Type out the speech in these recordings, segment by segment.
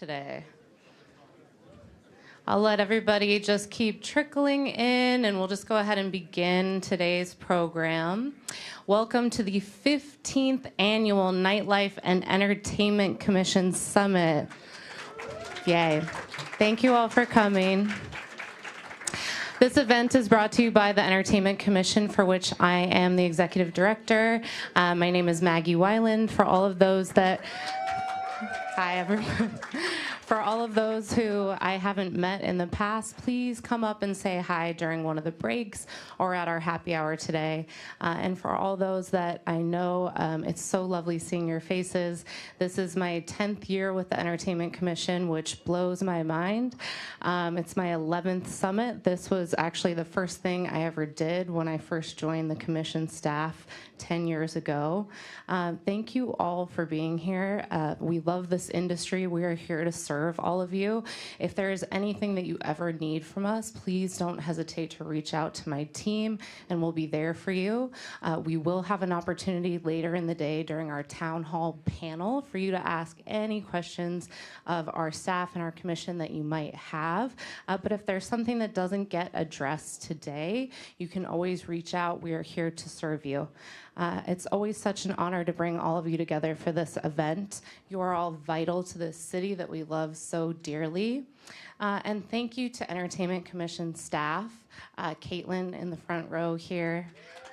today? I'll let everybody just keep trickling in, and we'll just go ahead and begin today's program. Welcome to the 15th Annual Nightlife and Entertainment Commission Summit. Yay. Thank you all for coming. This event is brought to you by the Entertainment Commission, for which I am the Executive Director. My name is Maggie Weiland. For all of those that... Hi, everyone. For all of those who I haven't met in the past, please come up and say hi during one of the breaks or at our happy hour today. And for all those that I know, it's so lovely seeing your faces. This is my 10th year with the Entertainment Commission, which blows my mind. It's my 11th summit. This was actually the first thing I ever did when I first joined the commission staff 10 years ago. Thank you all for being here. We love this industry. We are here to serve all of you. If there is anything that you ever need from us, please don't hesitate to reach out to my team and we'll be there for you. We will have an opportunity later in the day during our town hall panel for you to ask any questions of our staff and our commission that you might have. But if there's something that doesn't get addressed today, you can always reach out. We are here to serve you. It's always such an honor to bring all of you together for this event. You are all vital to this city that we love so dearly. And thank you to Entertainment Commission staff, Caitlin in the front row here.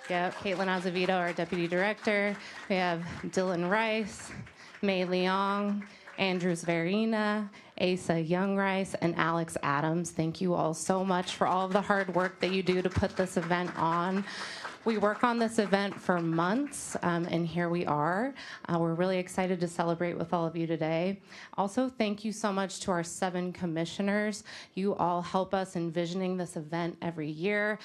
Yep, Caitlin Azevedo, our Deputy Director. We have Dylan Rice, Mei Leong, Andrew Zverina, Asa Youngrice, and Alex Adams. Thank you all so much for all of the hard work that you do to put this event on. We work on this event for months, and here we are. We're really excited to celebrate with all of you today. Also, thank you so much to our 7 commissioners. You all help us envisioning this event every year.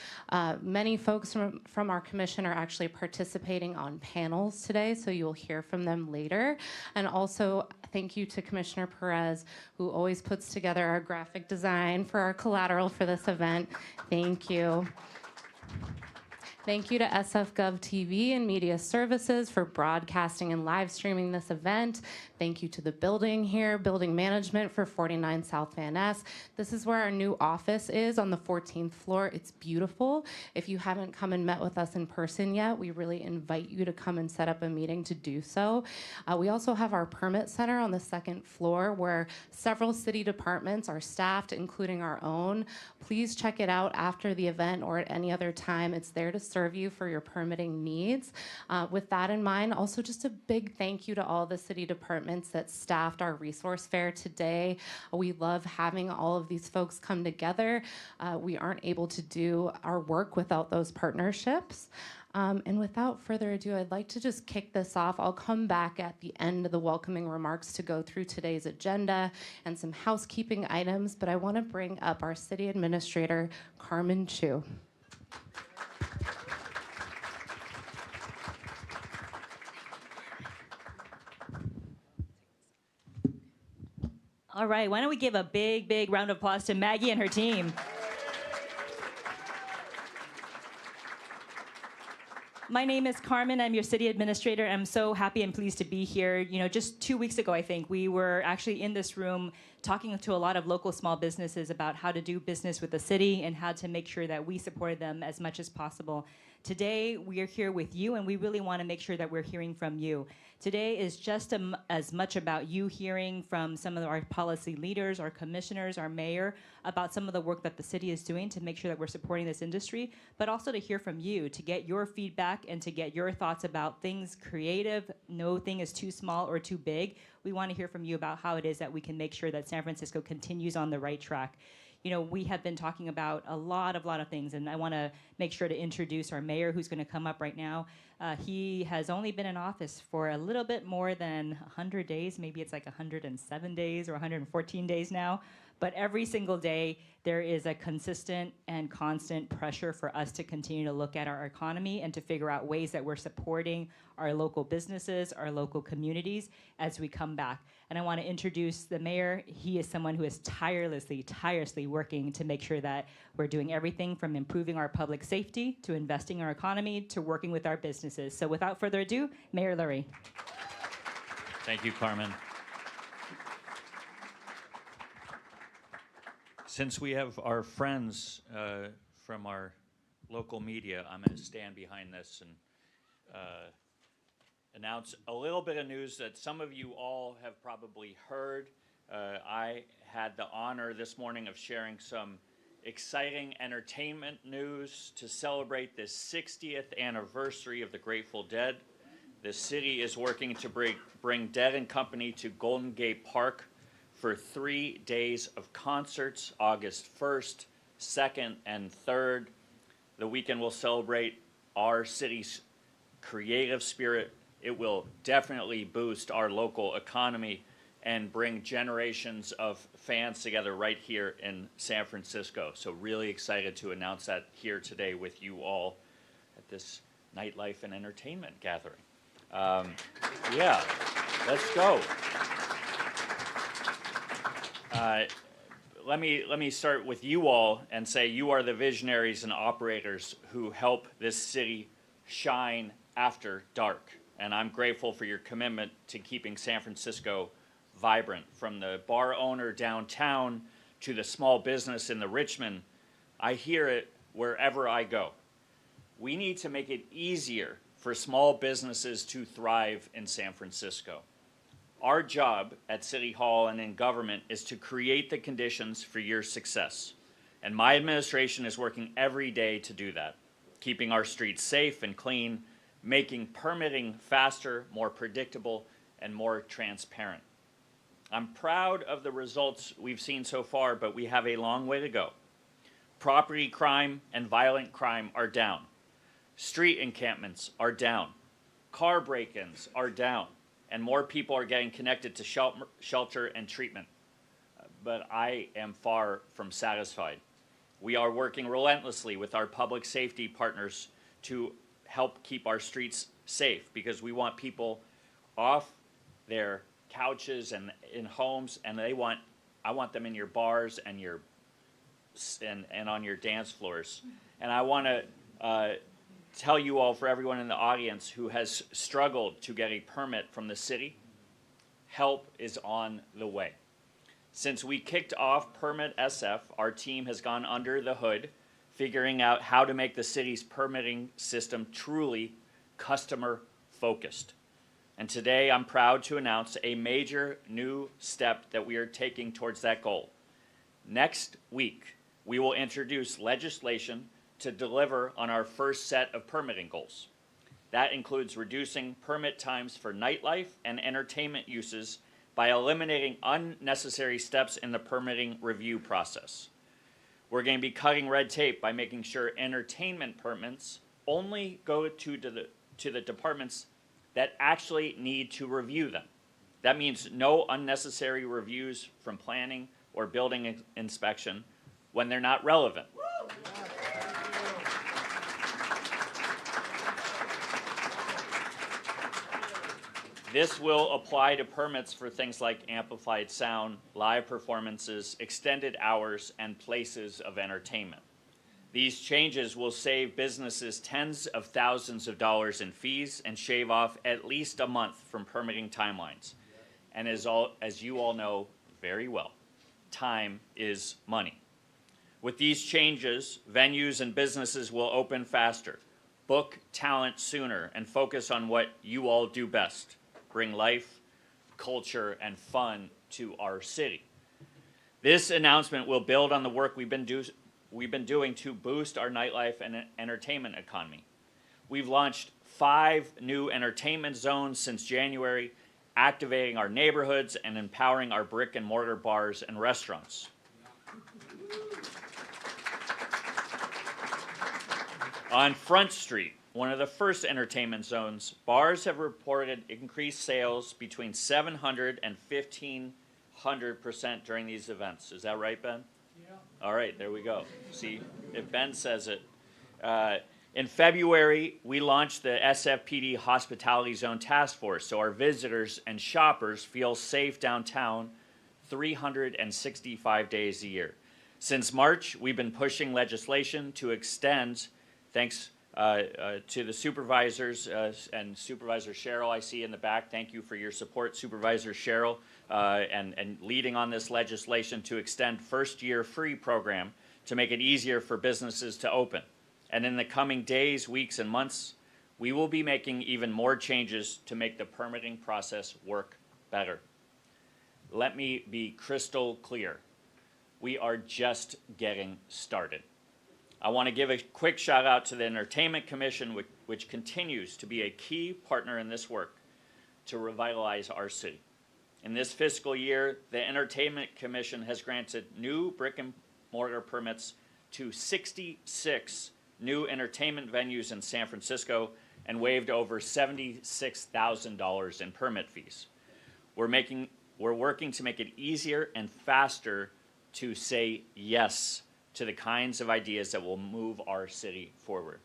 Many folks from our commission are actually participating on panels today, so you'll hear from them later. And also, thank you to Commissioner Perez, who always puts together our graphic design for our collateral for this event. Thank you. Thank you to SFGovTV and Media Services for broadcasting and live streaming this event. Thank you to the building here, Building Management for 49 South Van Ness. This is where our new office is on the 14th floor. It's beautiful. If you haven't come and met with us in person yet, we really invite you to come and set up a meeting to do so. We also have our permit center on the 2nd floor where several city departments are staffed, including our own. Please check it out after the event or at any other time. It's there to serve you for your permitting needs. With that in mind, also just a big thank you to all the city departments that staffed our resource fair today. We love having all of these folks come together. We aren't able to do our work without those partnerships. And without further ado, I'd like to just kick this off. I'll come back at the end of the welcoming remarks to go through today's agenda and some housekeeping items, but I want to bring up our city administrator, Carmen Chu. All right, why don't we give a big, big round of applause to Maggie and her team. My name is Carmen. I'm your city administrator. I'm so happy and pleased to be here. You know, just 2 weeks ago, I think, we were actually in this room talking to a lot of local small businesses about how to do business with the city and how to make sure that we supported them as much as possible. Today, we are here with you, and we really want to make sure that we're hearing from you. Today is just as much about you hearing from some of our policy leaders, our commissioners, our mayor, about some of the work that the city is doing to make sure that we're supporting this industry, but also to hear from you, to get your feedback and to get your thoughts about things creative. No thing is too small or too big. We want to hear from you about how it is that we can make sure that San Francisco continues on the right track. You know, we have been talking about a lot of things, and I want to make sure to introduce our mayor, who's going to come up right now. He has only been in office for a little bit more than 100 days. Maybe it's like 107 days or 114 days now. But every single day, there is a consistent and constant pressure for us to continue to look at our economy and to figure out ways that we're supporting our local businesses, our local communities as we come back. And I want to introduce the mayor. He is someone who is tirelessly working to make sure that we're doing everything from improving our public safety to investing in our economy to working with our businesses. So without further ado, Mayor Lurie. Thank you, Carmen. Since we have our friends from our local media, I'm going to stand behind this and announce a little bit of news that some of you all have probably heard. I had the honor this morning of sharing some exciting entertainment news to celebrate the 60th anniversary of the Grateful Dead. The city is working to bring Dead and Company to Golden Gate Park for 3 days of concerts, August 1st, 2nd, and 3rd. The weekend will celebrate our city's creative spirit. It will definitely boost our local economy and bring generations of fans together right here in San Francisco. So really excited to announce that here today with you all at this nightlife and entertainment gathering. Yeah, let's go. Let me start with you all and say you are the visionaries and operators who help this city shine after dark. And I'm grateful for your commitment to keeping San Francisco vibrant. From the bar owner downtown to the small business in the Richmond, I hear it wherever I go. We need to make it easier for small businesses to thrive in San Francisco. Our job at City Hall and in government is to create the conditions for your success. And my administration is working every day to do that, keeping our streets safe and clean, making permitting faster, more predictable, and more transparent. I'm proud of the results we've seen so far, but we have a long way to go. Property crime and violent crime are down. Street encampments are down. Car break-ins are down. And more people are getting connected to shelter and treatment. But I am far from satisfied. We are working relentlessly with our public safety partners to help keep our streets safe, because we want people off their couches and in homes, and I want them in your bars and and on your dance floors. And I want to tell you all, for everyone in the audience who has struggled to get a permit from the city, help is on the way. Since we kicked off Permit SF, our team has gone under the hood, figuring out how to make the city's permitting system truly customer-focused. And today I'm proud to announce a major new step that we are taking towards that goal. Next week, we will introduce legislation to deliver on our first set of permitting goals. That includes reducing permit times for nightlife and entertainment uses by eliminating unnecessary steps in the permitting review process. We're going to be cutting red tape by making sure entertainment permits only go to the departments that actually need to review them. That means no unnecessary reviews from planning or building inspection when they're not relevant. This will apply to permits for things like amplified sound, live performances, extended hours, and places of entertainment. These changes will save businesses tens of thousands of dollars in fees and shave off at least a month from permitting timelines. And as you all know very well, time is money. With these changes, venues and businesses will open faster, book talent sooner, and focus on what you all do best: bring life, culture, and fun to our city. This announcement will build on the work we've been doing to boost our nightlife and entertainment economy. We've launched 5 new entertainment zones since January, activating our neighborhoods and empowering our brick and mortar bars and restaurants. On Front Street, one of the first entertainment zones, bars have reported increased sales between 700 and 1,500% during these events. Is that right, Ben? Yeah. All right, there we go. See, if Ben says it. In February, we launched the SFPD Hospitality Zone Task Force, so our visitors and shoppers feel safe downtown 365 days a year. Since March, we've been pushing legislation to extend, thanks to the supervisors and Supervisor Sherrill I see in the back. Thank you for your support, Supervisor Sherrill. and leading on this legislation to extend first-year free program to make it easier for businesses to open. And in the coming days, weeks, and months, we will be making even more changes to make the permitting process work better. Let me be crystal clear. We are just getting started. I want to give a quick shout out to the Entertainment Commission, which continues to be a key partner in this work to revitalize our city. In this fiscal year, the Entertainment Commission has granted new brick and mortar permits to 66 new entertainment venues in San Francisco and waived over $76,000 in permit fees. We're working to make it easier and faster to say yes to the kinds of ideas that will move our city forward.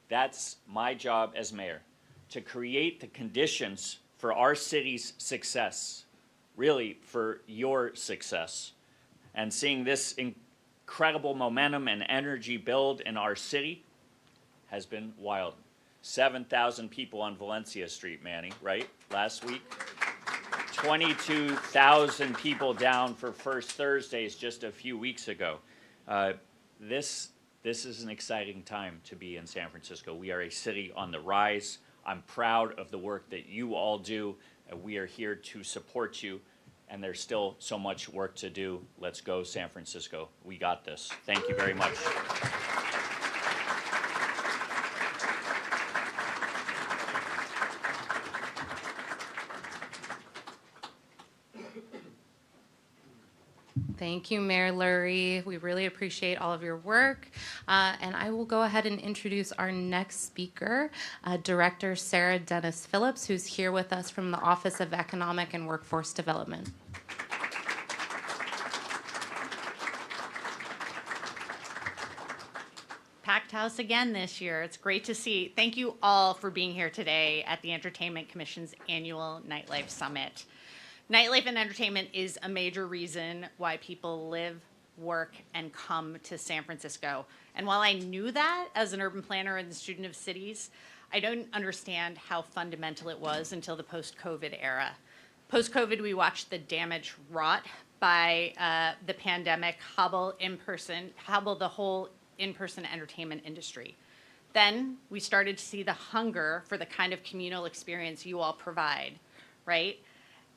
That's my job as mayor, to create the conditions for our city's success, really for your success. And seeing this incredible momentum and energy build in our city has been wild. 7,000 people on Valencia Street, Manny, right? Last week. 22,000 people down for First Thursdays just a few weeks ago. This is an exciting time to be in San Francisco. We are a city on the rise. I'm proud of the work that you all do. We are here to support you, and there's still so much work to do. Let's go, San Francisco. We got this. Thank you very much. Thank you, Mayor Lurie. We really appreciate all of your work. And I will go ahead and introduce our next speaker, Director Sarah Dennis Phillips, who's here with us from the Office of Economic and Workforce Development. Packed house again this year. It's great to see. Thank you all for being here today at the Entertainment Commission's annual Nightlife Summit. Nightlife and entertainment is a major reason why people live, work, and come to San Francisco. And while I knew that as an urban planner and student of cities, I don't understand how fundamental it was until the post-COVID era. Post-COVID, we watched the damage wrought by the pandemic hobble the whole in-person entertainment industry. Then we started to see the hunger for the kind of communal experience you all provide, right?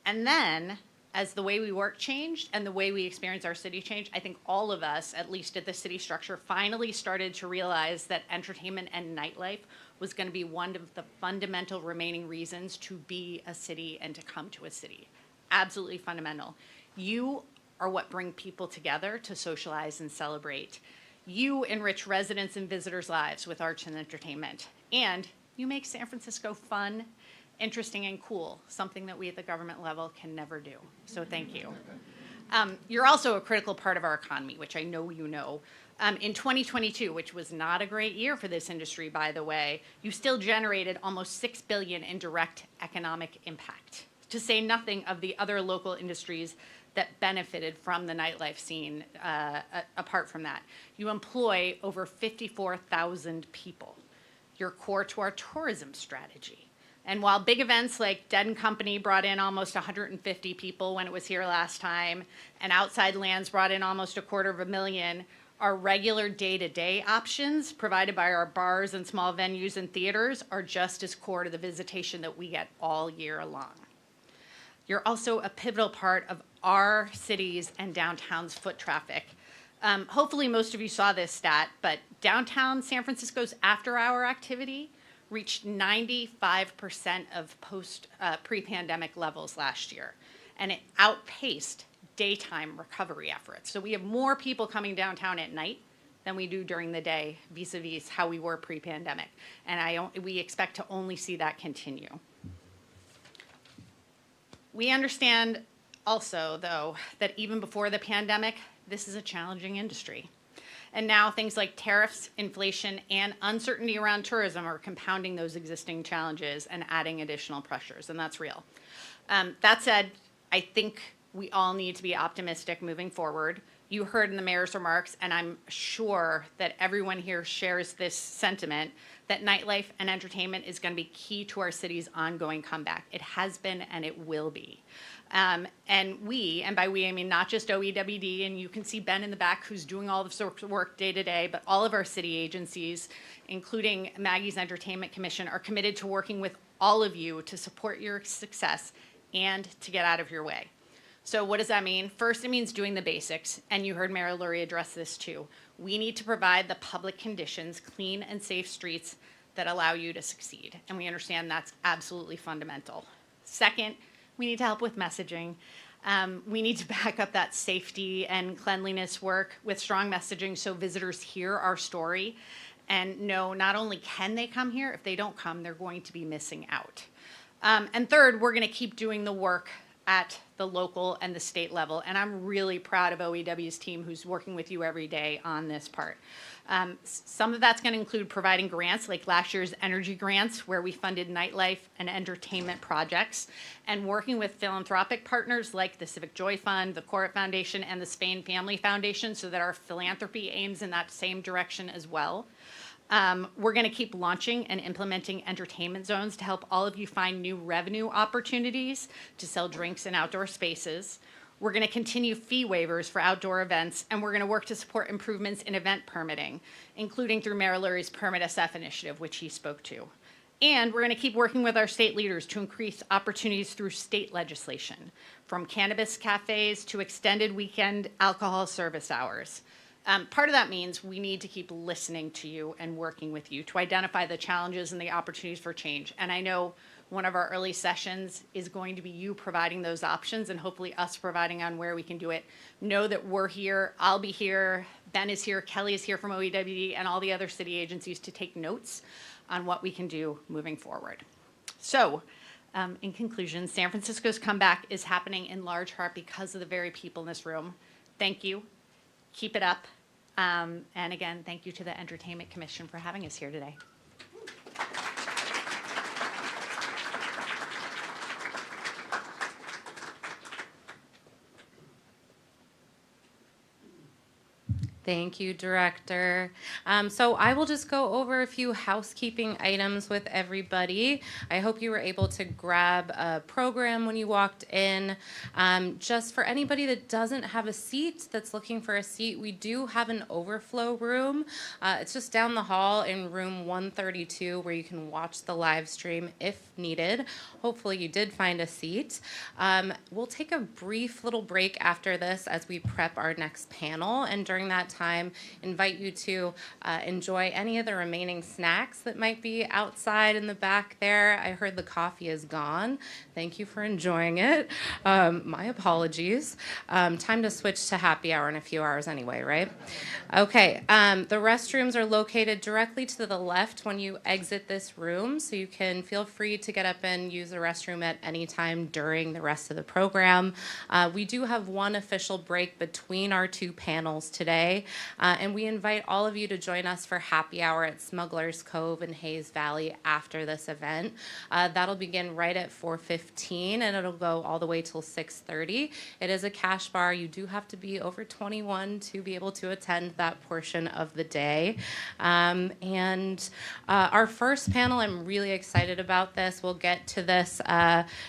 And then, as the way we work changed and the way we experience our city changed, I think all of us, at least at the city structure, finally started to realize that entertainment and nightlife was going to be one of the fundamental remaining reasons to be a city and to come to a city. Absolutely fundamental. You are what bring people together to socialize and celebrate. You enrich residents' and visitors' lives with arts and entertainment. And you make San Francisco fun, interesting, and cool, something that we at the government level can never do. So thank you. You're also a critical part of our economy, which I know you know. In 2022, which was not a great year for this industry, by the way, you still generated almost $6 billion in direct economic impact, to say nothing of the other local industries that benefited from the nightlife scene apart from that. You employ over 54,000 people. You're core to our tourism strategy. And while big events like Dead & Company brought in almost 150 people when it was here last time, and Outside Lands brought in almost 250,000, our regular day-to-day options provided by our bars and small venues and theaters are just as core to the visitation that we get all year long. You're also a pivotal part of our cities and downtown's foot traffic. Hopefully most of you saw this stat, but downtown San Francisco's after-hour activity reached 95% of pre-pandemic levels last year, and it outpaced daytime recovery efforts. So we have more people coming downtown at night than we do during the day, vis-a-vis how we were pre-pandemic, and we expect to only see that continue. We understand also, though, that even before the pandemic, this is a challenging industry. And now things like tariffs, inflation, and uncertainty around tourism are compounding those existing challenges and adding additional pressures, and that's real. That said, I think we all need to be optimistic moving forward. You heard in the mayor's remarks, and I'm sure that everyone here shares this sentiment, that nightlife and entertainment is going to be key to our city's ongoing comeback. It has been and it will be. And we, and by we I mean not just OEWD, and you can see Ben in the back who's doing all the work day to day, but all of our city agencies, including Maggie's Entertainment Commission, are committed to working with all of you to support your success and to get out of your way. So what does that mean? First, it means doing the basics, and you heard Mayor Lurie address this too. We need to provide the public conditions, clean and safe streets that allow you to succeed, and we understand that's absolutely fundamental. Second, we need to help with messaging. We need to back up that safety and cleanliness work with strong messaging so visitors hear our story and know not only can they come here, if they don't come, they're going to be missing out. And third, we're going to keep doing the work at the local and the state level. And I'm really proud of OEW's team who's working with you every day on this part. Some of that's going to include providing grants like last year's energy grants where we funded nightlife and entertainment projects, and working with philanthropic partners like the Civic Joy Fund, the Corrit Foundation, and the Spain Family Foundation so that our philanthropy aims in that same direction as well. We're going to keep launching and implementing entertainment zones to help all of you find new revenue opportunities to sell drinks in outdoor spaces. We're going to continue fee waivers for outdoor events, and we're going to work to support improvements in event permitting, including through Mayor Lurie's Permit SF initiative, which he spoke to. And we're going to keep working with our state leaders to increase opportunities through state legislation, from cannabis cafes to extended weekend alcohol service hours. Part of that means we need to keep listening to you and working with you to identify the challenges and the opportunities for change. And I know one of our early sessions is going to be you providing those options and hopefully us providing on where we can do it. Know that we're here, I'll be here, Ben is here, Kelly is here from OEWD, and all the other city agencies to take notes on what we can do moving forward. So, in conclusion, San Francisco's comeback is happening in large part because of the very people in this room. Thank you. Keep it up. And again, thank you to the Entertainment Commission for having us here today. Thank you, Director. So I will just go over a few housekeeping items with everybody. I hope you were able to grab a program when you walked in. Just for anybody that doesn't have a seat, that's looking for a seat, we do have an overflow room. It's just down the hall in room 132 where you can watch the live stream if needed. Hopefully you did find a seat. We'll take a brief little break after this as we prep our next panel, and during that time, invite you to enjoy any of the remaining snacks that might be outside in the back there. I heard the coffee is gone. Thank you for enjoying it. My apologies. Time to switch to happy hour in a few hours anyway, right? Okay, the restrooms are located directly to the left when you exit this room, so you can feel free to get up and use the restroom at any time during the rest of the program. We do have one official break between our two panels today. And we invite all of you to join us for happy hour at Smuggler's Cove in Hayes Valley after this event. That'll begin right at 4:15 and it'll go all the way till 6:30. It is a cash bar. You do have to be over 21 to be able to attend that portion of the day. Our first panel, I'm really excited about this. We'll get to this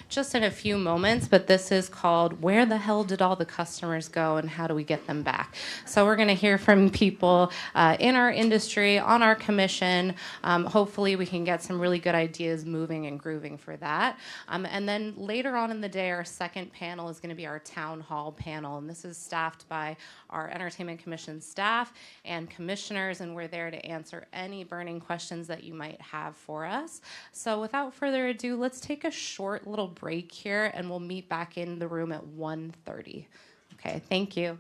just in a few moments, but this is called Where the Hell Did All the Customers Go and How Do We Get Them Back? So we're going to hear from people in our industry, on our commission. Hopefully we can get some really good ideas moving and grooving for that. And then later on in the day, our second panel is going to be our town hall panel. And this is staffed by our Entertainment Commission staff and commissioners, and we're there to answer any burning questions that you might have for us. So without further ado, let's take a short little break here and we'll meet back in the room at 1:30. Okay, thank you.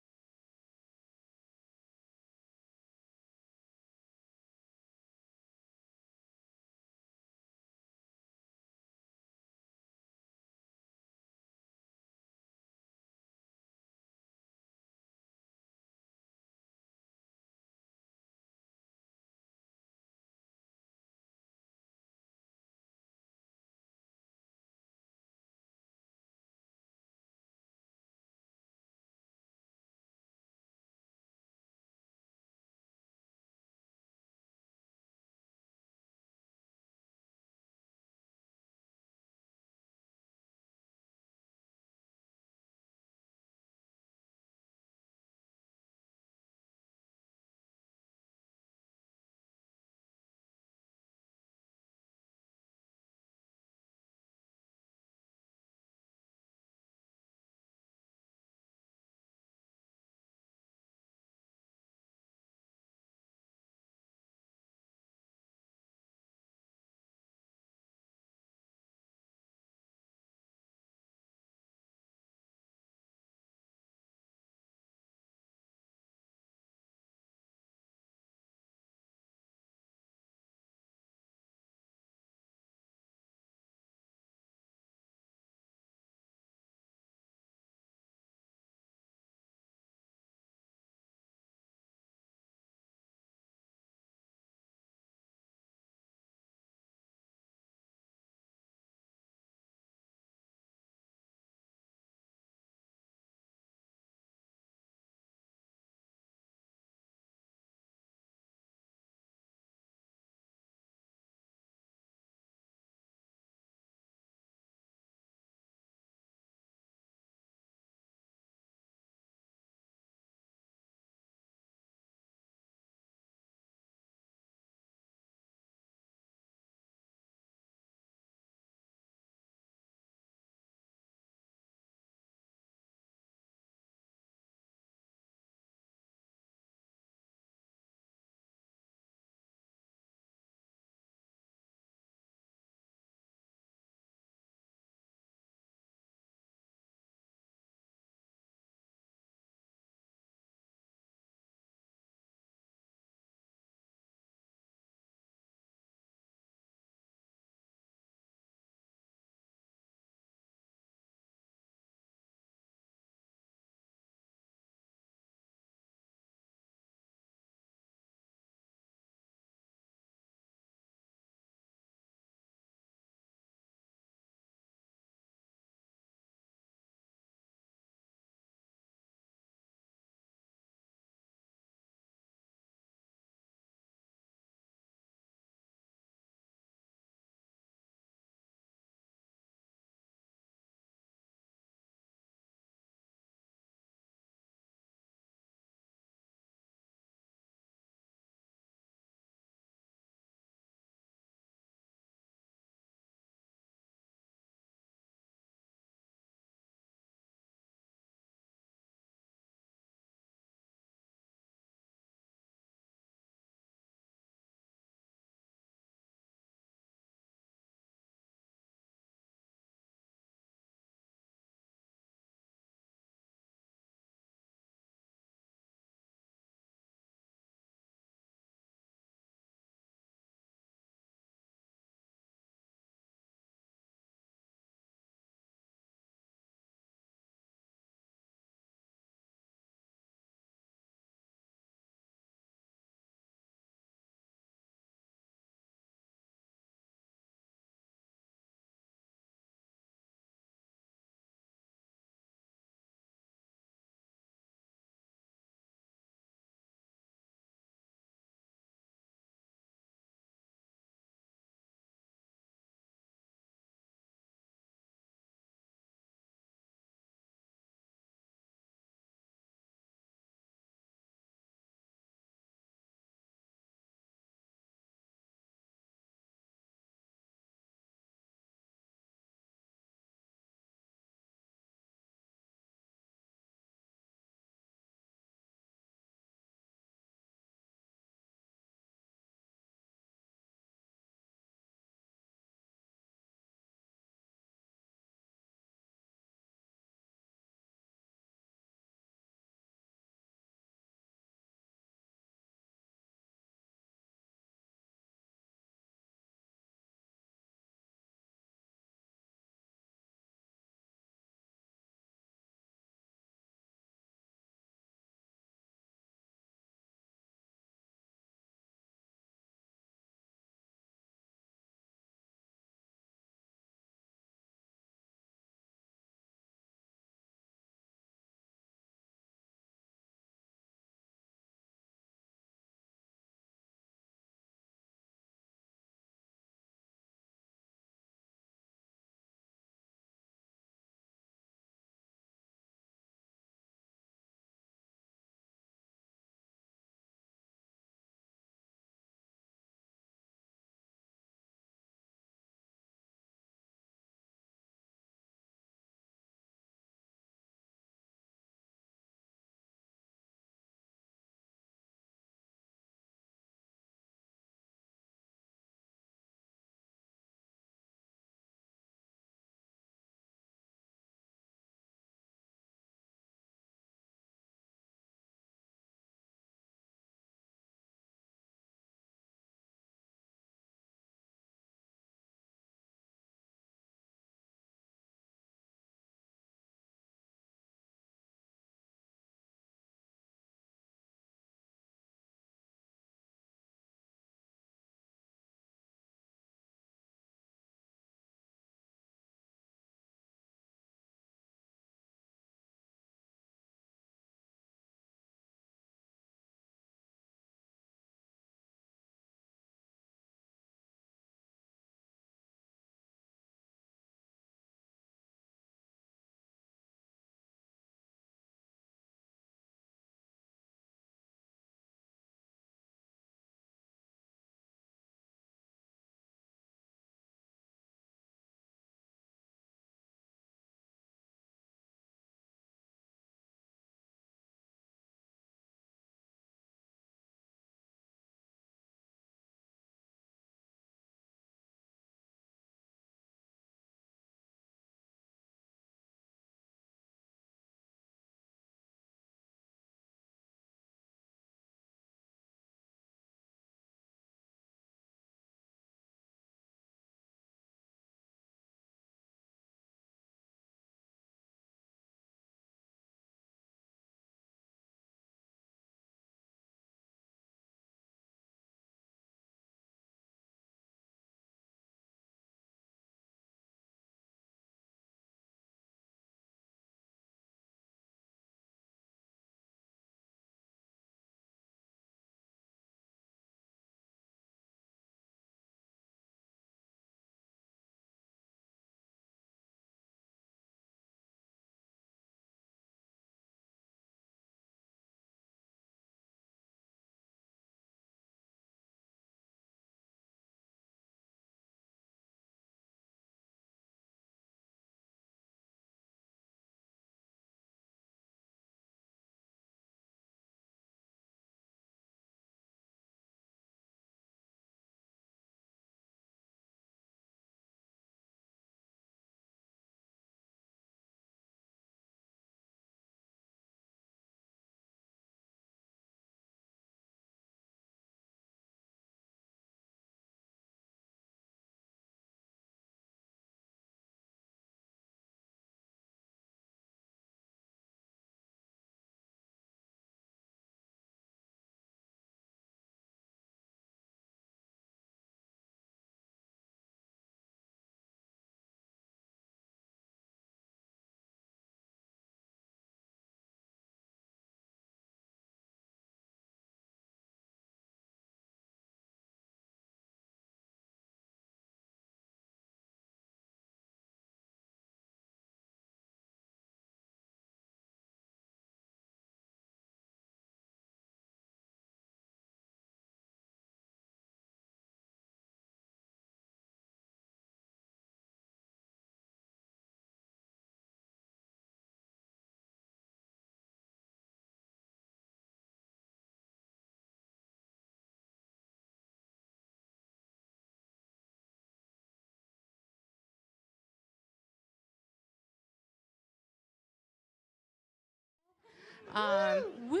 Woo!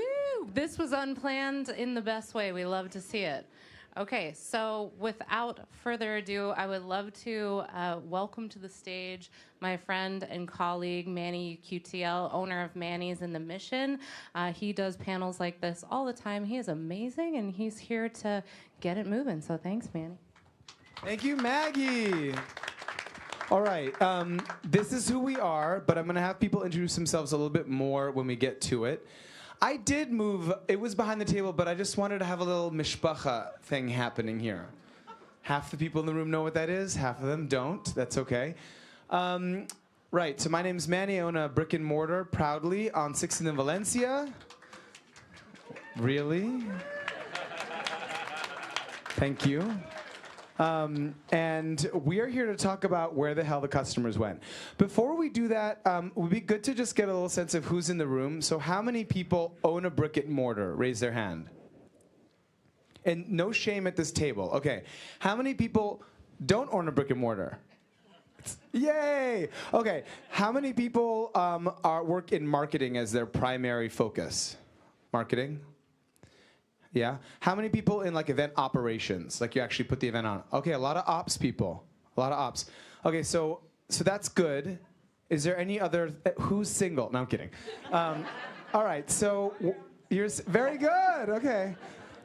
This was unplanned in the best way. We love to see it. Okay, so without further ado, I would love to welcome to the stage my friend and colleague, Manny QTL, owner of Manny's in the Mission. He does panels like this all the time. He is amazing, and he's here to get it moving. So thanks, Manny. Thank you, Maggie. All right, this is who we are, but I'm going to have people introduce themselves a little bit more when we get to it. I did move, it was behind the table, but I just wanted to have a little mishpacha thing happening here. Half the people in the room know what that is, half of them don't. That's okay. Right, so my name's Manny. I own a brick and mortar proudly on 6th in Valencia. Really? Thank you. And we are here to talk about where the hell the customers went. Before we do that, it would be good to just get a little sense of who's in the room. So how many people own a brick and mortar? Raise their hand. And no shame at this table. Okay. How many people don't own a brick and mortar? Yay! Okay. How many people work in marketing as their primary focus? Marketing? Yeah. How many people in like event operations? Like you actually put the event on. Okay, a lot of ops people. A lot of ops. Okay, so that's good. Is there any other? Who's single? No, I'm kidding. All right. So you're very good. Okay.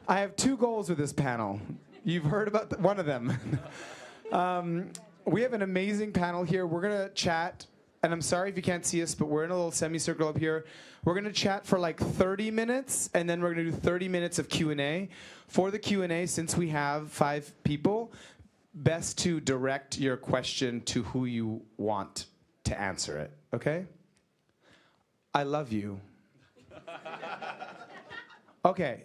I have 2 goals with this panel. You've heard about one of them. We have an amazing panel here. We're gonna chat. And I'm sorry if you can't see us, but we're in a little semicircle up here. We're going to chat for like 30 minutes, and then we're going to do 30 minutes of Q&A. For the Q&A, since we have 5 people, best to direct your question to who you want to answer it, okay? I love you. Okay,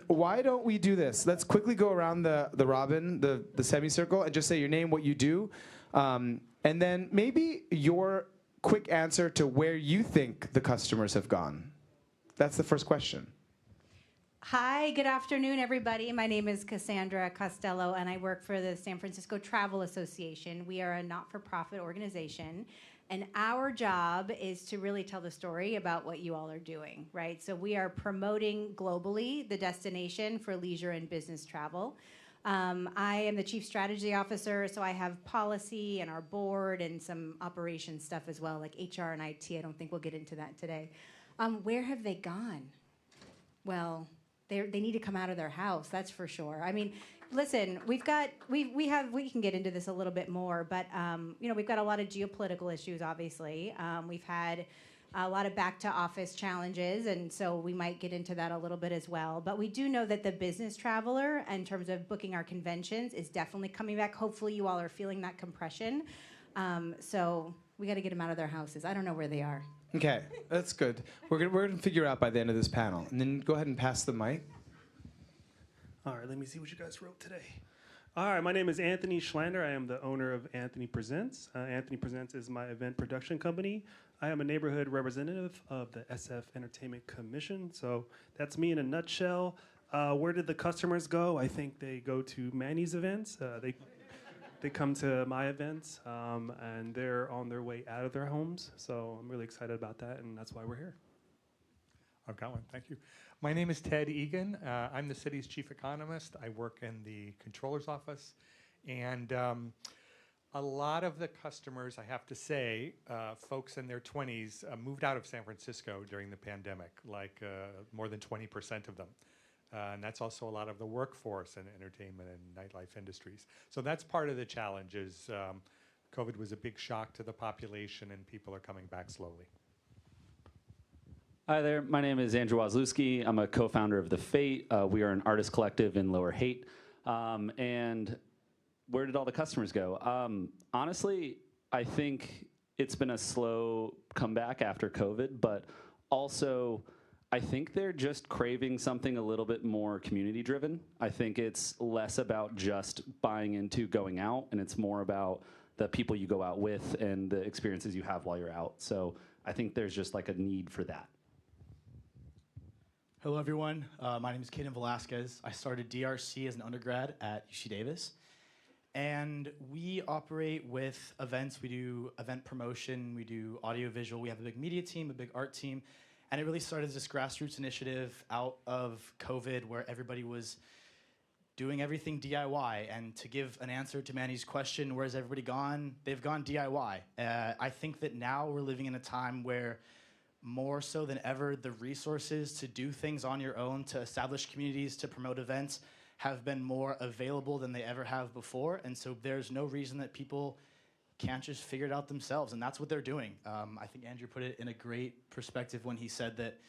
why don't we do this? Let's quickly go around the robin, the semicircle, and just say your name, what you do. And then maybe your quick answer to where you think the customers have gone. That's the first question. Hi, good afternoon, everybody. My name is Cassandra Costello, and I work for the San Francisco Travel Association. We are a not-for-profit organization, and our job is to really tell the story about what you all are doing, right? So we are promoting globally the destination for leisure and business travel. I am the Chief Strategy Officer, so I have policy and our board and some operations stuff as well, like HR and IT. I don't think we'll get into that today. Where have they gone? Well, they need to come out of their house, that's for sure. I mean, listen, we can get into this a little bit more, but we've got a lot of geopolitical issues, obviously. We've had a lot of back to office challenges, and so we might get into that a little bit as well. But we do know that the business traveler, in terms of booking our conventions, is definitely coming back. Hopefully you all are feeling that compression. So we got to get them out of their houses. I don't know where they are. Okay, that's good. We're gonna figure out by the end of this panel. And then go ahead and pass the mic. All right, let me see what you guys wrote today. All right, my name is Anthony Schlander. I am the owner of Anthony Presents. Anthony Presents is my event production company. I am a neighborhood representative of the SF Entertainment Commission. So that's me in a nutshell. Where did the customers go? I think they go to Manny's events. They come to my events, and they're on their way out of their homes. So I'm really excited about that, and that's why we're here. I've got one, thank you. My name is Ted Egan. I'm the city's chief economist. I work in the controller's office. And a lot of the customers, I have to say, folks in their 20s moved out of San Francisco during the pandemic, like more than 20% of them. And that's also a lot of the workforce in entertainment and nightlife industries. So that's part of the challenge is COVID was a big shock to the population and people are coming back slowly. Hi there, my name is Andrew Wazlewski. I'm a co-founder of The Fate. We are an artist collective in Lower Haight. And where did all the customers go? Honestly, I think it's been a slow comeback after COVID, but also I think they're just craving something a little bit more community driven. I think it's less about just buying into going out, and it's more about the people you go out with and the experiences you have while you're out. So I think there's just like a need for that. Hello, everyone. My name is Kaden Velasquez. I started DRC as an undergrad at UC Davis. And we operate with events. We do event promotion. We do audiovisual. We have a big media team, a big art team. And it really started as this grassroots initiative out of COVID where everybody was doing everything DIY. And to give an answer to Manny's question, where's everybody gone? They've gone DIY. I think that now we're living in a time where more so than ever, the resources to do things on your own, to establish communities, to promote events, have been more available than they ever have before. And so there's no reason that people can't just figure it out themselves, and that's what they're doing. I think Andrew put it in a great perspective when he said that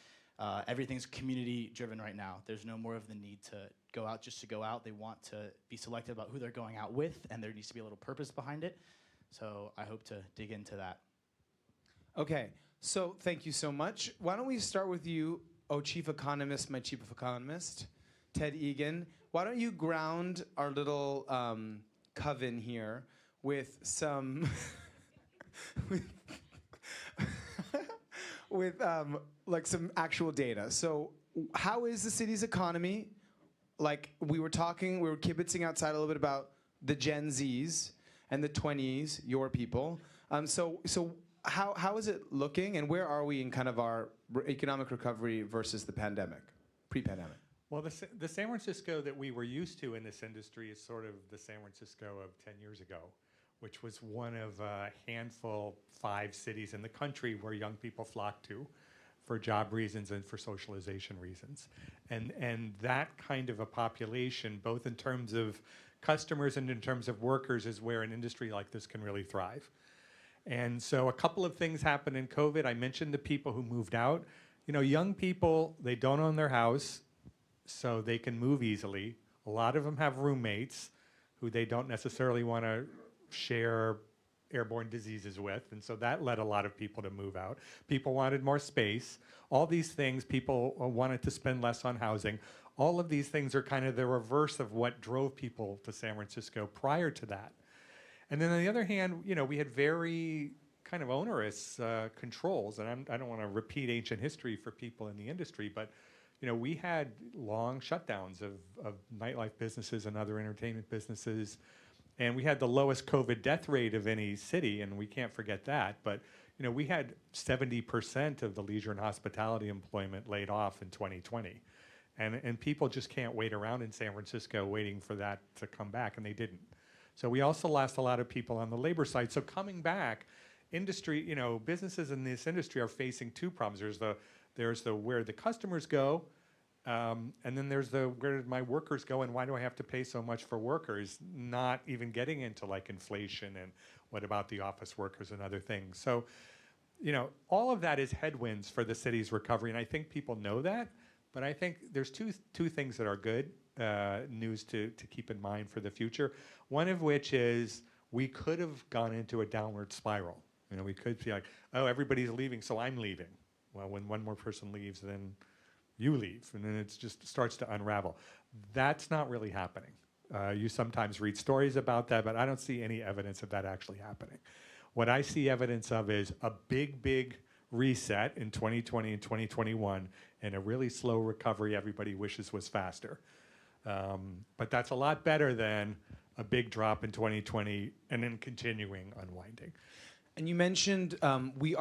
everything's community-driven right now. There's no more of the need to go out just to go out. They want to be selective about who they're going out with, and there needs to be a little purpose behind it. So I hope to dig into that. Okay, so thank you so much. Why don't we start with you, Chief Economist, my Chief Economist, Ted Egan. Why don't you ground our little coven here with some with like some actual data. So how is the city's economy? Like we were kibitzing outside a little bit about the Gen Zs and the 20s, your people. So how is it looking, and where are we in kind of our economic recovery versus the pandemic, pre-pandemic? Well, the San Francisco that we were used to in this industry is sort of the San Francisco of 10 years ago, which was one of a handful, 5 cities in the country where young people flocked to for job reasons and for socialization reasons. And that kind of a population, both in terms of customers and in terms of workers, is where an industry like this can really thrive. And so a couple of things happened in COVID. I mentioned the people who moved out. You know, young people, they don't own their house, so they can move easily. A lot of them have roommates who they don't necessarily want to share airborne diseases with, and so that led a lot of people to move out. People wanted more space. All these things, people wanted to spend less on housing. All of these things are kind of the reverse of what drove people to San Francisco prior to that. And then on the other hand, you know, we had very kind of onerous controls, and I don't want to repeat ancient history for people in the industry, but you know, we had long shutdowns of nightlife businesses and other entertainment businesses. And we had the lowest COVID death rate of any city, and we can't forget that. But you know, we had 70% of the leisure and hospitality employment laid off in 2020. And people just can't wait around in San Francisco waiting for that to come back, and they didn't. So we also lost a lot of people on the labor side. So coming back, industry, you know, businesses in this industry are facing 2 problems. There's the where the customers go, and then there's the where did my workers go and why do I have to pay so much for workers, not even getting into like inflation and what about the office workers and other things. So, you know, all of that is headwinds for the city's recovery, and I think people know that, but I think there's two things that are good news to keep in mind for the future. One of which is we could have gone into a downward spiral. You know, we could be like, oh, everybody's leaving, so I'm leaving. Well, when one more person leaves, then you leave, and then it just starts to unravel. That's not really happening. You sometimes read stories about that, but I don't see any evidence of that actually happening. What I see evidence of is a big reset in 2020 and 2021, and a really slow recovery everybody wishes was faster. But that's a lot better than a big drop in 2020 and then continuing unwinding. And you mentioned we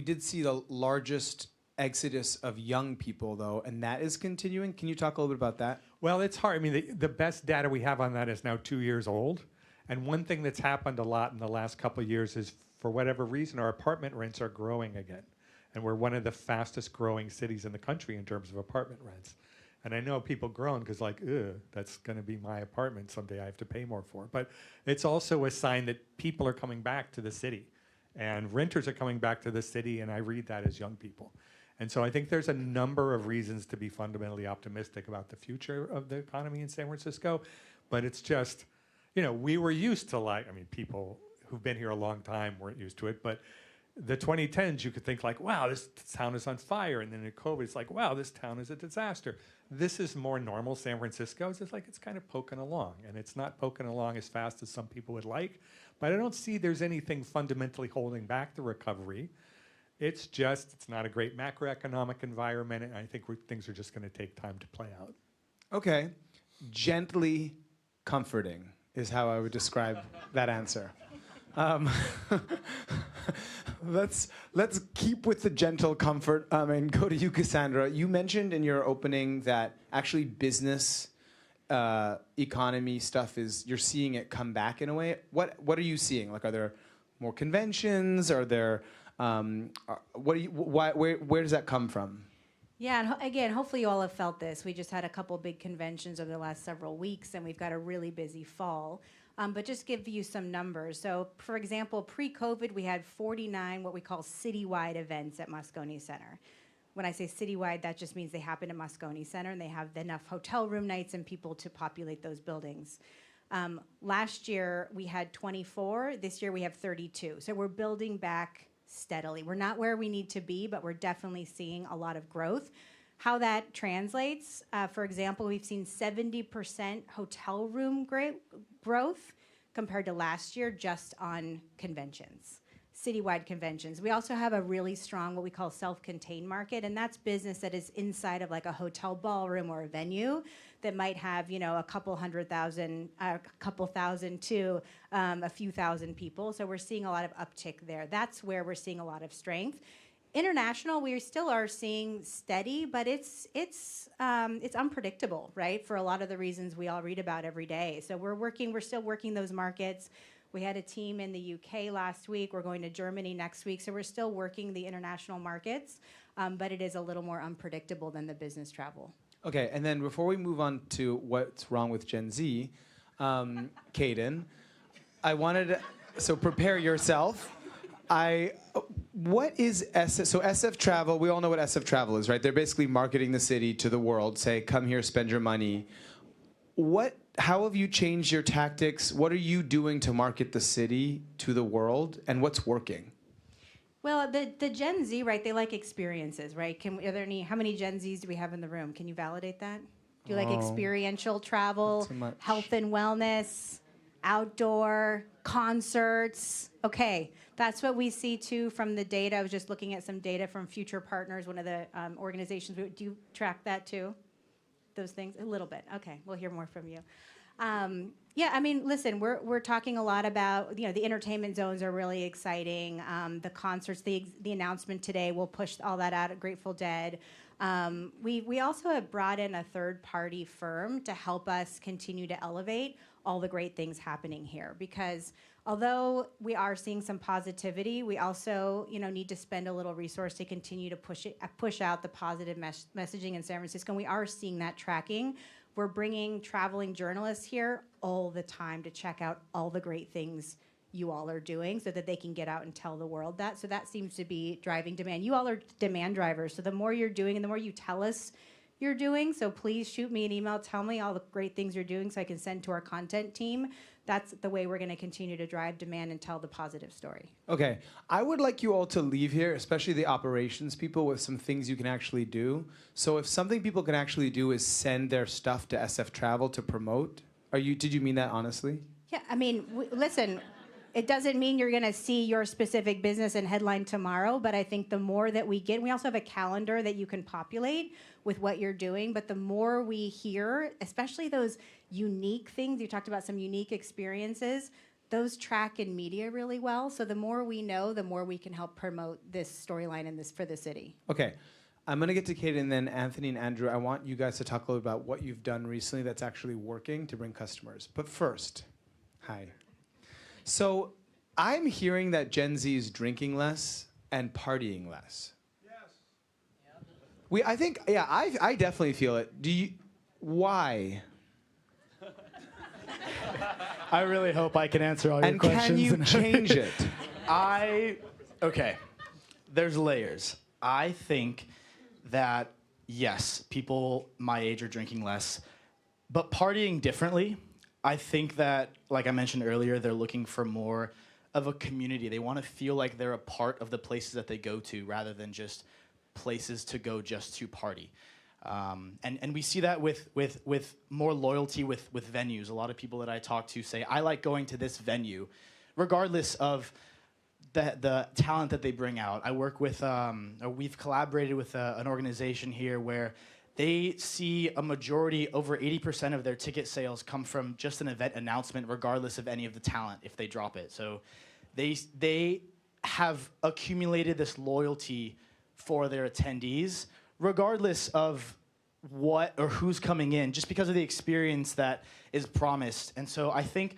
did see the largest exodus of young people, though, and that is continuing. Can you talk a little bit about that? Well, it's hard. I mean, the best data we have on that is now 2 years old. And one thing that's happened a lot in the last couple of years is, for whatever reason, our apartment rents are growing again. And we're one of the fastest growing cities in the country in terms of apartment rents. And I know people groan because, like, that's going to be my apartment someday I have to pay more for. But it's also a sign that people are coming back to the city. And renters are coming back to the city, and I read that as young people. And so I think there's a number of reasons to be fundamentally optimistic about the future of the economy in San Francisco. But it's just, you know, we were used to, like, I mean, people who've been here a long time weren't used to it. But the 2010s, you could think like, wow, this town is on fire. And then in COVID, it's like, wow, this town is a disaster. This is more normal San Francisco. It's just like it's kind of poking along. And it's not poking along as fast as some people would like. But I don't see there's anything fundamentally holding back the recovery. It's just, it's not a great macroeconomic environment, and I think things are just going to take time to play out. Okay. Gently comforting is how I would describe that answer. Let's keep with the gentle comfort and go to you, Cassandra. You mentioned in your opening that actually business economy stuff you're seeing it come back in a way. What are you seeing? Like, are there more conventions? Are there where does that come from? Yeah, and again, hopefully you all have felt this. We just had a couple big conventions over the last several weeks, and we've got a really busy fall. But just give you some numbers. So, for example, pre-COVID, we had 49 what we call citywide events at Moscone Center. When I say citywide, that just means they happen at Moscone Center, and they have enough hotel room nights and people to populate those buildings. Last year, we had 24. This year, we have 32. So we're building back steadily. We're not where we need to be, but we're definitely seeing a lot of growth. How that translates, for example, we've seen 70% hotel room growth compared to last year just on conventions, citywide conventions. We also have a really strong what we call self-contained market, and that's business that is inside of like a hotel ballroom or a venue that might have, a couple thousand to a few thousand people. So we're seeing a lot of uptick there. That's where we're seeing a lot of strength. International, we still are seeing steady, but it's unpredictable, right? For a lot of the reasons we all read about every day. So we're still working those markets. We had a team in the UK last week. We're going to Germany next week. So we're still working the international markets, but it is a little more unpredictable than the business travel. Okay, and then before we move on to what's wrong with Gen Z, Caden, I wanted to, prepare yourself. What is SF Travel? We all know what SF Travel is, right? They're basically marketing the city to the world, say, come here, spend your money. How have you changed your tactics? What are you doing to market the city to the world, and what's working? Well, the Gen Z, right, they like experiences, right? How many Gen Zs do we have in the room? Can you validate that? Do you like experiential travel, health and wellness, outdoor, concerts? Okay, that's what we see too from the data. I was just looking at some data from Future Partners, one of the organizations. Do you track that too? Those things? A little bit. Okay, we'll hear more from you. Yeah, I mean, listen, we're talking a lot about, the entertainment zones are really exciting. The concerts, the announcement today will push all that out at Grateful Dead. We also have brought in a third-party firm to help us continue to elevate all the great things happening here. Because although we are seeing some positivity, we also, need to spend a little resource to continue to push out the positive messaging in San Francisco. And we are seeing that tracking. We're bringing traveling journalists here all the time to check out all the great things you all are doing so that they can get out and tell the world that. So that seems to be driving demand. You all are demand drivers. So the more you're doing and the more you tell us you're doing, so please shoot me an email, tell me all the great things you're doing so I can send to our content team. That's the way we're going to continue to drive demand and tell the positive story. Okay, I would like you all to leave here, especially the operations people, with some things you can actually do. So if something people can actually do is send their stuff to SF Travel to promote, did you mean that honestly? Yeah, I mean, listen, it doesn't mean you're going to see your specific business and headline tomorrow, but I think the more that we get, we also have a calendar that you can populate with what you're doing, but the more we hear, especially those unique things, you talked about some unique experiences, those track in media really well. So the more we know, the more we can help promote this storyline and this for the city. Okay. I'm going to get to Kate, and then Anthony and Andrew, I want you guys to talk a little about what you've done recently that's actually working to bring customers. But first, hi. So I'm hearing that Gen Z is drinking less and partying less. Yes. I definitely feel it. Why? I really hope I can answer all your questions. And can you change it? Okay, there's layers. I think that, yes, people my age are drinking less, but partying differently. I think that, like I mentioned earlier, they're looking for more of a community. They want to feel like they're a part of the places that they go to rather than just places to go just to party. And we see that with more loyalty with venues. A lot of people that I talk to say, I like going to this venue, regardless of the talent that they bring out. I work with, we've collaborated with an organization here where they see a majority, over 80% of their ticket sales come from just an event announcement, regardless of any of the talent, if they drop it. So they have accumulated this loyalty for their attendees, regardless of what or who's coming in, just because of the experience that is promised. And so I think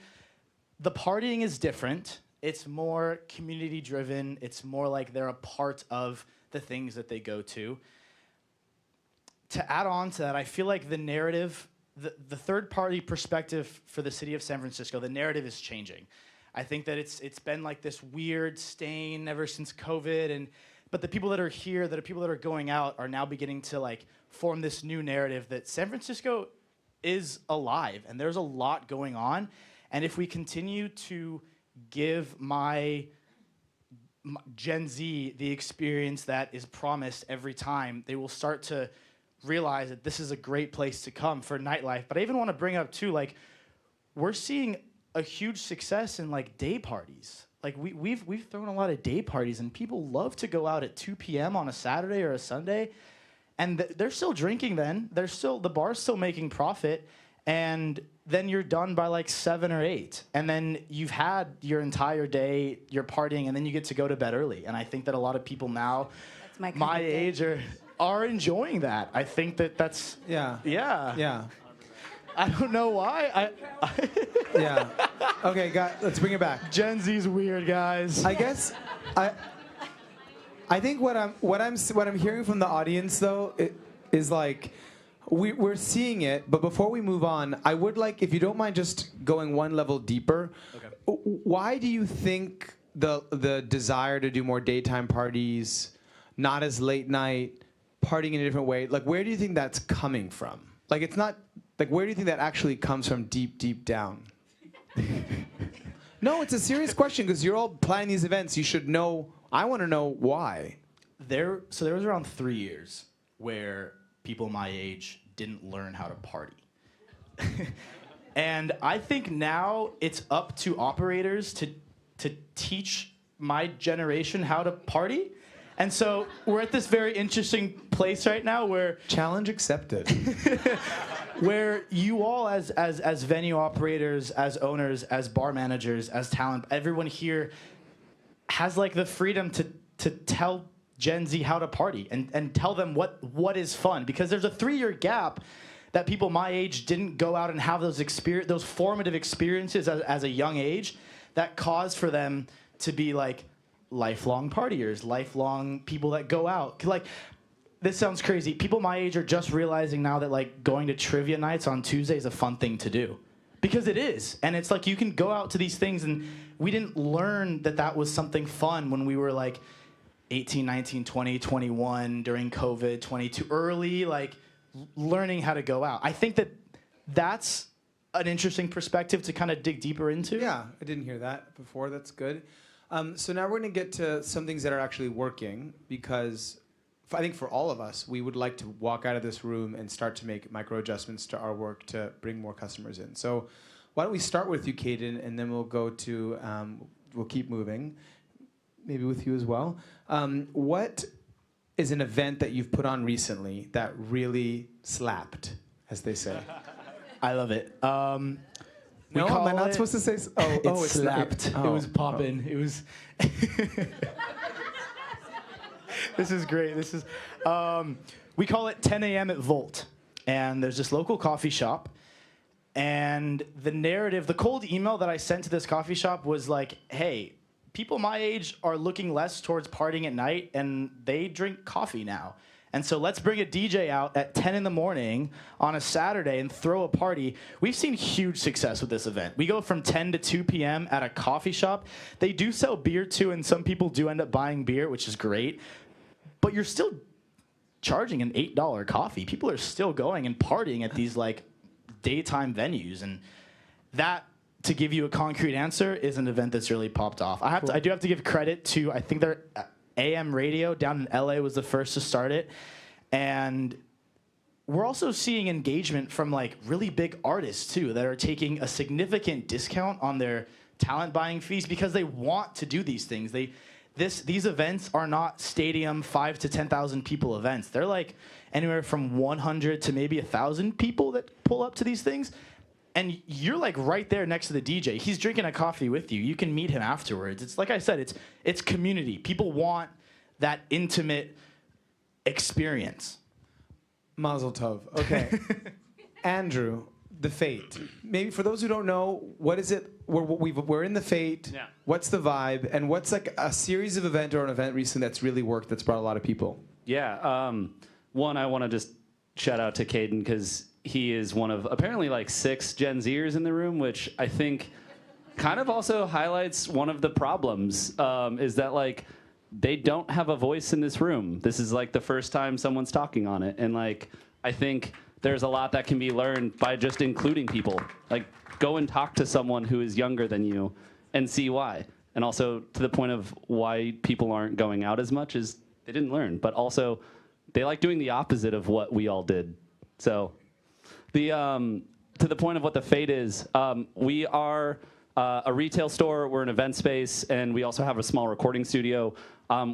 the partying is different. It's more community driven. It's more like they're a part of the things that they go to. To add on to that, I feel like the narrative, the third party perspective for the city of San Francisco, the narrative is changing. I think that it's been like this weird stain ever since COVID, but the people that are here, the people that are going out, are now beginning to like form this new narrative that San Francisco is alive and there's a lot going on. And if we continue to give my Gen Z the experience that is promised every time, they will start to realize that this is a great place to come for nightlife. But I even want to bring up too, like, we're seeing a huge success in like day parties. Like we've thrown a lot of day parties, and people love to go out at 2 p.m. on a Saturday or a Sunday, and they're still drinking. Then the bar's still making profit, and then you're done by like 7 or 8, and then you've had your entire day, you're partying, and then you get to go to bed early. And I think that a lot of people now, my age, are enjoying that. I think that's yeah. I don't know why. Yeah. Okay, let's bring it back. Gen Z's weird, guys. I guess I think what I'm hearing from the audience though is like we're seeing it, but before we move on, I would like, if you don't mind, just going one level deeper. Okay. Why do you think the desire to do more daytime parties, not as late night, partying in a different way, like where do you think that's coming from? Like it's not, like where do you think that actually comes from deep down? No, it's a serious question because you're all planning these events. You should know. I want to know why. There was around 3 years where people my age didn't learn how to party. And I think now it's up to operators to teach my generation how to party. And so we're at this very interesting place right now where... Challenge accepted. Where you all as venue operators, as owners, as bar managers, as talent, everyone here has like the freedom to tell Gen Z how to party and tell them what is fun. Because there's a 3-year gap that people my age didn't go out and have those formative experiences as a young age that caused for them to be like lifelong partiers, lifelong people that go out. Like, this sounds crazy. People my age are just realizing now that like going to trivia nights on Tuesday is a fun thing to do. Because it is. And it's like you can go out to these things, and we didn't learn that was something fun when we were like 18, 19, 20, 21, during COVID, 22, early, like learning how to go out. I think that's an interesting perspective to kind of dig deeper into. Yeah, I didn't hear that before. That's good. So now we're going to get to some things that are actually working, because I think for all of us, we would like to walk out of this room and start to make micro adjustments to our work to bring more customers in. So why don't we start with you, Caden, and then we'll go to, we'll keep moving, maybe with you as well. What is an event that you've put on recently that really slapped, as they say? I love it. No, am I not supposed to say? It slapped. It was popping. It was. This is great. This is. We call it 10 a.m. at Volt, and there's this local coffee shop, and the narrative, the cold email that I sent to this coffee shop was like, "Hey, people my age are looking less towards partying at night, and they drink coffee now." And so let's bring a DJ out at 10 in the morning on a Saturday and throw a party. We've seen huge success with this event. We go from 10 to 2 p.m. at a coffee shop. They do sell beer too, and some people do end up buying beer, which is great. But you're still charging an $8 coffee. People are still going and partying at these like daytime venues. And that, to give you a concrete answer, is an event that's really popped off. I do have to give credit to, I think they're... AM radio down in LA was the first to start it. And we're also seeing engagement from like really big artists too that are taking a significant discount on their talent buying fees because they want to do these things. These events are not stadium 5,000 to 10,000 people events. They're like anywhere from 100 to maybe 1,000 people that pull up to these things. and you're like right there next to the DJ. He's drinking a coffee with you. You can meet him afterwards. It's like I said, it's community. People want that intimate experience. Mazel tov. Okay. Andrew, the Fete. Maybe for those who don't know, what is it? We're in the Fete. Yeah. What's the vibe? And what's like a series of event or an event recently that's really worked, that's brought a lot of people? Yeah. One, I want to just shout out to Caden because he is one of apparently like 6 Gen Zers in the room, which I think kind of also highlights one of the problems is that like they don't have a voice in this room. This is like the first time someone's talking on it. And like, I think there's a lot that can be learned by just including people. Like go and talk to someone who is younger than you and see why. And also to the point of why people aren't going out as much is they didn't learn, but also they like doing the opposite of what we all did. So the to the point of what the Fete is, we are a retail store, we're an event space, and we also have a small recording studio.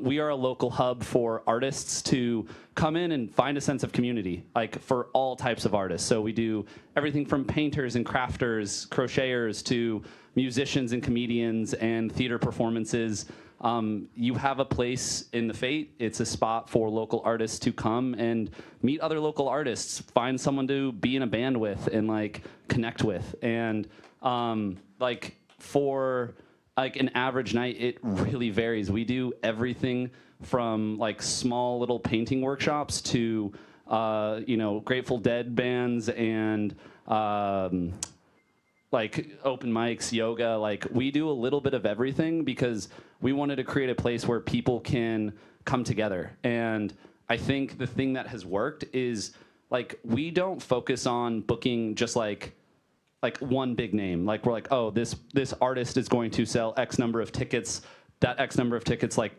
We are a local hub for artists to come in and find a sense of community, like for all types of artists. So we do everything from painters and crafters, crocheters, to musicians and comedians and theater performances. You have a place in the Fete. It's a spot for local artists to come and meet other local artists, find someone to be in a band with and like connect with. And like for like an average night, it really varies. We do everything from like small little painting workshops to you know, Grateful Dead bands and like open mics, yoga. Like we do a little bit of everything because we wanted to create a place where people can come together. And I think the thing that has worked is like we don't focus on booking just like one big name. Like we're like, oh, this artist is going to sell X number of tickets. That X number of tickets, like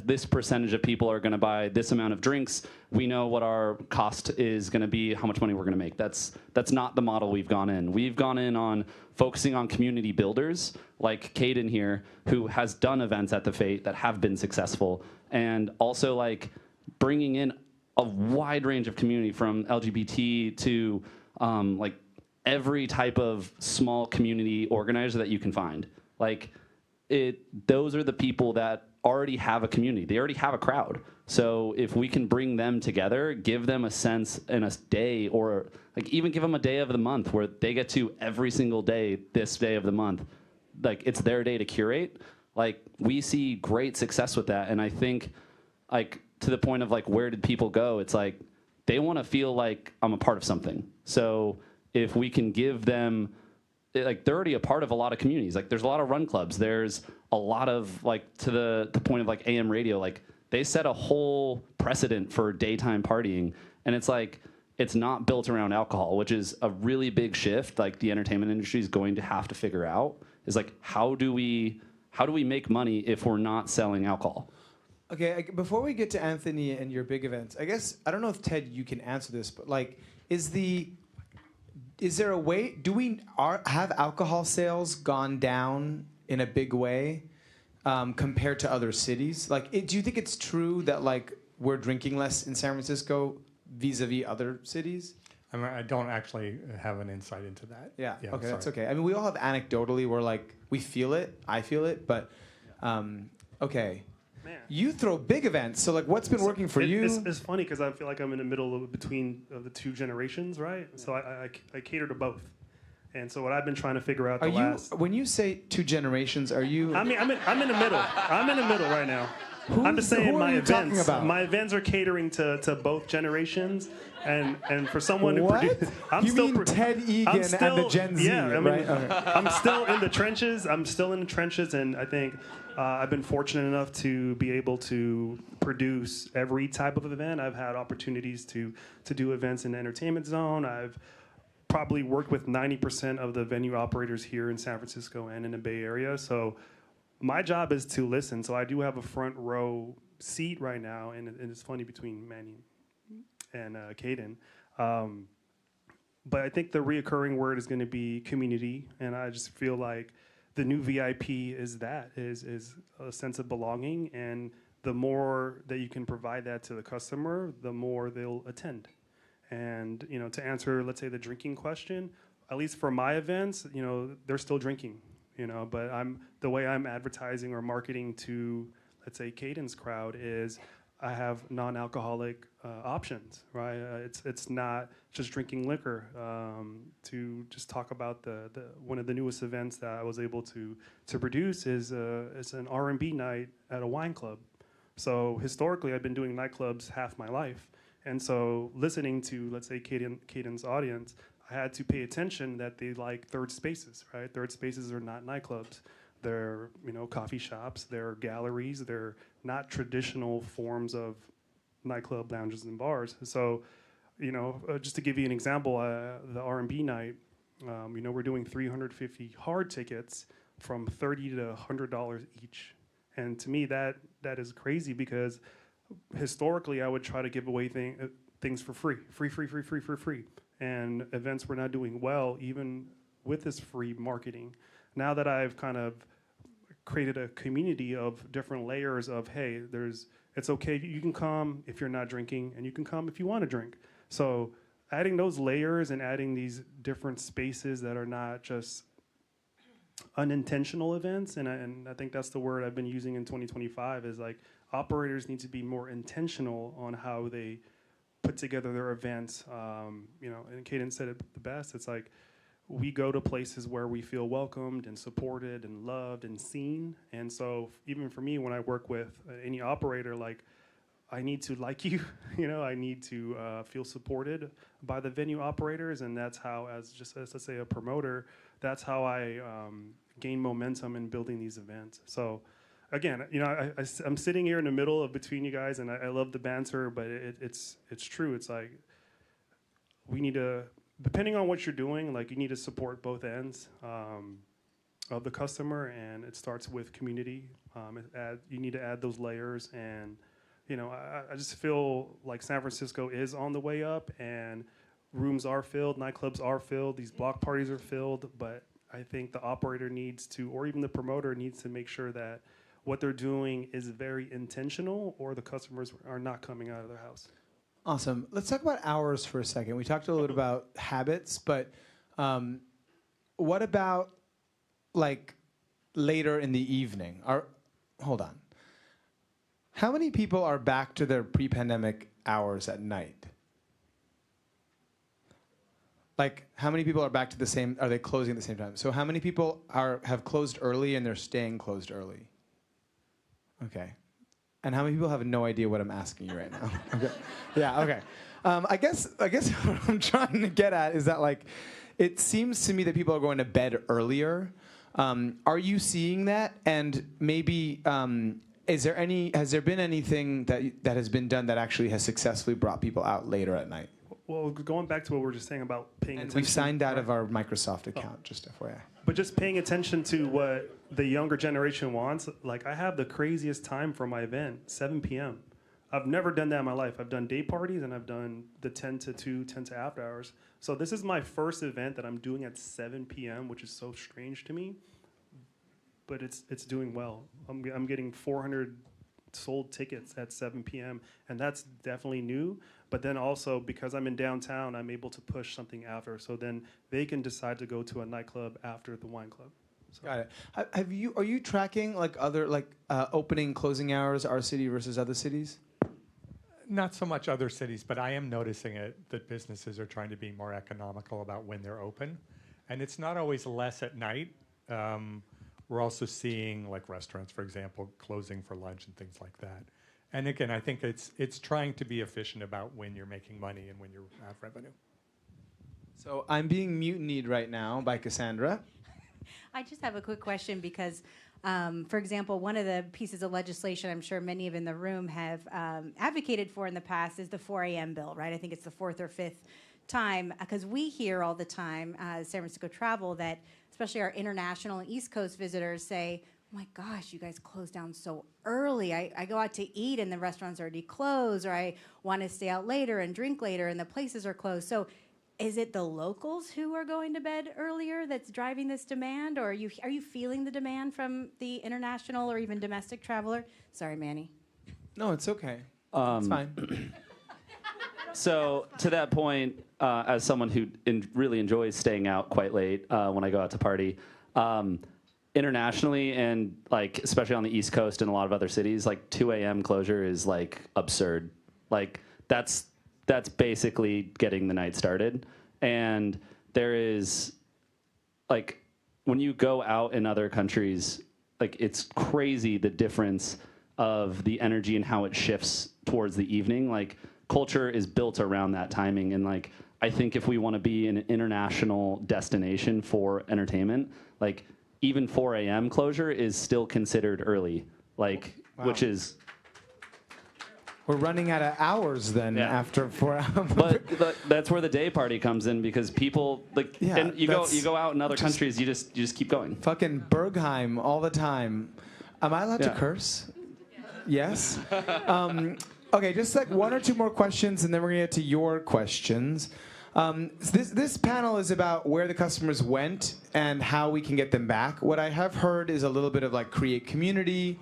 this percentage of people are going to buy this amount of drinks. We know what our cost is going to be, how much money we're going to make. That's not the model we've gone in. We've gone in on focusing on community builders like Caden here, who has done events at the Fete that have been successful, and also like bringing in a wide range of community from LGBT to like every type of small community organizer that you can find. Like those are the people that already have a community. They already have a crowd. So if we can bring them together, give them a sense in a day, or like even give them a day of the month where they get to every single day, this day of the month, like it's their day to curate. Like we see great success with that. And I think like to the point of like, where did people go? It's like, they want to feel like I'm a part of something. So if we can give them, like they're already a part of a lot of communities. Like there's a lot of run clubs. There's a lot of like, to the point of like AM radio, like they set a whole precedent for daytime partying. And it's like, it's not built around alcohol, which is a really big shift. Like the entertainment industry is going to have to figure out is like, how do we make money if we're not selling alcohol? Okay, before we get to Anthony and your big events, I guess, I don't know if Ted, you can answer this, but like, is there a way, have alcohol sales gone down in a big way compared to other cities? Like, do you think it's true that like we're drinking less in San Francisco vis-a-vis other cities? I mean, I don't actually have an insight into that. Yeah, okay, sorry. that's okay. I mean, we all have anecdotally where like we feel it, I feel it, but okay. Man. You throw big events, so like what's been working for you? It's funny because I feel like I'm in the middle between the two generations, right? So I cater to both, and so what I've been trying to figure out. When you say two generations, are you? I'm in the middle. I'm in the middle right now. I'm just saying my events. My events are catering to both generations, and for someone who produces, you mean Ted Egan and the Gen Z? Yeah, I mean, right? Okay. I'm still in the trenches. And I think I've been fortunate enough to be able to produce every type of event. I've had opportunities to do events in the entertainment zone. I've probably worked with 90% of the venue operators here in San Francisco and in the Bay Area. So my job is to listen. So I do have a front row seat right now, and it's funny between Manny and Caden. But I think the reoccurring word is going to be community, and I just feel like the new VIP is a sense of belonging, and the more that you can provide that to the customer, the more they'll attend. And to answer, let's say, the drinking question, at least for my events, they're still drinking, but the way I'm advertising or marketing to, let's say, Caden's crowd is I have non-alcoholic options, right? It's not just drinking liquor. To just talk about the one of the newest events that I was able to produce is an R&B night at a wine club. So historically, I've been doing nightclubs half my life, and so listening to, let's say, Caden's audience, I had to pay attention that they like third spaces, right? Third spaces are not nightclubs. They're, coffee shops, they're galleries, they're not traditional forms of nightclub lounges and bars. So, just to give you an example, the R&B night, we're doing 350 hard tickets from $30 to $100 each. And to me, that is crazy, because historically I would try to give away things for free. And events were not doing well, even with this free marketing. Now that I've kind of created a community of different layers of, hey, it's okay, you can come if you're not drinking, and you can come if you want to drink. So adding those layers and adding these different spaces that are not just unintentional events, and I think that's the word I've been using in 2025, is like operators need to be more intentional on how they put together their events. And Caden said it the best. It's like, we go to places where we feel welcomed and supported and loved and seen. And so even for me, when I work with any operator, like, I need to like you, I need to feel supported by the venue operators. And that's how, as let's say, a promoter, that's how I gain momentum in building these events. So again, I'm sitting here in the middle of between you guys, and I love the banter, but it's true. It's like, we need to, depending on what you're doing, like, you need to support both ends of the customer, and it starts with community. You need to add those layers, and I just feel like San Francisco is on the way up, and rooms are filled, nightclubs are filled, these block parties are filled, but I think the operator needs to, or even the promoter needs to make sure that what they're doing is very intentional, or the customers are not coming out of their house. Awesome. Let's talk about hours for a second. We talked a little bit about habits, but what about, like, later in the evening? Hold on. How many people are back to their pre-pandemic hours at night? Like, how many people are back to the same, are they closing at the same time? So how many people have closed early and they're staying closed early? Okay. And how many people have no idea what I'm asking you right now? Okay. Yeah, okay. I guess what I'm trying to get at is that, like, it seems to me that people are going to bed earlier. Are you seeing that? And maybe, has there been anything that has been done that actually has successfully brought people out later at night? Well, going back to what we were just saying about paying attention. We've signed out of our Microsoft account, just FYI. But just paying attention to what the younger generation wants. Like, I have the craziest time for my event, 7 p.m. I've never done that in my life. I've done day parties, and I've done the 10 to 2, 10 to after hours. So this is my first event that I'm doing at 7 p.m., which is so strange to me. But it's doing well. I'm getting 400 sold tickets at 7 p.m., and that's definitely new. But then also, because I'm in downtown, I'm able to push something after. So then they can decide to go to a nightclub after the wine club. So. Got it. Are you tracking, like, other, like, opening, closing hours, our city versus other cities? Not so much other cities, but I am noticing that businesses are trying to be more economical about when they're open. And it's not always less at night. We're also seeing, like, restaurants, for example, closing for lunch and things like that. And again, I think it's trying to be efficient about when you're making money and when you have revenue. So I'm being mutinied right now by Cassandra. I just have a quick question because, for example, one of the pieces of legislation I'm sure many of in the room have advocated for in the past is the 4 a.m. bill, right? I think it's the fourth or fifth time, because we hear all the time, San Francisco Travel, that especially our international and East Coast visitors say, oh my gosh, you guys close down so early. I go out to eat and the restaurant's already closed, or I want to stay out later and drink later and the places are closed. So is it the locals who are going to bed earlier that's driving this demand, or are you feeling the demand from the international or even domestic traveler? Sorry, Manny. No, it's okay. It's fine. So to that point, as someone who really enjoys staying out quite late when I go out to party, internationally and like especially on the East Coast and a lot of other cities, like 2 a.m. closure is like absurd. Like that's basically getting the night started. And there is like when you go out in other countries, like it's crazy the difference of the energy and how it shifts towards the evening. Like culture is built around that timing. And like I think if we want to be an international destination for entertainment, like even 4 a.m. closure is still considered early, like which is. We're running out of hours then after 4 hours. But that's where the day party comes in because people like and you go out in other countries, you just keep going. Fucking Bergheim all the time. Am I allowed to curse? Yes. Okay, just like one or two more questions, and then we're gonna get to your questions. This panel is about where the customers went and how we can get them back. What I have heard is a little bit of like create community,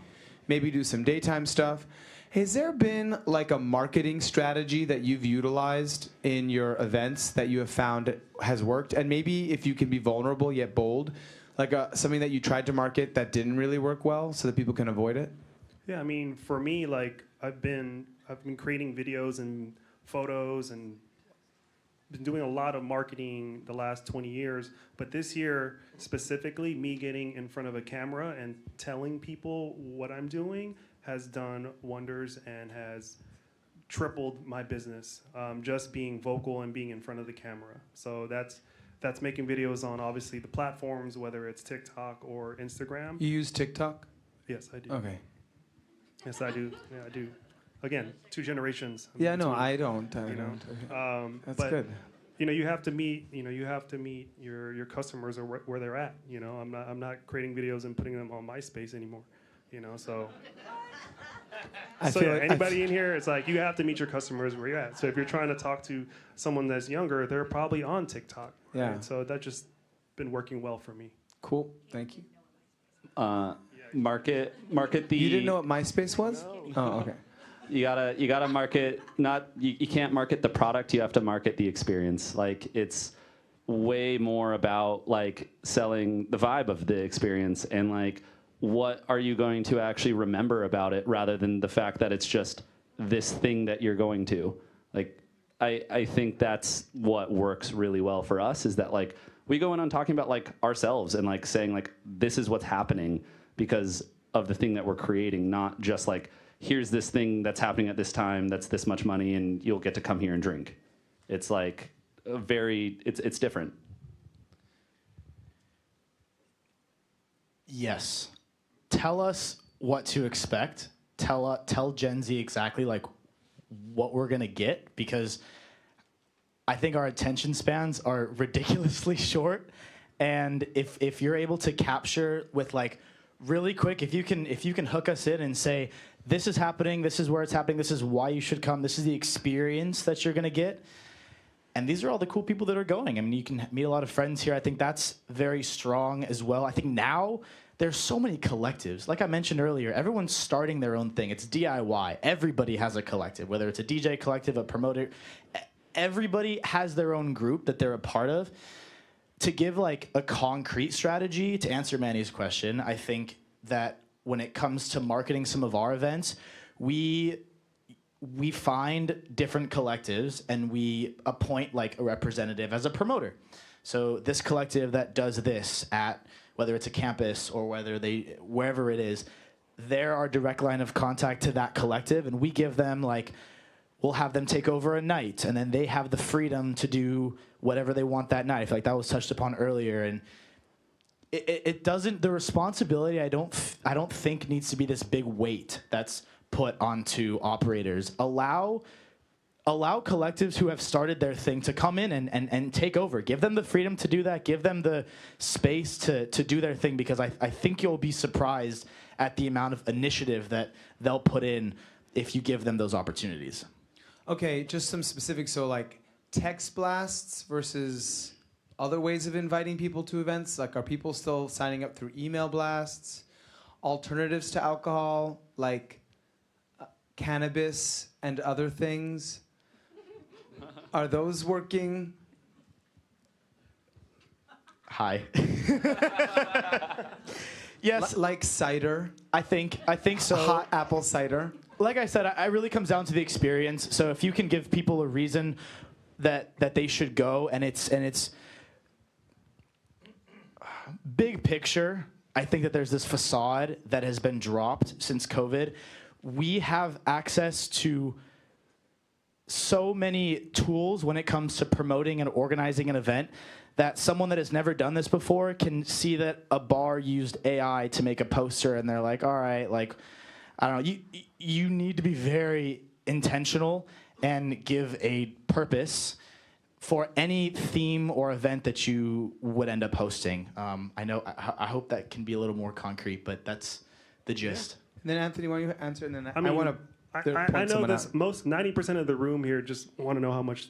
maybe do some daytime stuff. Has there been like a marketing strategy that you've utilized in your events that you have found has worked? And maybe if you can be vulnerable yet bold, like something that you tried to market that didn't really work well so that people can avoid it? Yeah, I mean, for me, like I've been creating videos and photos and been doing a lot of marketing the last 20 years, but this year specifically, me getting in front of a camera and telling people what I'm doing has done wonders and has tripled my business. Just being vocal and being in front of the camera. So that's making videos on obviously the platforms, whether it's TikTok or Instagram. You use TikTok? Yes, I do. Okay. Yes, I do. Yeah, I do. Again, 2 generations. Yeah, no, I don't. That's but, good. You know, you have to meet your customers or where they're at. You know, I'm not creating videos and putting them on MySpace anymore. You know, so. Anybody in here, it's like you have to meet your customers where you're at. So if you're trying to talk to someone that's younger, they're probably on TikTok. Yeah. Right? So that's just been working well for me. Cool. Thank you. Market the. You didn't know what MySpace was? No. Oh, okay. You gotta market. You can't market the product. You have to market the experience. Like it's way more about like selling the vibe of the experience and like what are you going to actually remember about it rather than the fact that it's just this thing that you're going to. Like I think that's what works really well for us is that like we go in on talking about like ourselves and like saying like this is what's happening because of the thing that we're creating, not just like here's this thing that's happening at this time that's this much money and you'll get to come here and drink. It's like it's different. Yes. Tell us what to expect. Tell Gen Z exactly like what we're gonna get because I think our attention spans are ridiculously short. And if you're able to capture with like really quick, if you can hook us in and say, this is happening, this is where it's happening, this is why you should come, this is the experience that you're gonna get. And these are all the cool people that are going. I mean, you can meet a lot of friends here. I think that's very strong as well. I think now there's so many collectives. Like I mentioned earlier, everyone's starting their own thing. It's DIY. Everybody has a collective, whether it's a DJ collective, a promoter. Everybody has their own group that they're a part of. To give like a concrete strategy to answer Manny's question, I think that when it comes to marketing some of our events, we find different collectives and we appoint like a representative as a promoter. So this collective that does this at whether it's a campus or wherever it is, they're our direct line of contact to that collective, and we give them like, we'll have them take over a night, and then they have the freedom to do whatever they want that night. I feel like that was touched upon earlier, and it doesn't. The responsibility I don't think needs to be this big weight that's put onto operators. Allow collectives who have started their thing to come in and take over. Give them the freedom to do that. Give them the space to do their thing because I think you'll be surprised at the amount of initiative that they'll put in if you give them those opportunities. Okay, just some specifics. So like text blasts versus other ways of inviting people to events. Like are people still signing up through email blasts? Alternatives to alcohol like cannabis and other things? Are those working? Hi. Yes, Like cider? I think so. Hot apple cider? Like I said, it really comes down to the experience. So if you can give people a reason that they should go, and it's big picture, I think that there's this facade that has been dropped since COVID. We have access to so many tools when it comes to promoting and organizing an event that someone that has never done this before can see that a bar used AI to make a poster, and they're like, all right, like, I don't know, you need to be very intentional and give a purpose for any theme or event that you would end up hosting. I hope that can be a little more concrete, but that's the gist. Yeah. And then Anthony, why don't you answer? And then I mean, want to. I know this. Most 90% of the room here just want to know how much.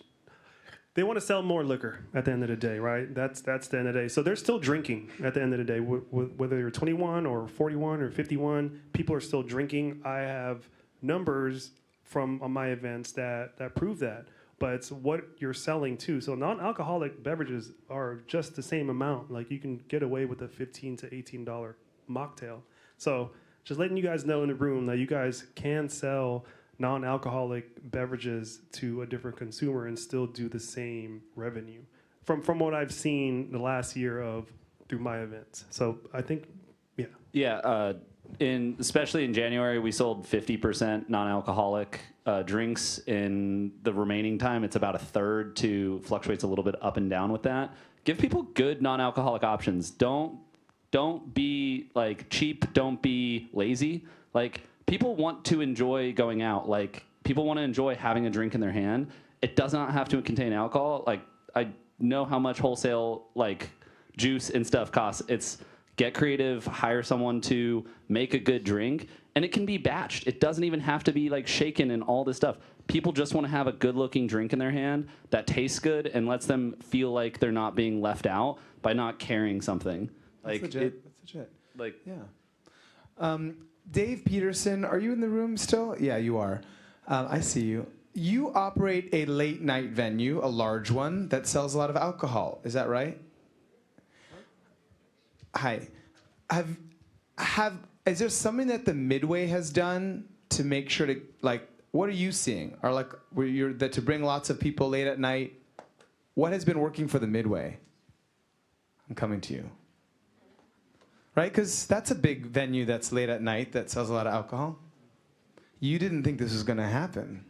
They want to sell more liquor at the end of the day, right? That's the end of the day. So they're still drinking at the end of the day, whether you're 21 or 41 or 51. People are still drinking. I have numbers from on my events that prove that. But it's what you're selling too. So non-alcoholic beverages are just the same amount. Like you can get away with a $15 to $18 mocktail. So just letting you guys know in the room that you guys can sell non-alcoholic beverages to a different consumer and still do the same revenue from what I've seen the last year through my events. So I think, yeah. Yeah, especially in January, we sold 50% non-alcoholic drinks. In the remaining time, it's about a third to fluctuates a little bit up and down with that. Give people good non-alcoholic options. Don't be like cheap. Don't be lazy. Like people want to enjoy going out. Like people want to enjoy having a drink in their hand. It does not have to contain alcohol. Like I know how much wholesale like juice and stuff costs. It's get creative, hire someone to make a good drink, and it can be batched. It doesn't even have to be like shaken and all this stuff. People just want to have a good-looking drink in their hand that tastes good and lets them feel like they're not being left out by not carrying something. Like That's legit. That's legit. Like yeah. Dave Peterson, are you in the room still? Yeah, you are. I see you. You operate a late night venue, a large one that sells a lot of alcohol. Is that right? Hi. Is there something that the Midway has done to make sure to, like, what are you seeing? Or like, to bring lots of people late at night? What has been working for the Midway? I'm coming to you. Right? Because that's a big venue that's late at night that sells a lot of alcohol. You didn't think this was going to happen.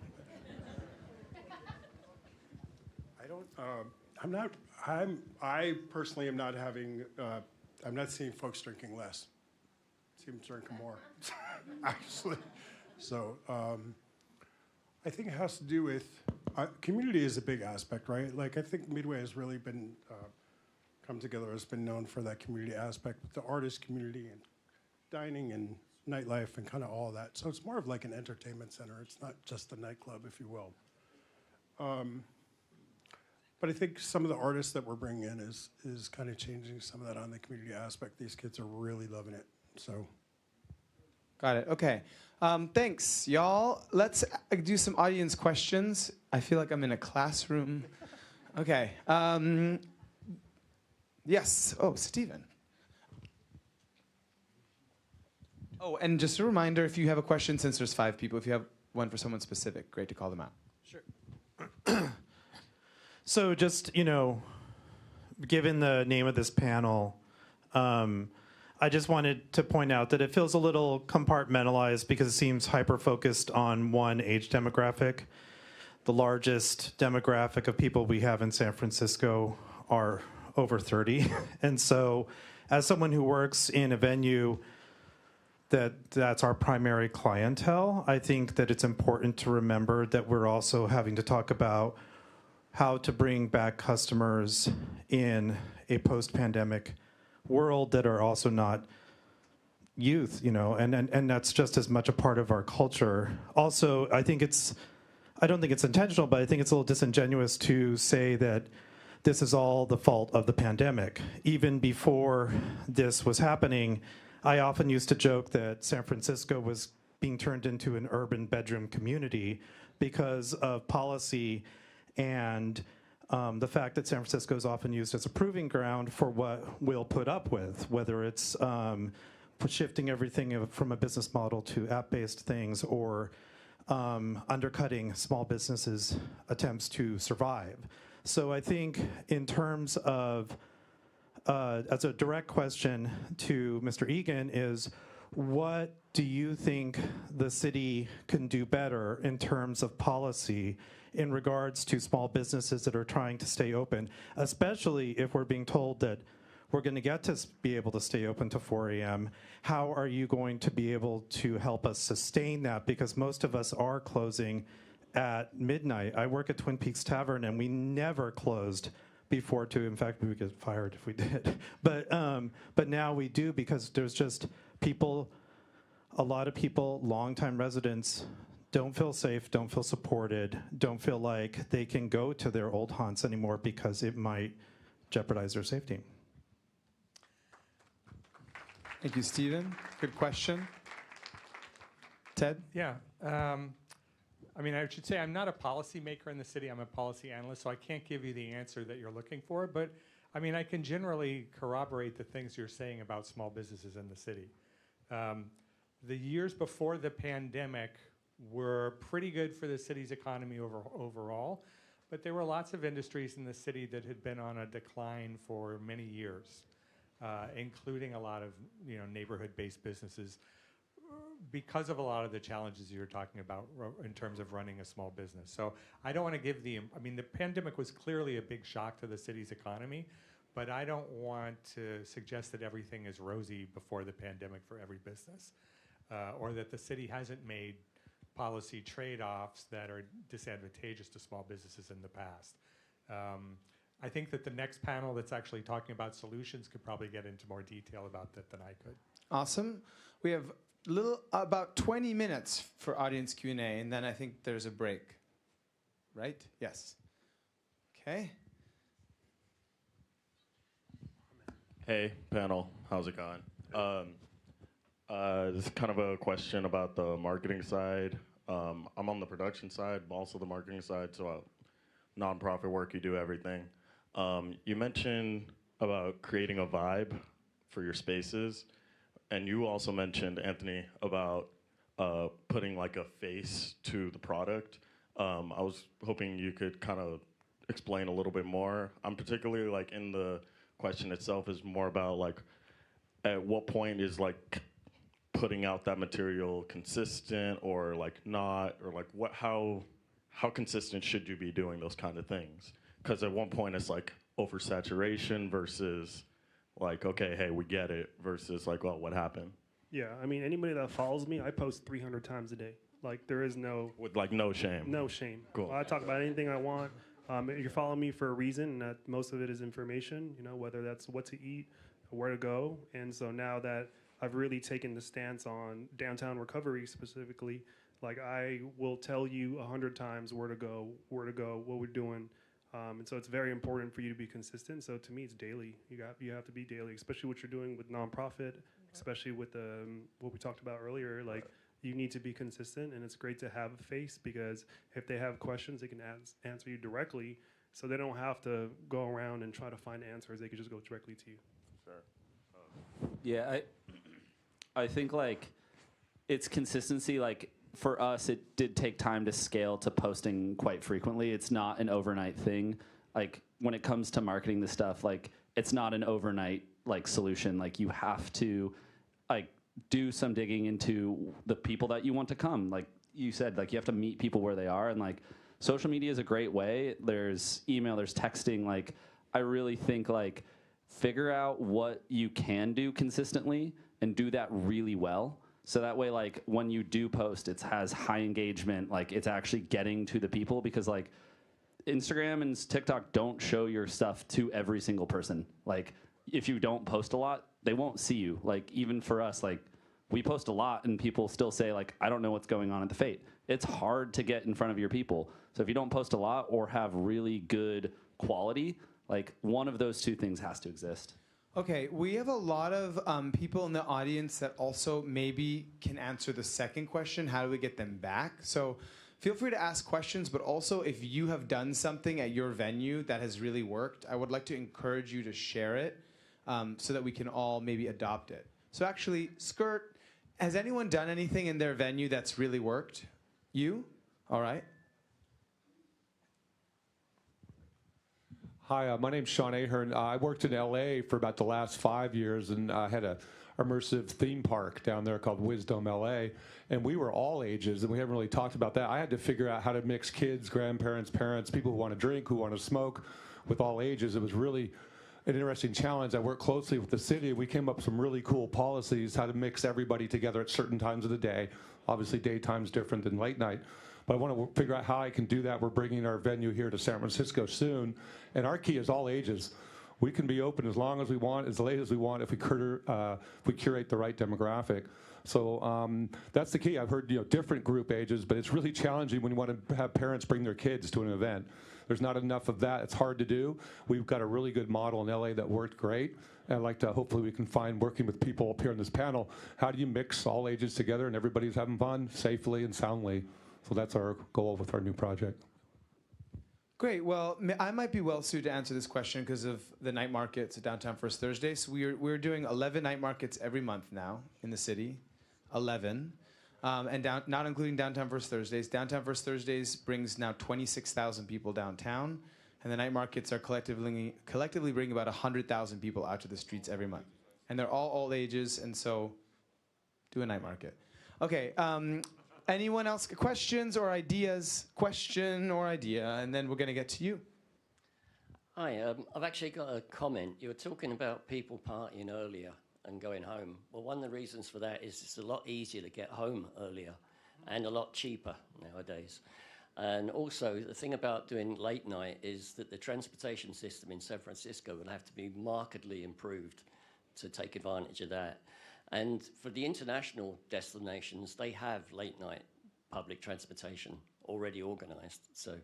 I personally am not having, I'm not seeing folks drinking less. I see them drinking more, actually. So I think it has to do with, community is a big aspect, right? Like I think Midway has really been, come together, has been known for that community aspect, with the artist community and dining and nightlife and kind of all that. So it's more of like an entertainment center. It's not just a nightclub, if you will. But I think some of the artists that we're bringing in is kind of changing some of that on the community aspect. These kids are really loving it. So, got it. Okay. Thanks, y'all. Let's do some audience questions. I feel like I'm in a classroom. Okay. Yes. Oh, Stephen. Oh, and just a reminder, if you have a question, since there's 5 people, if you have one for someone specific, great to call them out. Sure. So just, given the name of this panel, I just wanted to point out that it feels a little compartmentalized because it seems hyper-focused on one age demographic. The largest demographic of people we have in San Francisco are over 30. And so as someone who works in a venue that's our primary clientele, I think that it's important to remember that we're also having to talk about how to bring back customers in a post-pandemic world that are also not youth, and that's just as much a part of our culture. Also, I don't think it's intentional, but I think it's a little disingenuous to say that this is all the fault of the pandemic. Even before this was happening, I often used to joke that San Francisco was being turned into an urban bedroom community because of policy and the fact that San Francisco is often used as a proving ground for what we'll put up with, whether it's shifting everything from a business model to app-based things, or undercutting small businesses' attempts to survive. So I think in terms of, as a direct question to Mr. Egan, is what do you think the city can do better in terms of policy in regards to small businesses that are trying to stay open, especially if we're being told that we're going to get to be able to stay open to 4 a.m. How are you going to be able to help us sustain that? Because most of us are closing at midnight. I work at Twin Peaks Tavern, and we never closed before in fact, we would get fired if we did. But now we do, because there's just a lot of people, longtime residents, don't feel safe, don't feel supported, don't feel like they can go to their old haunts anymore because it might jeopardize their safety. Thank you, Stephen. Good question. Ted? Yeah. I mean, I should say I'm not a policymaker in the city. I'm a policy analyst, so I can't give you the answer that you're looking for. But, I mean, I can generally corroborate the things you're saying about small businesses in the city. The years before the pandemic were pretty good for the city's economy overall, but there were lots of industries in the city that had been on a decline for many years, including a lot of neighborhood-based businesses, because of a lot of the challenges you're talking about in terms of running a small business. So I don't want to give the pandemic was clearly a big shock to the city's economy, but I don't want to suggest that everything is rosy before the pandemic for every business, or that the city hasn't made policy trade-offs that are disadvantageous to small businesses in the past. I think that the next panel that's actually talking about solutions could probably get into more detail about that than I could. Awesome. We have about 20 minutes for audience Q&A, and then I think there's a break. Right? Yes. Okay. Hey, panel. How's it going? This is kind of a question about the marketing side. I'm on the production side, but also the marketing side, so nonprofit work, you do everything. You mentioned about creating a vibe for your spaces, and you also mentioned, Anthony, about putting like a face to the product. I was hoping you could kind of explain a little bit more. I'm particularly like in the question itself is more about like at what point is like putting out that material consistent or like not, or like how consistent should you be doing those kind of things? Because at one point it's like oversaturation versus like, okay, hey, we get it, versus like, well, what happened? Yeah, I mean, anybody that follows me, I post 300 times a day. Like, there is no... With like no shame? No shame. Cool. I talk about anything I want. You're following me for a reason, and that most of it is information, whether that's what to eat, where to go. And so now that I've really taken the stance on downtown recovery specifically, like I will tell you 100 times where to go, what we're doing. And so it's very important for you to be consistent. So to me, it's daily. You have to be daily, especially what you're doing with nonprofit, especially with what we talked about earlier. Like you need to be consistent, and it's great to have a face, because if they have questions, they can answer you directly. So they don't have to go around and try to find answers. They can just go directly to you. Sure. Yeah, I think like it's consistency. Like for us, it did take time to scale to posting quite frequently. It's not an overnight thing. Like when it comes to marketing this stuff, like it's not an overnight like solution. Like you have to like do some digging into the people that you want to come. Like you said, like you have to meet people where they are, and like social media is a great way. There's email, there's texting. Like I really think like figure out what you can do consistently and do that really well. So that way, like, when you do post, it has high engagement, like, it's actually getting to the people, because, like, Instagram and TikTok don't show your stuff to every single person. Like, if you don't post a lot, they won't see you. Like, even for us, like, we post a lot, and people still say, like, I don't know what's going on at the Fate. It's hard to get in front of your people. So if you don't post a lot or have really good quality, like, one of those two things has to exist. Okay, we have a lot of people in the audience that also maybe can answer the second question, how do we get them back? So feel free to ask questions, but also if you have done something at your venue that has really worked, I would like to encourage you to share it so that we can all maybe adopt it. So actually, Skirt, has anyone done anything in their venue that's really worked? You? All right. Hi, my name's Sean Ahern. I worked in LA for about the last 5 years, and I had a immersive theme park down there called Wisdom LA, and we were all ages, and we haven't really talked about that. I had to figure out how to mix kids, grandparents, parents, people who want to drink, who want to smoke, with all ages. It was really an interesting challenge. I worked closely with the city. We came up with some really cool policies, how to mix everybody together at certain times of the day. Obviously, daytime's different than late night. But I want to figure out how I can do that. We're bringing our venue here to San Francisco soon, and our key is all ages. We can be open as long as we want, as late as we want, if we curate the right demographic. So that's the key. I've heard different group ages, but it's really challenging when you want to have parents bring their kids to an event. There's not enough of that. It's hard to do. We've got a really good model in LA that worked great. And I'd like to, hopefully we can find, working with people up here on this panel, how do you mix all ages together and everybody's having fun safely and soundly? So that's our goal with our new project. Great. Well, I might be well suited to answer this question because of the night markets at Downtown First Thursday. So we're doing 11 night markets every month now in the city, 11, and not including Downtown First Thursdays. Downtown First Thursdays brings now 26,000 people downtown, and the night markets are collectively bring about 100,000 people out to the streets every month, and they're all ages, and so do a night market. Okay. Anyone else? Questions or ideas? Question or idea, and then we're going to get to you. Hi, I've actually got a comment. You were talking about people partying earlier and going home. Well, one of the reasons for that is it's a lot easier to get home earlier and a lot cheaper nowadays. And also, the thing about doing late night is that the transportation system in San Francisco will have to be markedly improved to take advantage of that. And for the international destinations, they have late night public transportation already organized. So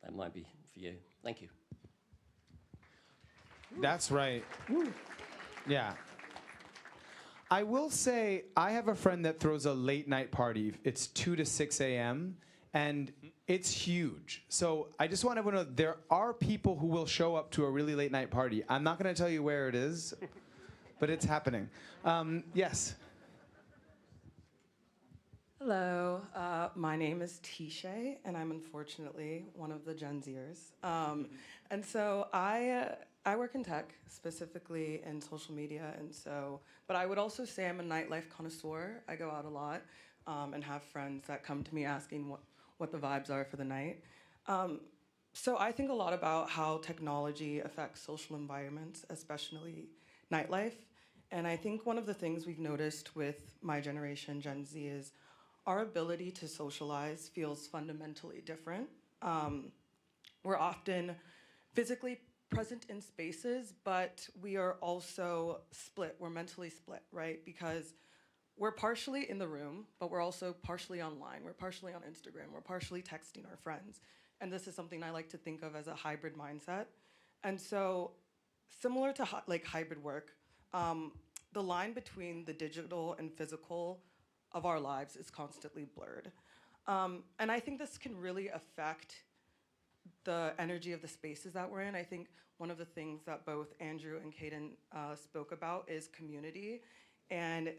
that might be for you. Thank you. That's right. Yeah. I will say, I have a friend that throws a late night party. It's 2 to 6 a.m. and it's huge. So I just want everyone to know there are people who will show up to a really late night party. I'm not going to tell you where it is, but it's happening. Yes. Hello, my name is Tisha, and I'm unfortunately one of the Gen Zers. And so I work in tech, specifically in social media, and so, but I would also say I'm a nightlife connoisseur. I go out a lot and have friends that come to me asking what the vibes are for the night. So I think a lot about how technology affects social environments, especially nightlife. And I think one of the things we've noticed with my generation, Gen Z, is our ability to socialize feels fundamentally different. We're often physically present in spaces, but we are also split. We're mentally split, right? Because we're partially in the room, but we're also partially online. We're partially on Instagram. We're partially texting our friends. And this is something I like to think of as a hybrid mindset. And so similar to like hybrid work, the line between the digital and physical of our lives is constantly blurred. And I think this can really affect the energy of the spaces that we're in. I think one of the things that both Andrew and Kaden spoke about is community. And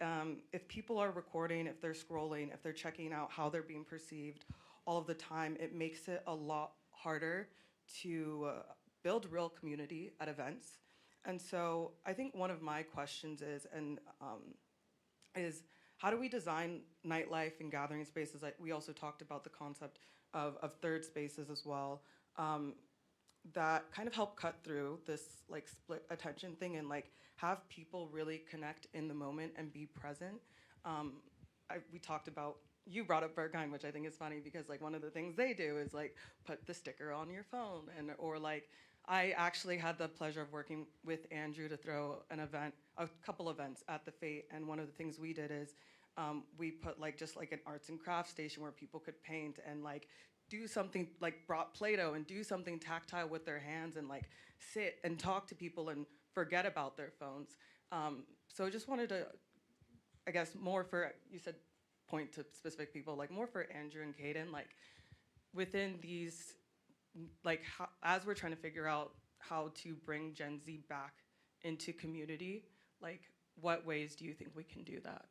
if people are recording, if they're scrolling, if they're checking out how they're being perceived all of the time, it makes it a lot harder to build real community at events. And so I think one of my questions is how do we design nightlife and gathering spaces? Like we also talked about the concept of third spaces as well, that kind of help cut through this like split attention thing and like have people really connect in the moment and be present. We talked about, you brought up Berghain, which I think is funny because like one of the things they do is like put the sticker on your phone, and or like I actually had the pleasure of working with Andrew to throw an event, a couple events at the Fate, and one of the things we did is we put like just like an arts and crafts station where people could paint and like do something, like brought Play-Doh and do something tactile with their hands and like sit and talk to people and forget about their phones. So I just wanted to, I guess more for, you said point to specific people, like more for Andrew and Kaden, like within these, like, as we're trying to figure out how to bring Gen Z back into community, like, what ways do you think we can do that?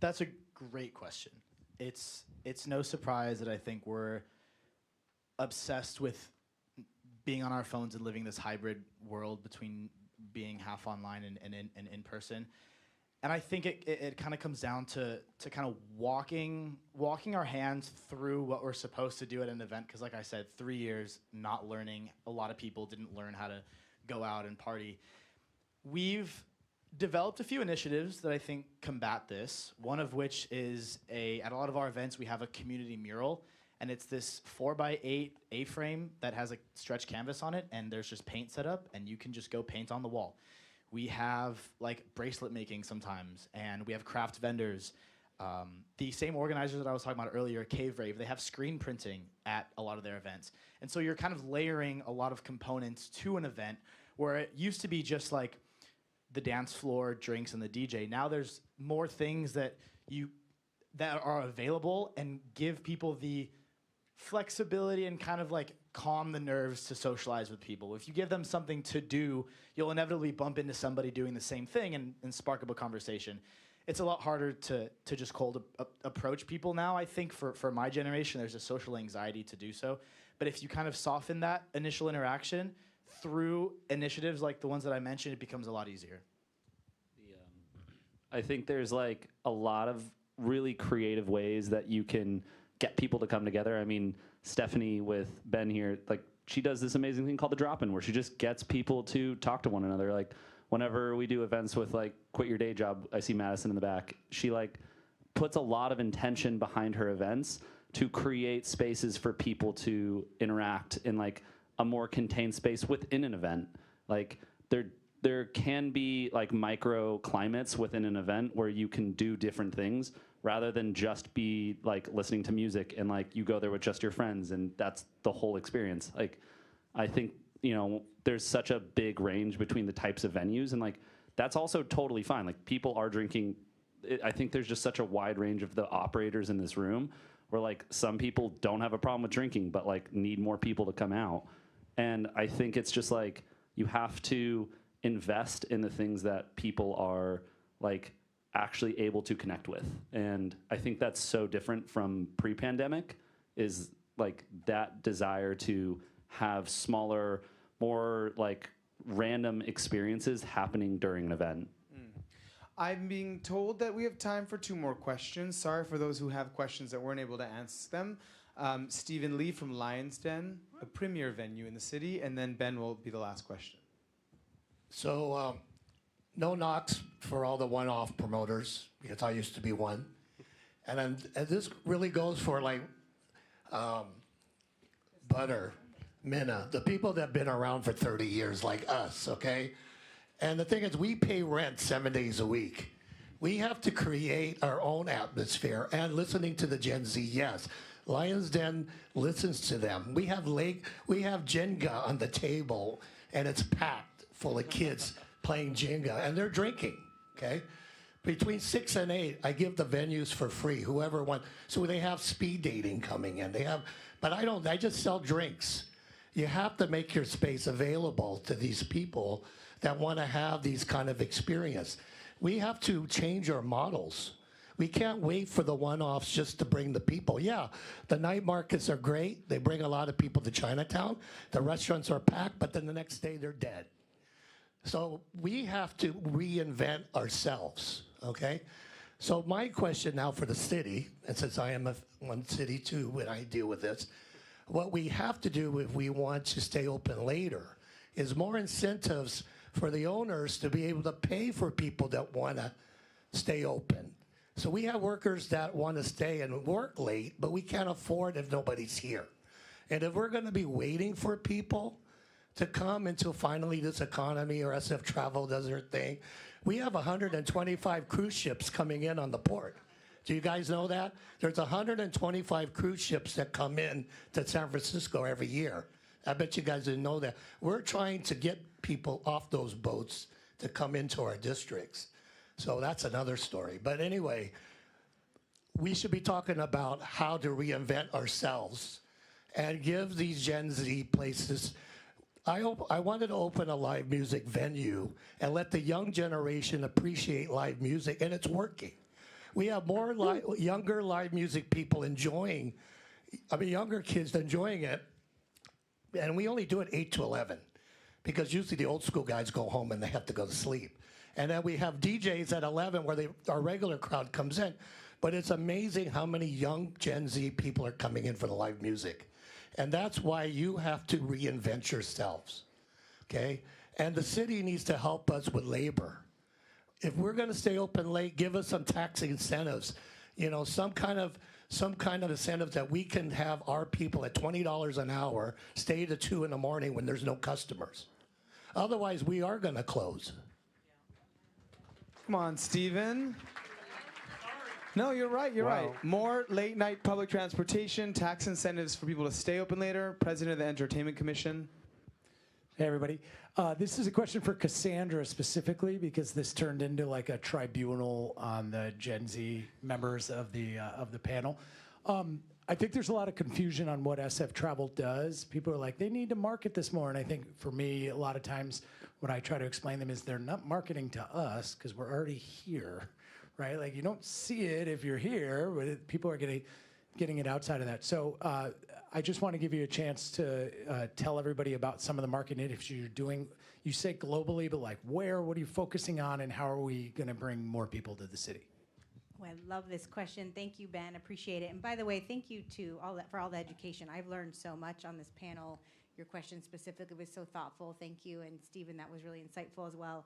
That's a great question. It's no surprise that I think we're obsessed with being on our phones and living this hybrid world between being half online and in person. And I think it kind of comes down to kind of walking our hands through what we're supposed to do at an event. Because like I said, 3 years not learning. A lot of people didn't learn how to go out and party. We've developed a few initiatives that I think combat this. One of which is at a lot of our events, we have a community mural. And it's this 4x8 A-frame that has a stretch canvas on it. And there's just paint set up. And you can just go paint on the wall. We have like bracelet making sometimes, and we have craft vendors. The same organizers that I was talking about earlier, Cave Rave, they have screen printing at a lot of their events. And so you're kind of layering a lot of components to an event where it used to be just like the dance floor, drinks, and the DJ. Now there's more things that are available and give people the flexibility and kind of like calm the nerves to socialize with people. If you give them something to do, you'll inevitably bump into somebody doing the same thing and spark up a conversation. It's a lot harder to just cold approach people now. I think for my generation, there's a social anxiety to do so. But if you kind of soften that initial interaction through initiatives like the ones that I mentioned, it becomes a lot easier. I think there's like a lot of really creative ways that you can get people to come together. I mean, Stephanie with Ben here, like she does this amazing thing called the drop-in where she just gets people to talk to one another. Like whenever we do events with like Quit Your Day Job, I see Madison in the back. She like puts a lot of intention behind her events to create spaces for people to interact in like a more contained space within an event. Like there can be like micro climates within an event where you can do different things rather than just be like listening to music and like you go there with just your friends and that's the whole experience. Like I think, you know, there's such a big range between the types of venues and like that's also totally fine. Like people are drinking. I think there's just such a wide range of the operators in this room where like some people don't have a problem with drinking but like need more people to come out. And I think it's just like you have to invest in the things that people are like actually able to connect with. And I think that's so different from pre-pandemic is like that desire to have smaller, more like random experiences happening during an event. I'm being told that we have time for 2 more questions. Sorry for those who have questions that weren't able to answer them. Stephen Lee from Lion's Den, a premier venue in the city, and then Ben will be the last question. So, no knocks for all the one-off promoters, because I used to be one. And this really goes for like Butter, Minna, the people that have been around for 30 years like us, okay? And the thing is, we pay rent 7 days a week. We have to create our own atmosphere and listening to the Gen Z, yes. Lion's Den listens to them. We have Jenga on the table, and it's packed full of kids playing Jenga, and they're drinking, okay? Between 6 and 8, I give the venues for free, whoever wants. So they have speed dating coming in. But I don't, I just sell drinks. You have to make your space available to these people that want to have these kind of experience. We have to change our models. We can't wait for the one-offs just to bring the people. Yeah, the night markets are great. They bring a lot of people to Chinatown. The restaurants are packed, but then the next day they're dead. So we have to reinvent ourselves, okay? So my question now for the city, and since I am one city too when I deal with this, what we have to do if we want to stay open later is more incentives for the owners to be able to pay for people that want to stay open. So we have workers that want to stay and work late, but we can't afford if nobody's here. And if we're going to be waiting for people to come until finally this economy or SF Travel does their thing, we have 125 cruise ships coming in on the port. Do you guys know that? There's 125 cruise ships that come in to San Francisco every year. I bet you guys didn't know that. We're trying to get people off those boats to come into our districts. So that's another story. But anyway, we should be talking about how to reinvent ourselves and give these Gen Z places. I wanted to open a live music venue and let the young generation appreciate live music, and it's working. We have more younger live music people enjoying, younger kids enjoying it, and we only do it 8 to 11 because usually the old school guys go home and they have to go to sleep. And then we have DJs at 11 where our regular crowd comes in. But it's amazing how many young Gen Z people are coming in for the live music. And that's why you have to reinvent yourselves, okay? And the city needs to help us with labor. If we're gonna stay open late, give us some tax incentives. You know, some kind of incentives that we can have our people at $20 an hour stay to 2 in the morning when there's no customers. Otherwise, we are gonna close. Come on, Stephen. No, you're right, you're right. More late night public transportation, tax incentives for people to stay open later. President of the Entertainment Commission. Hey, everybody. This is a question for Cassandra specifically because this turned into like a tribunal on the Gen Z members of the panel. I think there's a lot of confusion on what SF Travel does. People are like, they need to market this more. And I think for me, a lot of times what I try to explain them is they're not marketing to us because we're already here, right? Like you don't see it if you're here, but people are getting it outside of that. So I just want to give you a chance to tell everybody about some of the marketing initiatives you're doing. You say globally, but like where, what are you focusing on, and how are we going to bring more people to the city? Oh, I love this question. Thank you, Ben. Appreciate it. And by the way, thank you for all the education. I've learned so much on this panel. Your question specifically was so thoughtful. Thank you. And Stephen, that was really insightful as well.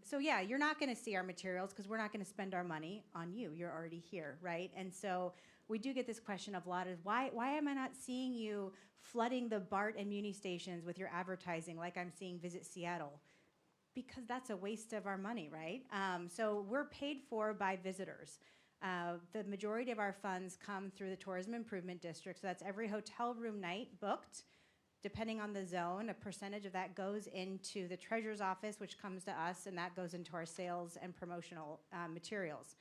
So yeah, you're not going to see our materials because we're not going to spend our money on you. You're already here, right? And so we do get this question of a lot of why am I not seeing you flooding the BART and Muni stations with your advertising like I'm seeing Visit Seattle? Because that's a waste of our money, right? So we're paid for by visitors. The majority of our funds come through the Tourism Improvement District, so that's every hotel room night booked. Depending on the zone, a percentage of that goes into the treasurer's office, which comes to us, and that goes into our sales and promotional materials.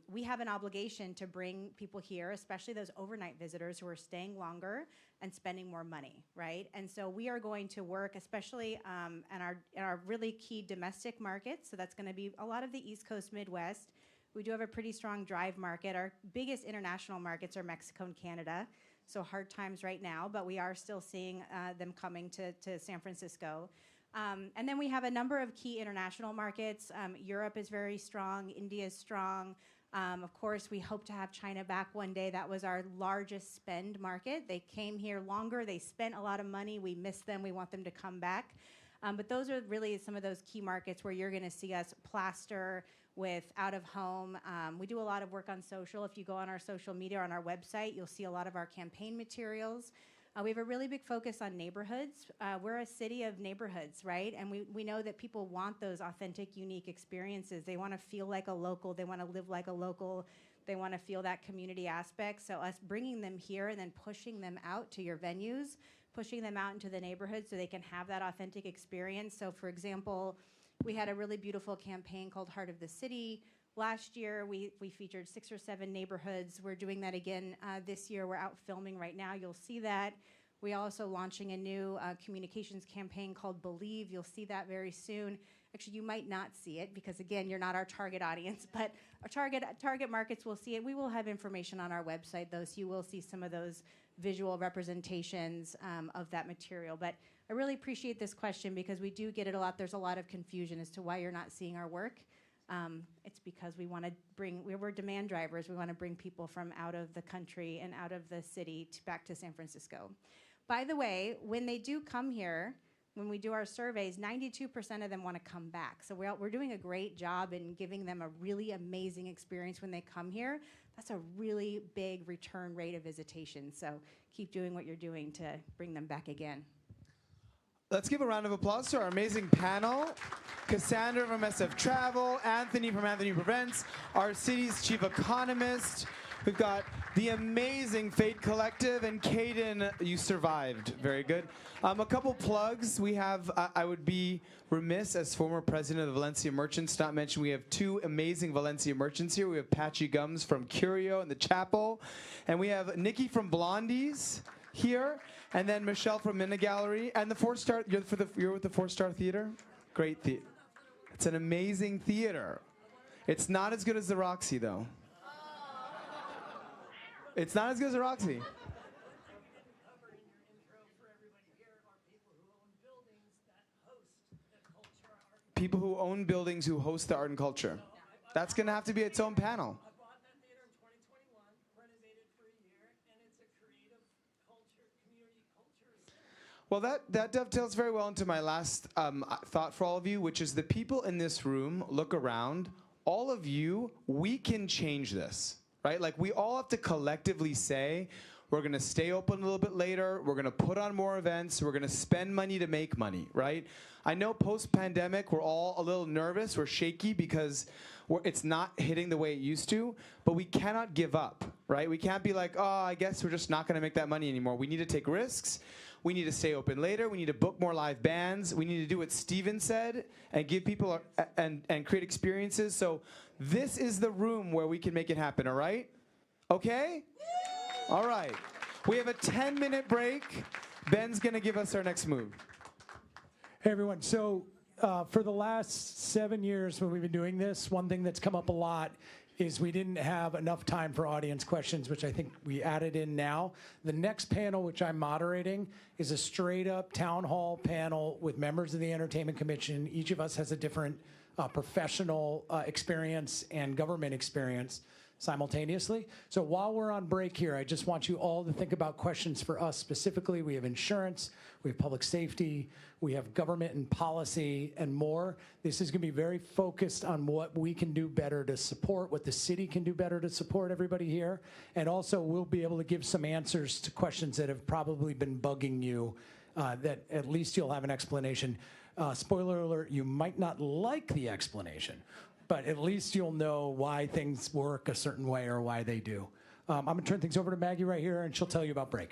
We have an obligation to bring people here, especially those overnight visitors who are staying longer and spending more money, right? And so we are going to work, especially in our really key domestic markets. So that's going to be a lot of the East Coast, Midwest. We do have a pretty strong drive market. Our biggest international markets are Mexico and Canada. So hard times right now, but we are still seeing them coming to San Francisco. And then we have a number of key international markets. Europe is very strong. India is strong. Of course, we hope to have China back one day. That was our largest spend market. They came here longer. They spent a lot of money. We miss them. We want them to come back. But those are really some of those key markets where you're going to see us plaster with out of home. We do a lot of work on social. If you go on our social media or on our website, you'll see a lot of our campaign materials. We have a really big focus on neighborhoods. We're a city of neighborhoods, right? And we know that people want those authentic, unique experiences. They want to feel like a local. They want to live like a local. They want to feel that community aspect. So us bringing them here and then pushing them out to your venues, pushing them out into the neighborhood so they can have that authentic experience. So for example, we had a really beautiful campaign called Heart of the City. Last year, we featured 6 or 7 neighborhoods. We're doing that again this year. We're out filming right now. You'll see that. We're also launching a new communications campaign called Believe. You'll see that very soon. Actually, you might not see it because, again, you're not our target audience, but our target markets will see it. We will have information on our website, though, so you will see some of those visual representations of that material. But I really appreciate this question because we do get it a lot. There's a lot of confusion as to why you're not seeing our work. It's because we want to we're demand drivers. We want to bring people from out of the country and out of the city back to San Francisco. By the way, when they do come here, when we do our surveys, 92% of them want to come back. So we're doing a great job in giving them a really amazing experience when they come here. That's a really big return rate of visitation. So keep doing what you're doing to bring them back again. Let's give a round of applause to our amazing panel. Cassandra from SF Travel, Anthony from Anthony Prevents, our city's chief economist. We've got the amazing Fate Collective, and Caden, you survived. Very good. A couple plugs. We have, I would be remiss as former president of the Valencia Merchants not mention we have two amazing Valencia merchants here. We have Patchy Gums from Curio in the chapel, and we have Nikki from Blondies here, and then Michelle from Minna Gallery, and the 4-star, you're with the 4-star Theater? Great theater. It's an amazing theater. It's not as good as the Roxy, though. It's not as good as the Roxy. People who own buildings who host the art and culture. That's going to have to be its own panel. Well, that dovetails very well into my last thought for all of you, which is the people in this room, look around, all of you, we can change this, right? Like, we all have to collectively say, we're going to stay open a little bit later, we're going to put on more events, we're going to spend money to make money, right? I know post-pandemic, we're all a little nervous, we're shaky because it's not hitting the way it used to, but we cannot give up, right? We can't be like, oh, I guess we're just not going to make that money anymore. We need to take risks. We need to stay open later. We need to book more live bands. We need to do what Steven said and give people and create experiences. So this is the room where we can make it happen, all right? Okay? All right. We have a 10-minute break. Ben's going to give us our next move. Hey, everyone. So for the last 7 years when we've been doing this, one thing that's come up a lot is we didn't have enough time for audience questions, which I think we added in now. The next panel, which I'm moderating, is a straight-up town hall panel with members of the Entertainment Commission. Each of us has a different professional experience and government experience simultaneously. So while we're on break here, I just want you all to think about questions for us specifically. We have insurance, we have public safety, we have government and policy, and more. This is going to be very focused on what we can do better to support, what the city can do better to support everybody here. And also, we'll be able to give some answers to questions that have probably been bugging you, that at least you'll have an explanation. Spoiler alert, you might not like the explanation, but at least you'll know why things work a certain way or why they do. I'm going to turn things over to Maggie right here, and she'll tell you about break.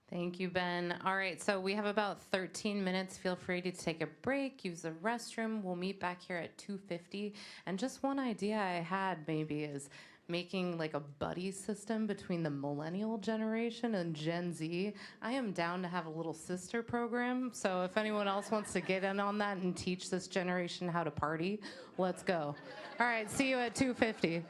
Thank you, Ben. All right, so we have about 13 minutes. Feel free to take a break, use the restroom. We'll meet back here at 2:50. And just one idea I had maybe is making like a buddy system between the millennial generation and Gen Z. I am down to have a little sister program, so if anyone else wants to get in on that and teach this generation how to party, let's go. All right, see you at 2:50.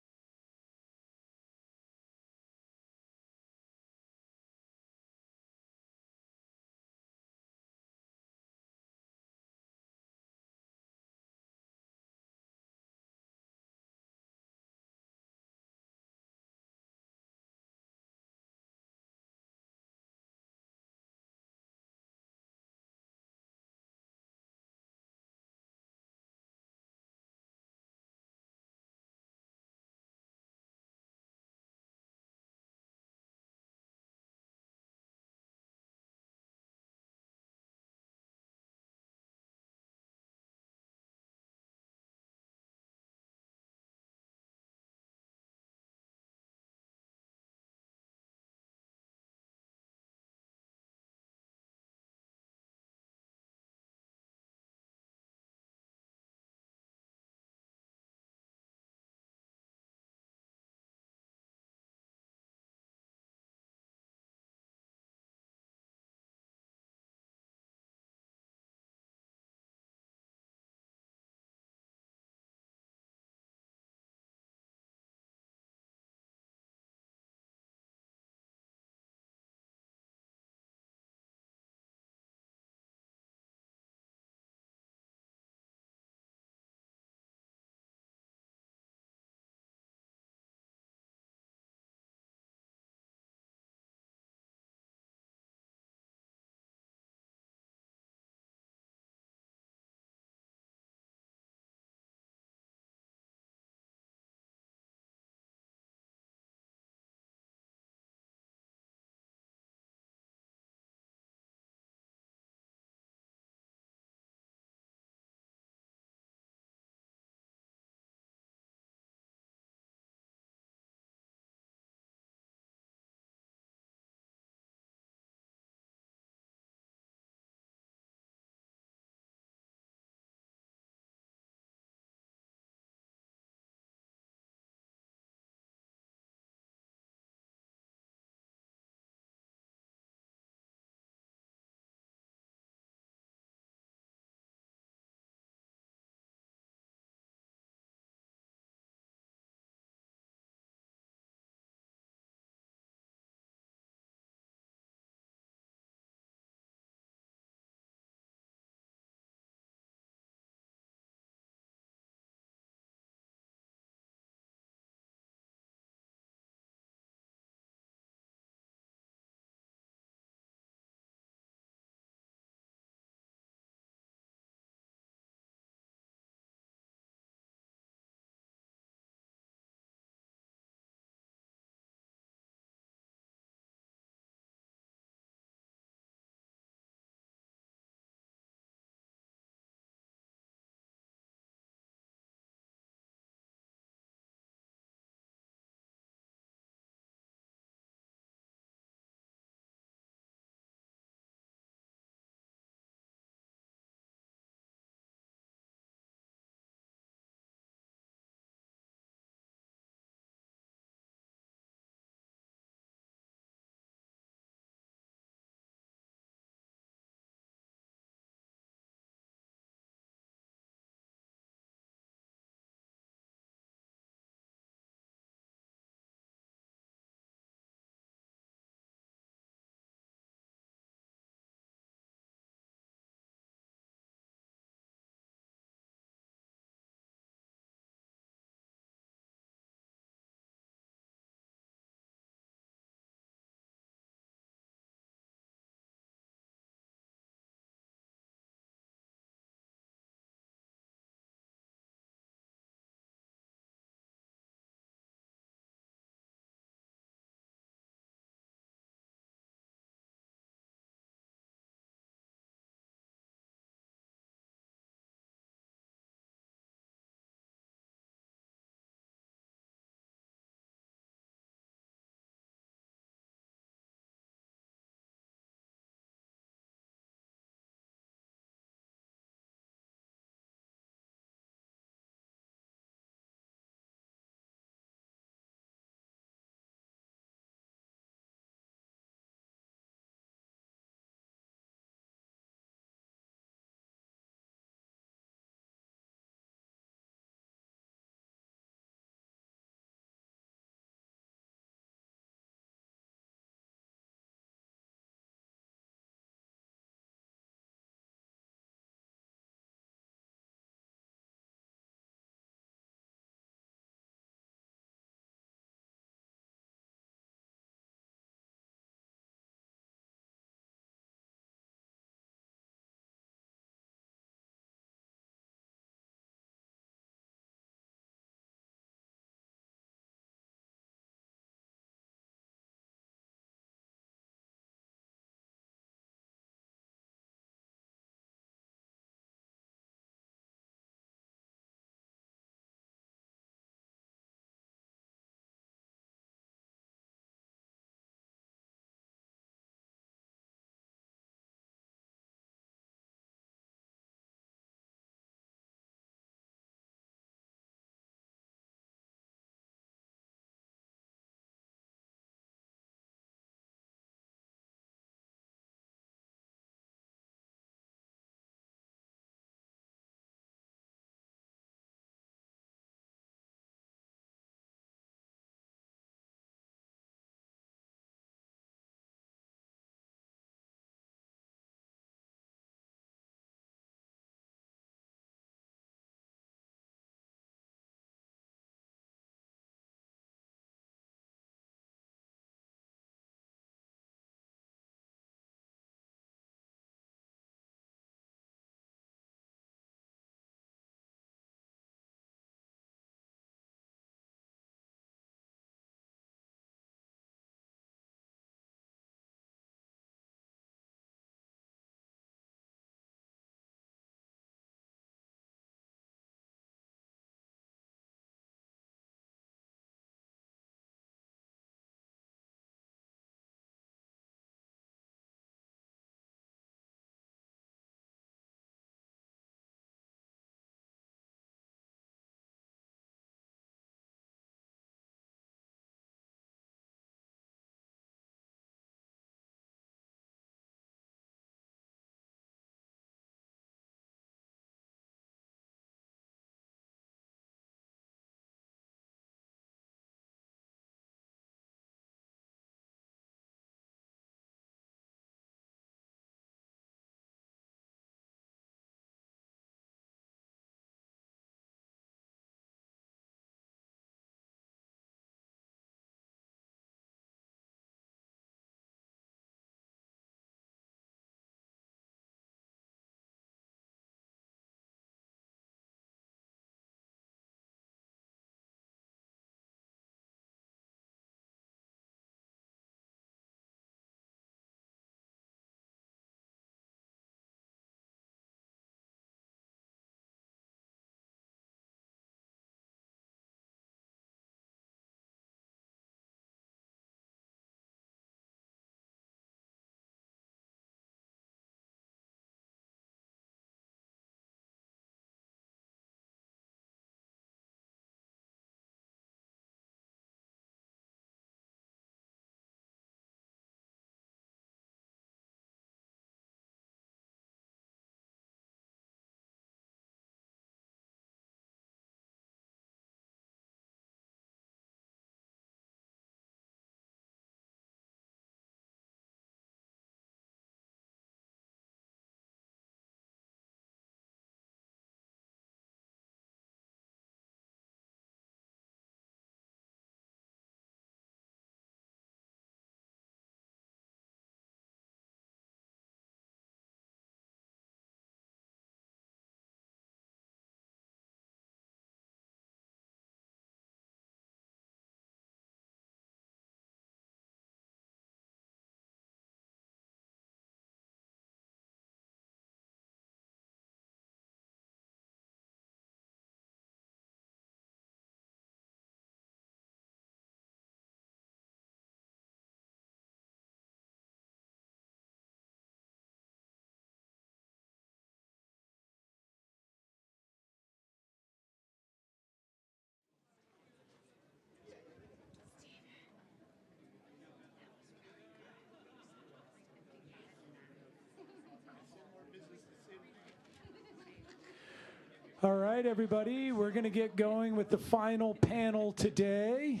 right, everybody, we're going to get going with the final panel today.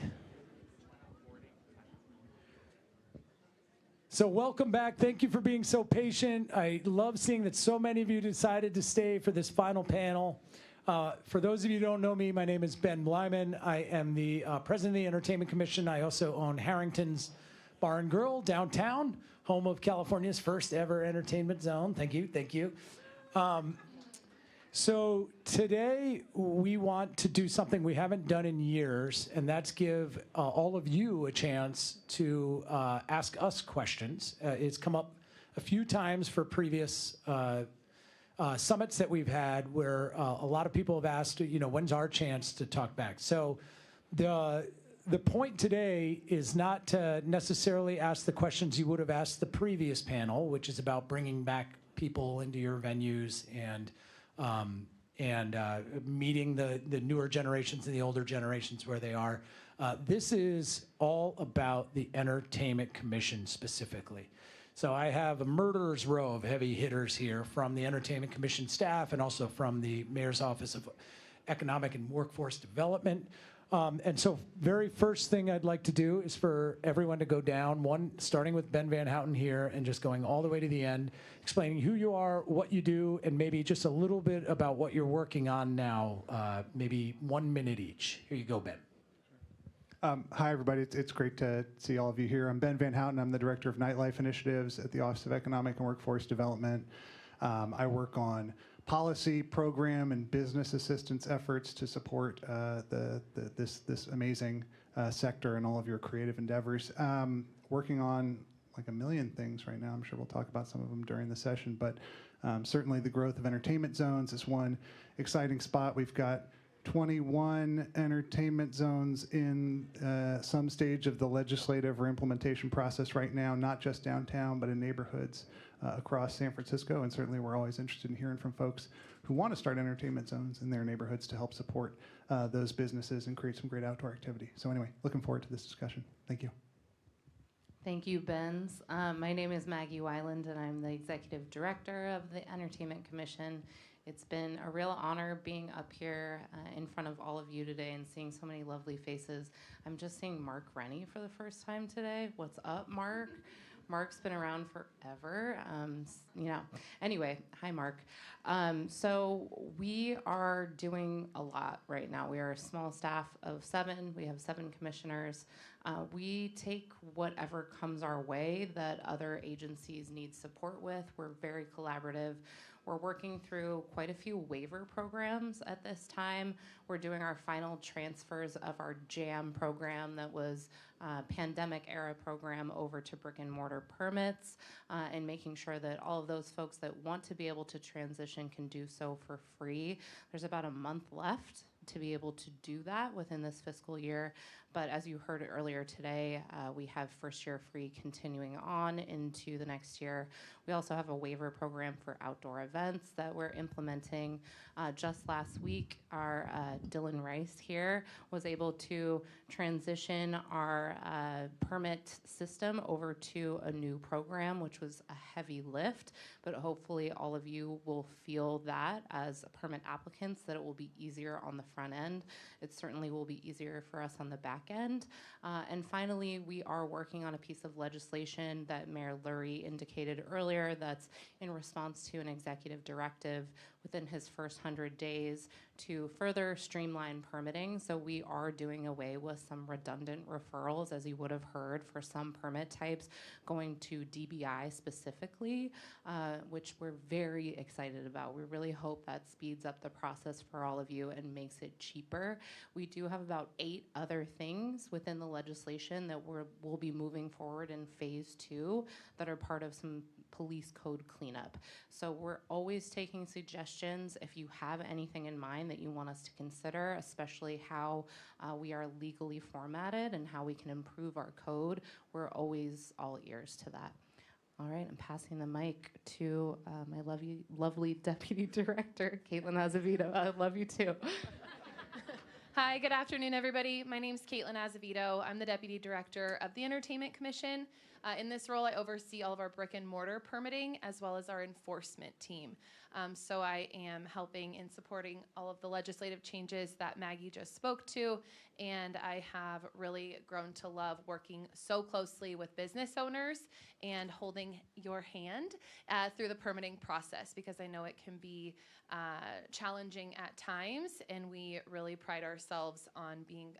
So welcome back. Thank you for being so patient. I love seeing that so many of you decided to stay for this final panel. For those of you who don't know me, my name is Ben Blyman. I am the president of the Entertainment Commission. I also own Harrington's Bar and Grill downtown, home of California's first ever entertainment zone. Thank you, thank you. So today we want to do something we haven't done in years, and that's give all of you a chance to ask us questions. It's come up a few times for previous summits that we've had where a lot of people have asked, when's our chance to talk back? So the point today is not to necessarily ask the questions you would have asked the previous panel, which is about bringing back people into your venues and meeting the newer generations and the older generations where they are. This is all about the Entertainment Commission specifically. So I have a murderer's row of heavy hitters here from the Entertainment Commission staff and also from the Mayor's Office of Economic and Workforce Development. And so very first thing I'd like to do is for everyone to go down, starting with Ben Van Houten here and just going all the way to the end, explaining who you are, what you do, and maybe just a little bit about what you're working on now, maybe 1 minute each. Here you go, Ben. Hi, everybody. It's great to see all of you here. I'm Ben Van Houten. I'm the Director of Nightlife Initiatives at the Office of Economic and Workforce Development. I work on policy, program, and business assistance efforts to support this amazing sector and all of your creative endeavors. Working on like a million things right now. I'm sure we'll talk about some of them during the session, but certainly the growth of entertainment zones is one exciting spot. We've got 21 entertainment zones in some stage of the legislative or implementation process right now, not just downtown, but in neighborhoods across San Francisco. And certainly we're always interested in hearing from folks who want to start entertainment zones in their neighborhoods to help support those businesses and create some great outdoor activity. So anyway, looking forward to this discussion. Thank you. Thank you, Benz. My name is Maggie Weiland, and I'm the Executive Director of the Entertainment Commission. It's been a real honor being up here in front of all of you today and seeing so many lovely faces. I'm just seeing Mark Rennie for the first time today. What's up, Mark? Mark's been around forever. Anyway, hi, Mark. So we are doing a lot right now. We are a small staff of 7. We have 7 commissioners. We take whatever comes our way that other agencies need support with. We're very collaborative. We're working through quite a few waiver programs at this time. We're doing our final transfers of our JAM program that was pandemic era program over to brick and mortar permits and making sure that all of those folks that want to be able to transition can do so for free. There's about a month left to be able to do that within this fiscal year. But as you heard earlier today, we have first year free continuing on into the next year. We also have a waiver program for outdoor events that we're implementing. Just last week, our Dylan Rice here was able to transition our permit system over to a new program, which was a heavy lift, but hopefully all of you will feel that as permit applicants, that it will be easier on the front end. It certainly will be easier for us on the back end. And finally, we are working on a piece of legislation that Mayor Lurie indicated earlier that's in response to an executive directive within his first 100 days to further streamline permitting. So we are doing away with some redundant referrals, as you would have heard, for some permit types going to DBI specifically, which we're very excited about. We really hope that speeds up the process for all of you and makes it cheaper. We do have about 8 other things within the legislation that we'll be moving forward in phase 2 that are part of some police code cleanup. So we're always taking suggestions. If you have anything in mind that you want us to consider, especially how we are legally formatted and how we can improve our code, we're always all ears to that. All right, I'm passing the mic to my lovely Deputy Director, Caitlin Azevedo. I love you too. Hi, good afternoon, everybody. My name's Caitlin Azevedo. I'm the Deputy Director of the Entertainment Commission. In this role, I oversee all of our brick and mortar permitting as well as our enforcement team. So I am helping in supporting all of the legislative changes that Maggie just spoke to, and I have really grown to love working so closely with business owners and holding your hand through the permitting process, because I know it can be challenging at times, and we really pride ourselves on being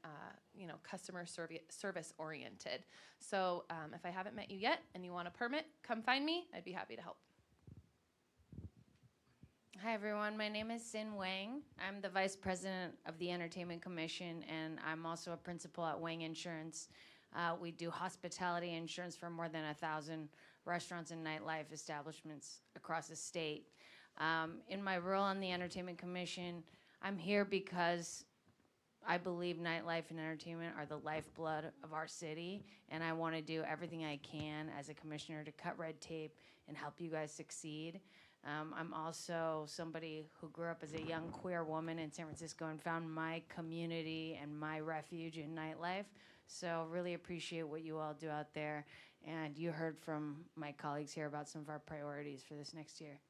customer service oriented. So if I haven't met you yet and you want a permit, come find me. I'd be happy to help. Hi, everyone. My name is Sin Wang. I'm the Vice President of the Entertainment Commission, and I'm also a principal at Wang Insurance. We do hospitality insurance for more than 1,000 restaurants and nightlife establishments across the state. In my role on the Entertainment Commission, I'm here because I believe nightlife and entertainment are the lifeblood of our city, and I want to do everything I can as a commissioner to cut red tape and help you guys succeed. I'm also somebody who grew up as a young queer woman in San Francisco and found my community and my refuge in nightlife. So really appreciate what you all do out there. And you heard from my colleagues here about some of our priorities for this next year.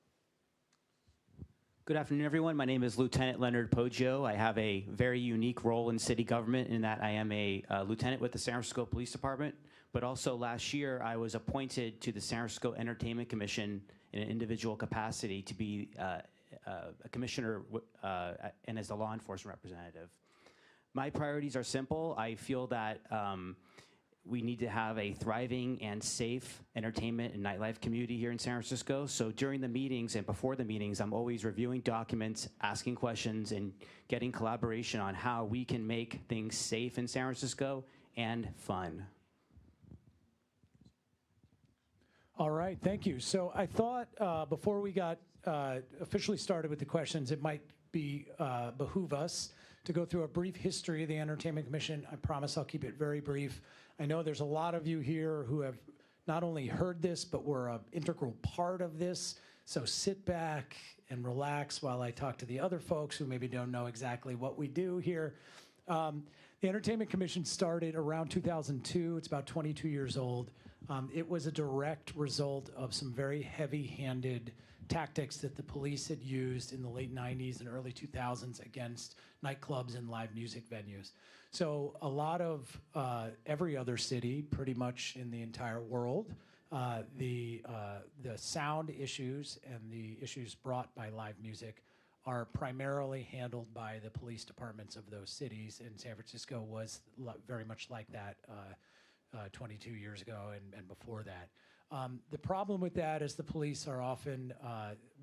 Good afternoon, everyone. My name is Lieutenant Leonard Poggio. I have a very unique role in city government in that I am a lieutenant with the San Francisco Police Department, but also last year I was appointed to the San Francisco Entertainment Commission in an individual capacity to be a commissioner and as the law enforcement representative. My priorities are simple. I feel that we need to have a thriving and safe entertainment and nightlife community here in San Francisco. So during the meetings and before the meetings, I'm always reviewing documents, asking questions, and getting collaboration on how we can make things safe in San Francisco and fun. All right, thank you. So I thought before we got officially started with the questions, it might behoove us to go through a brief history of the Entertainment Commission. I promise I'll keep it very brief. I know there's a lot of you here who have not only heard this, but were an integral part of this. So sit back and relax while I talk to the other folks who maybe don't know exactly what we do here. The Entertainment Commission started around 2002. It's about 22 years old. It was a direct result of some very heavy-handed tactics that the police had used in the late 90s and early 2000s against nightclubs and live music venues. So a lot of every other city, pretty much in the entire world, the sound issues and the issues brought by live music are primarily handled by the police departments of those cities, and San Francisco was very much like that 22 years ago and before that. The problem with that is the police are often,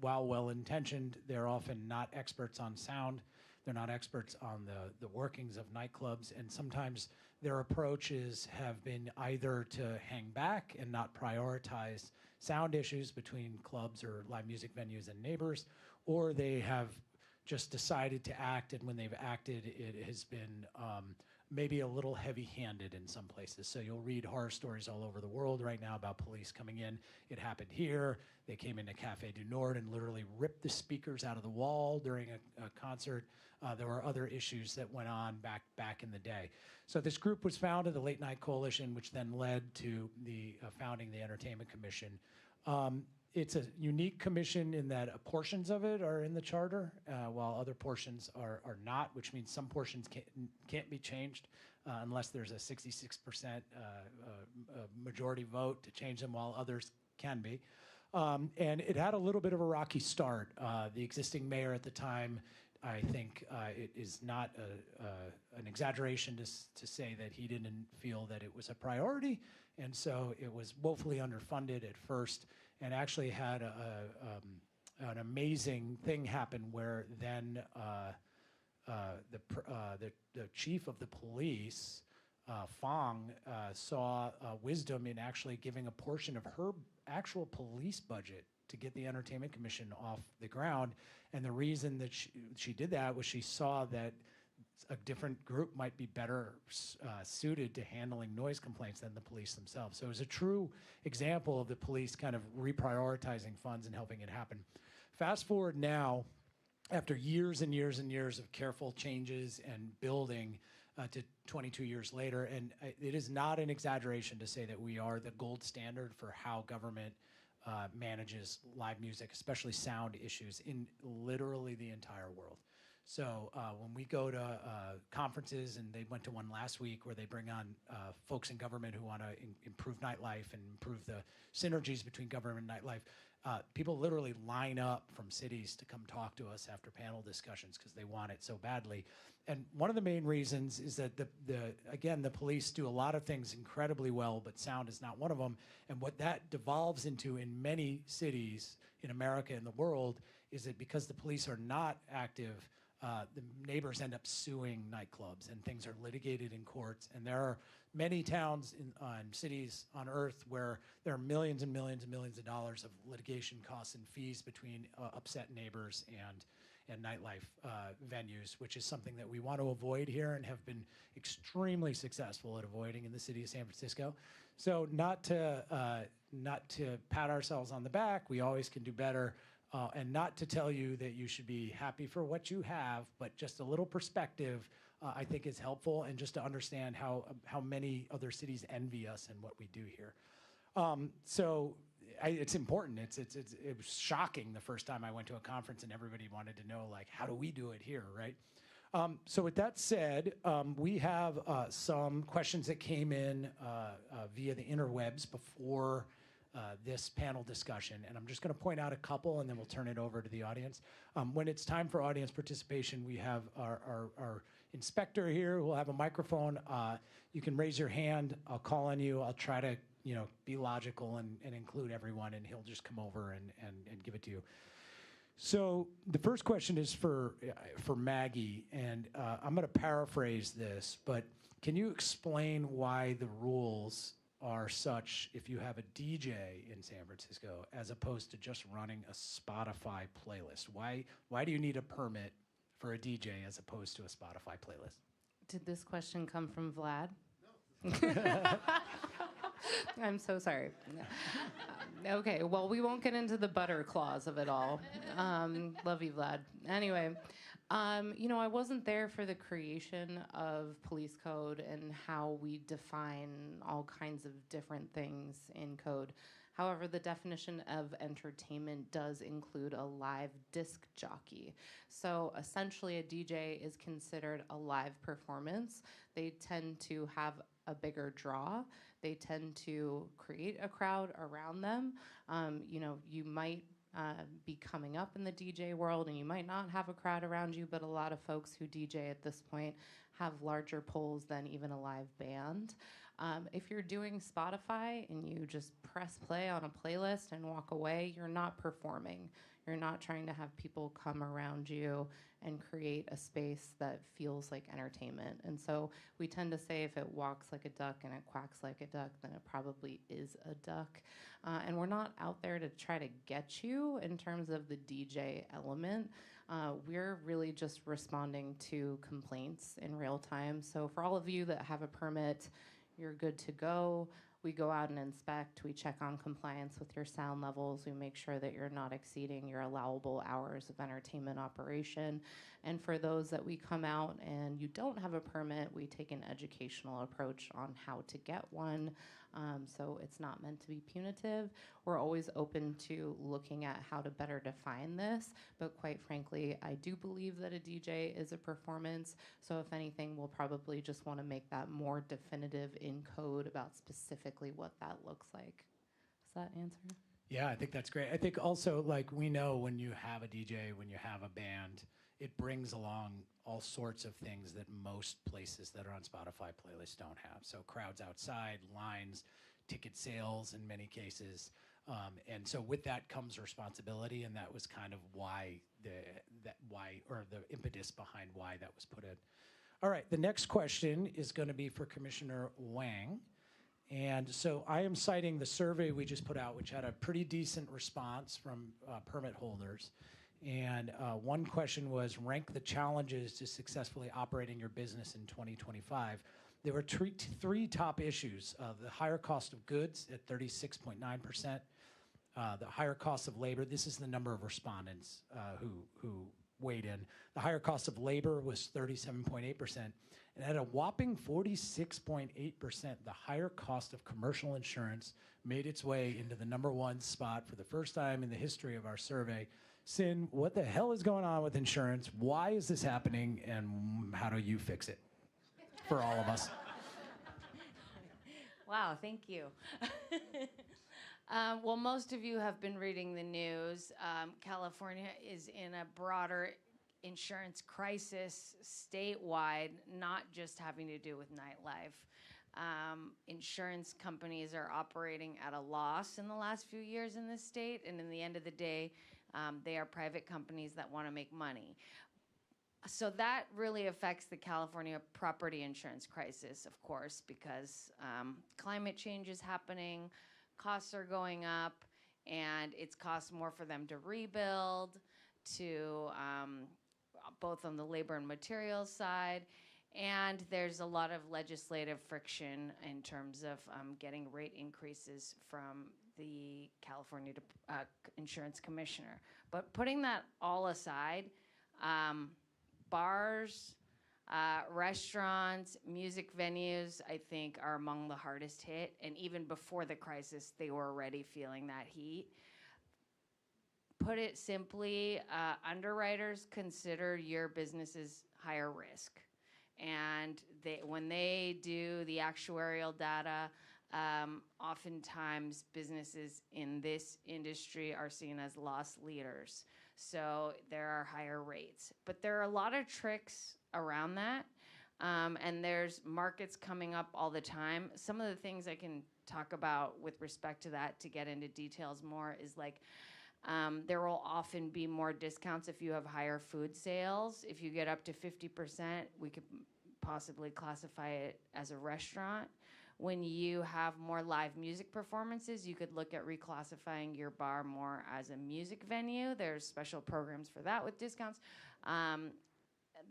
while well-intentioned, they're often not experts on sound. They're not experts on the workings of nightclubs, and sometimes their approaches have been either to hang back and not prioritize sound issues between clubs or live music venues and neighbors, or they have just decided to act, and when they've acted, it has been maybe a little heavy-handed in some places. So you'll read horror stories all over the world right now about police coming in. It happened here. They came into Café du Nord and literally ripped the speakers out of the wall during a concert. There were other issues that went on back in the day. So this group was founded, the Late Night Coalition, which then led to the founding the Entertainment Commission. It's a unique commission in that portions of it are in the charter, while other portions are not, which means some portions can't be changed unless there's a 66% majority vote to change them, while others can be. And it had a little bit of a rocky start. The existing mayor at the time, I think it is not an exaggeration to say that he didn't feel that it was a priority, and so it was woefully underfunded at first, and actually had an amazing thing happen where then the chief of the police, Fong, saw wisdom in actually giving a portion of her actual police budget to get the Entertainment Commission off the ground. And the reason that she did that was she saw that a different group might be better suited to handling noise complaints than the police themselves. So it was a true example of the police kind of reprioritizing funds and helping it happen. Fast forward now, after years and years and years of careful changes and building, to 22 years later. And it is not an exaggeration to say that we are the gold standard for how government manages live music, especially sound issues, in literally the entire world. So when we go to conferences, and they went to one last week where they bring on folks in government who want to improve nightlife and improve the synergies between government and nightlife, people literally line up from cities to come talk to us after panel discussions because they want it so badly. And one of the main reasons is that the police do a lot of things incredibly well, but sound is not one of them. And what that devolves into in many cities in America and the world is that because the police are not active, the neighbors end up suing nightclubs, and things are litigated in courts. And there are many towns and cities on Earth where there are millions and millions and millions of dollars of litigation costs and fees between upset neighbors and nightlife venues, which is something that we want to avoid here and have been extremely successful at avoiding in the city of San Francisco. So not to pat ourselves on the back, we always can do better. And not to tell you that you should be happy for what you have, but just a little perspective, I think is helpful, and just to understand how many other cities envy us and what we do here. It's important. It was shocking the first time I went to a conference and everybody wanted to know, like, how do we do it here, right? So with that said, we have some questions that came in via the interwebs before this panel discussion, and I'm just going to point out a couple, and then we'll turn it over to the audience. When it's time for audience participation, we have our inspector here who will have a microphone. You can raise your hand. I'll call on you. I'll try to be logical and include everyone, and he'll just come over and give it to you. So the first question is for Maggie, and I'm going to paraphrase this, but can you explain why the rules are such if you have a DJ in San Francisco as opposed to just running a Spotify playlist? Why do you need a permit for a DJ as opposed to a Spotify playlist? Did this question come from Vlad? No. I'm so sorry. Okay, well, we won't get into the butter clause of it all. Love you, Vlad. Anyway, I wasn't there for the creation of police code and how we define all kinds of different things in code. However, the definition of entertainment does include a live disc jockey. So essentially, a DJ is considered a live performance. They tend to have a bigger draw. They tend to create a crowd around them. You might be coming up in the DJ world and you might not have a crowd around you, but a lot of folks who DJ at this point have larger polls than even a live band. If you're doing Spotify and you just press play on a playlist and walk away, you're not performing. You're not trying to have people come around you and create a space that feels like entertainment. And so we tend to say if it walks like a duck and it quacks like a duck, then it probably is a duck. And we're not out there to try to get you in terms of the DJ element. We're really just responding to complaints in real time. So for all of you that have a permit, you're good to go. We go out and inspect. We check on compliance with your sound levels. We make sure that you're not exceeding your allowable hours of entertainment operation. And for those that we come out and you don't have a permit, we take an educational approach on how to get one. So it's not meant to be punitive. We're always open to looking at how to better define this. But quite frankly, I do believe that a DJ is a performance. So if anything, we'll probably just want to make that more definitive in code about specifically what that looks like. Does that answer? Yeah, I think that's great. I think also, like, we know when you have a DJ, when you have a band, it brings along all sorts of things that most places that are on Spotify playlists don't have. So crowds outside, lines, ticket sales in many cases. And so with that comes responsibility, and that was kind of why the impetus behind why that was put in. All right, the next question is going to be for Commissioner Wang. And so I am citing the survey we just put out, which had a pretty decent response from permit holders. And one question was, rank the challenges to successfully operating your business in 2025. There were three top issues. The higher cost of goods at 36.9%. The higher cost of labor. This is the number of respondents who weighed in. The higher cost of labor was 37.8%. And at a whopping 46.8%, the higher cost of commercial insurance made its way into the #1 spot for the first time in the history of our survey. Sin, what the hell is going on with insurance? Why is this happening? And how do you fix it for all of us? Wow, thank you. Well, most of you have been reading the news. California is in a broader insurance crisis statewide, not just having to do with nightlife. Insurance companies are operating at a loss in the last few years in this state, and in the end of the day, they are private companies that want to make money. So that really affects the California property insurance crisis, of course, because climate change is happening, costs are going up, and it's cost more for them to rebuild, to both on the labor and materials side. And there's a lot of legislative friction in terms of getting rate increases from the California Insurance Commissioner. But putting that all aside, bars, restaurants, music venues, I think, are among the hardest hit. And even before the crisis, they were already feeling that heat. Put it simply, underwriters consider your business's higher risk. And when they do the actuarial data, oftentimes businesses in this industry are seen as loss leaders. So there are higher rates. But there are a lot of tricks around that. And there's markets coming up all the time. Some of the things I can talk about with respect to that to get into details more is like, there will often be more discounts if you have higher food sales. If you get up to 50%, we could possibly classify it as a restaurant. When you have more live music performances, you could look at reclassifying your bar more as a music venue. There's special programs for that with discounts.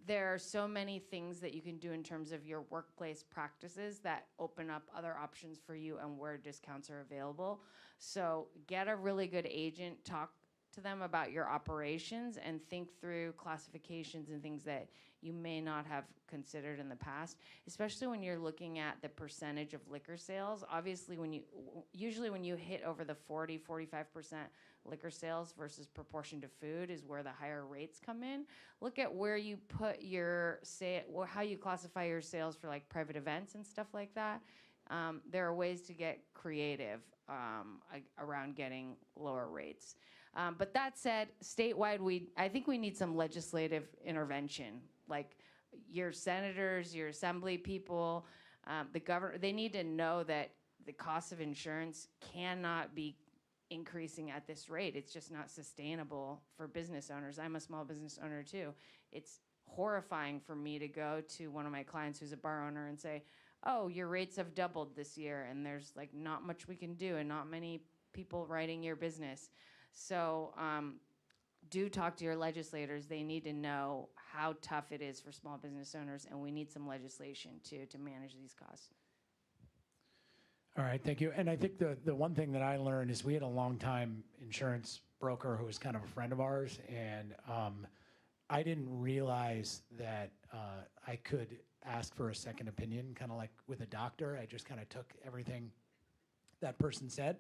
There are so many things that you can do in terms of your workplace practices that open up other options for you and where discounts are available. So get a really good agent, talk to them about your operations, and think through classifications and things that you may not have considered in the past, especially when you're looking at the percentage of liquor sales. Obviously, usually when you hit over the 40-45% liquor sales versus proportion to food is where the higher rates come in. Look at where you put your how you classify your sales for like private events and stuff like that. There are ways to get creative around getting lower rates. But that said, statewide, I think we need some legislative intervention. Like your senators, your assembly people, the governor, they need to know that the cost of insurance cannot be increasing at this rate. It's just not sustainable for business owners. I'm a small business owner too. It's horrifying for me to go to one of my clients who's a bar owner and say, oh, your rates have doubled this year, and there's like not much we can do and not many people writing your business. So do talk to your legislators. They need to know how tough it is for small business owners, and we need some legislation to manage these costs. All right, thank you. And I think the one thing that I learned is we had a long-time insurance broker who was kind of a friend of ours, and I didn't realize that I could ask for a second opinion, kind of like with a doctor. I just kind of took everything that person said.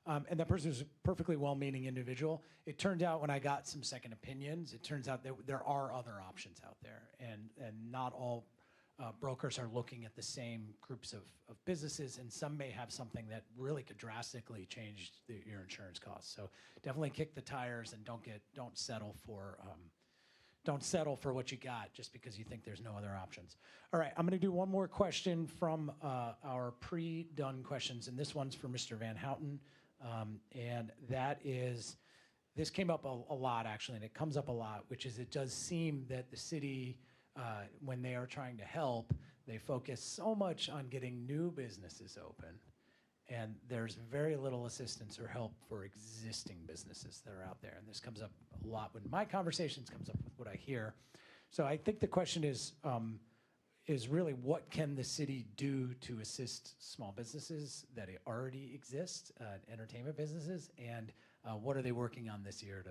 And that person was a perfectly well-meaning individual. It turned out when I got some second opinions, it turns out that there are other options out there, and not all brokers are looking at the same groups of businesses, and some may have something that really could drastically change your insurance costs. So definitely kick the tires and don't settle for what you got just because you think there's no other options. All right, I'm going to do one more question from our pre-done questions, and this one's for Mr. Van Houten. And that is, this came up a lot actually, and it comes up a lot, which is it does seem that the city, when they are trying to help, they focus so much on getting new businesses open, and there's very little assistance or help for existing businesses that are out there. And this comes up a lot when my conversations comes up with what I hear. So I think the question is really what can the city do to assist small businesses that already exist, entertainment businesses, and what are they working on this year to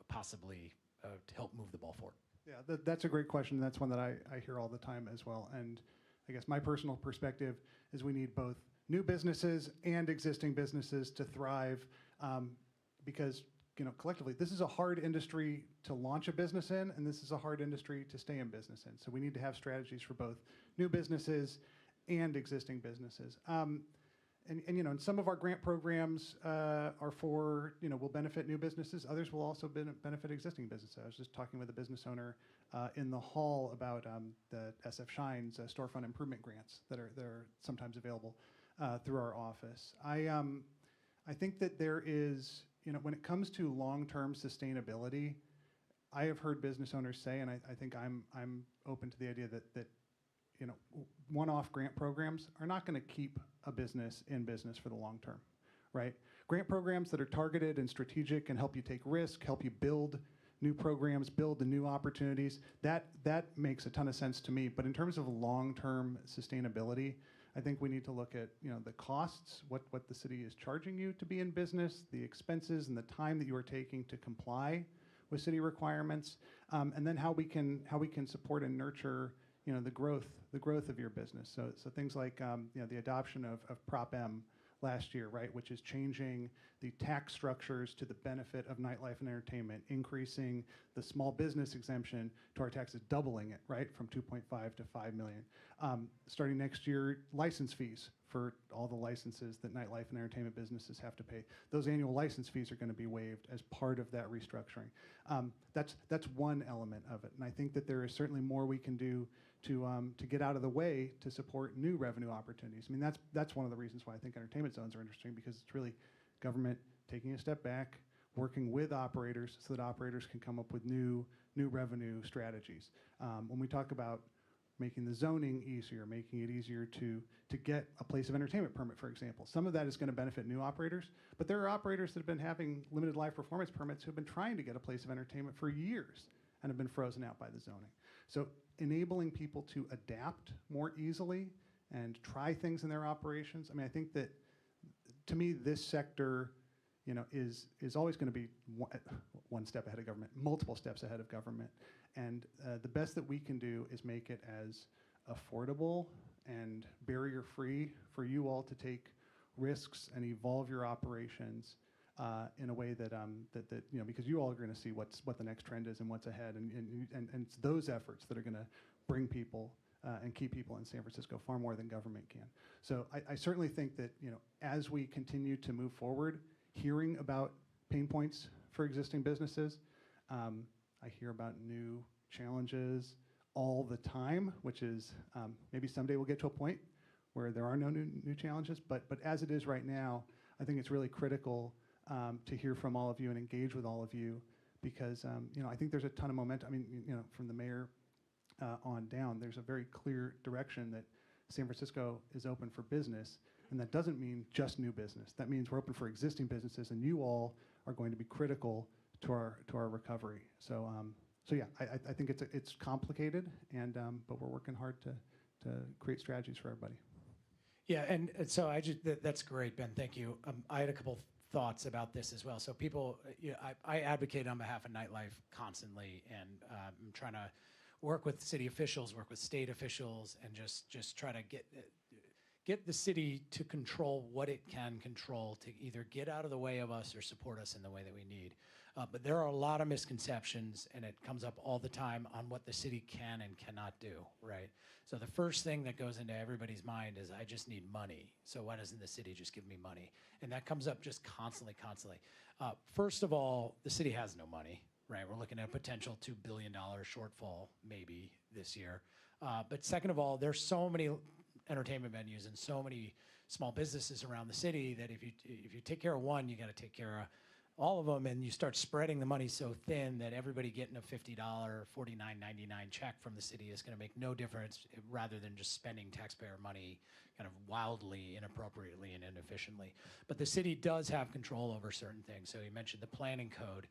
possibly to help move the ball forward? Yeah, that's a great question. That's one that I hear all the time as well. And I guess my personal perspective is we need both new businesses and existing businesses to thrive, because collectively, this is a hard industry to launch a business in, and this is a hard industry to stay in business in. So we need to have strategies for both new businesses and existing businesses. And some of our grant programs are for, will benefit new businesses. Others will also benefit existing businesses. I was just talking with a business owner in the hall about the SF Shine's storefront improvement grants that are sometimes available through our office. I think that there is, when it comes to long-term sustainability, I have heard business owners say, and I think I'm open to the idea that one-off grant programs are not going to keep a business in business for the long term, right? Grant programs that are targeted and strategic and help you take risk, help you build new programs, build the new opportunities, that makes a ton of sense to me. But in terms of long-term sustainability, I think we need to look at the costs, what the city is charging you to be in business, the expenses and the time that you are taking to comply with city requirements, and then how we can support and nurture the growth of your business. So things like the adoption of Prop M last year, right, which is changing the tax structures to the benefit of nightlife and entertainment, increasing the small business exemption to our taxes, doubling it, right, from 2.5 to 5 million. Starting next year, license fees for all the licenses that nightlife and entertainment businesses have to pay. Those annual license fees are going to be waived as part of that restructuring. That's one element of it, and I think that there is certainly more we can do to get out of the way to support new revenue opportunities. I mean, that's one of the reasons why I think entertainment zones are interesting, because it's really government taking a step back, working with operators so that operators can come up with new revenue strategies. When we talk about making the zoning easier, making it easier to get a place of entertainment permit, for example, some of that is going to benefit new operators, but there are operators that have been having limited life performance permits who have been trying to get a place of entertainment for years and have been frozen out by the zoning. So enabling people to adapt more easily and try things in their operations. I mean, I think that, to me, this sector, is always going to be one step ahead of government, multiple steps ahead of government. And the best that we can do is make it as affordable and barrier-free for you all to take risks and evolve your operations in a way that because you all are going to see what the next trend is and what's ahead, and it's those efforts that are going to bring people and keep people in San Francisco far more than government can. So I certainly think that as we continue to move forward, hearing about pain points for existing businesses, I hear about new challenges all the time, which is maybe someday we'll get to a point where there are no new challenges. But as it is right now, I think it's really critical to hear from all of you and engage with all of you, because I think there's a ton of momentum. I mean, from the mayor on down, there's a very clear direction that San Francisco is open for business, and that doesn't mean just new business. That means we're open for existing businesses, and you all are going to be critical to our recovery. So yeah, I think it's complicated, and but we're working hard to create strategies for everybody. Yeah, and so that's great, Ben. Thank you. I had a couple thoughts about this as well. So people, I advocate on behalf of nightlife constantly, and I'm trying to work with city officials, work with state officials, and just try to get the city to control what it can control, to either get out of the way of us or support us in the way that we need. But there are a lot of misconceptions, and it comes up all the time on what the city can and cannot do, right? So the first thing that goes into everybody's mind is, I just need money. So why doesn't the city just give me money? And that comes up just constantly. First of all, the city has no money, right? We're looking at a potential $2 billion shortfall maybe this year. But second of all, there's so many entertainment venues and so many small businesses around the city that if you take care of one, you got to take care of all of them, and you start spreading the money so thin that everybody getting a $50, $49.99 check from the city is going to make no difference, rather than just spending taxpayer money kind of wildly, inappropriately, and inefficiently. But the city does have control over certain things. So you mentioned the planning code.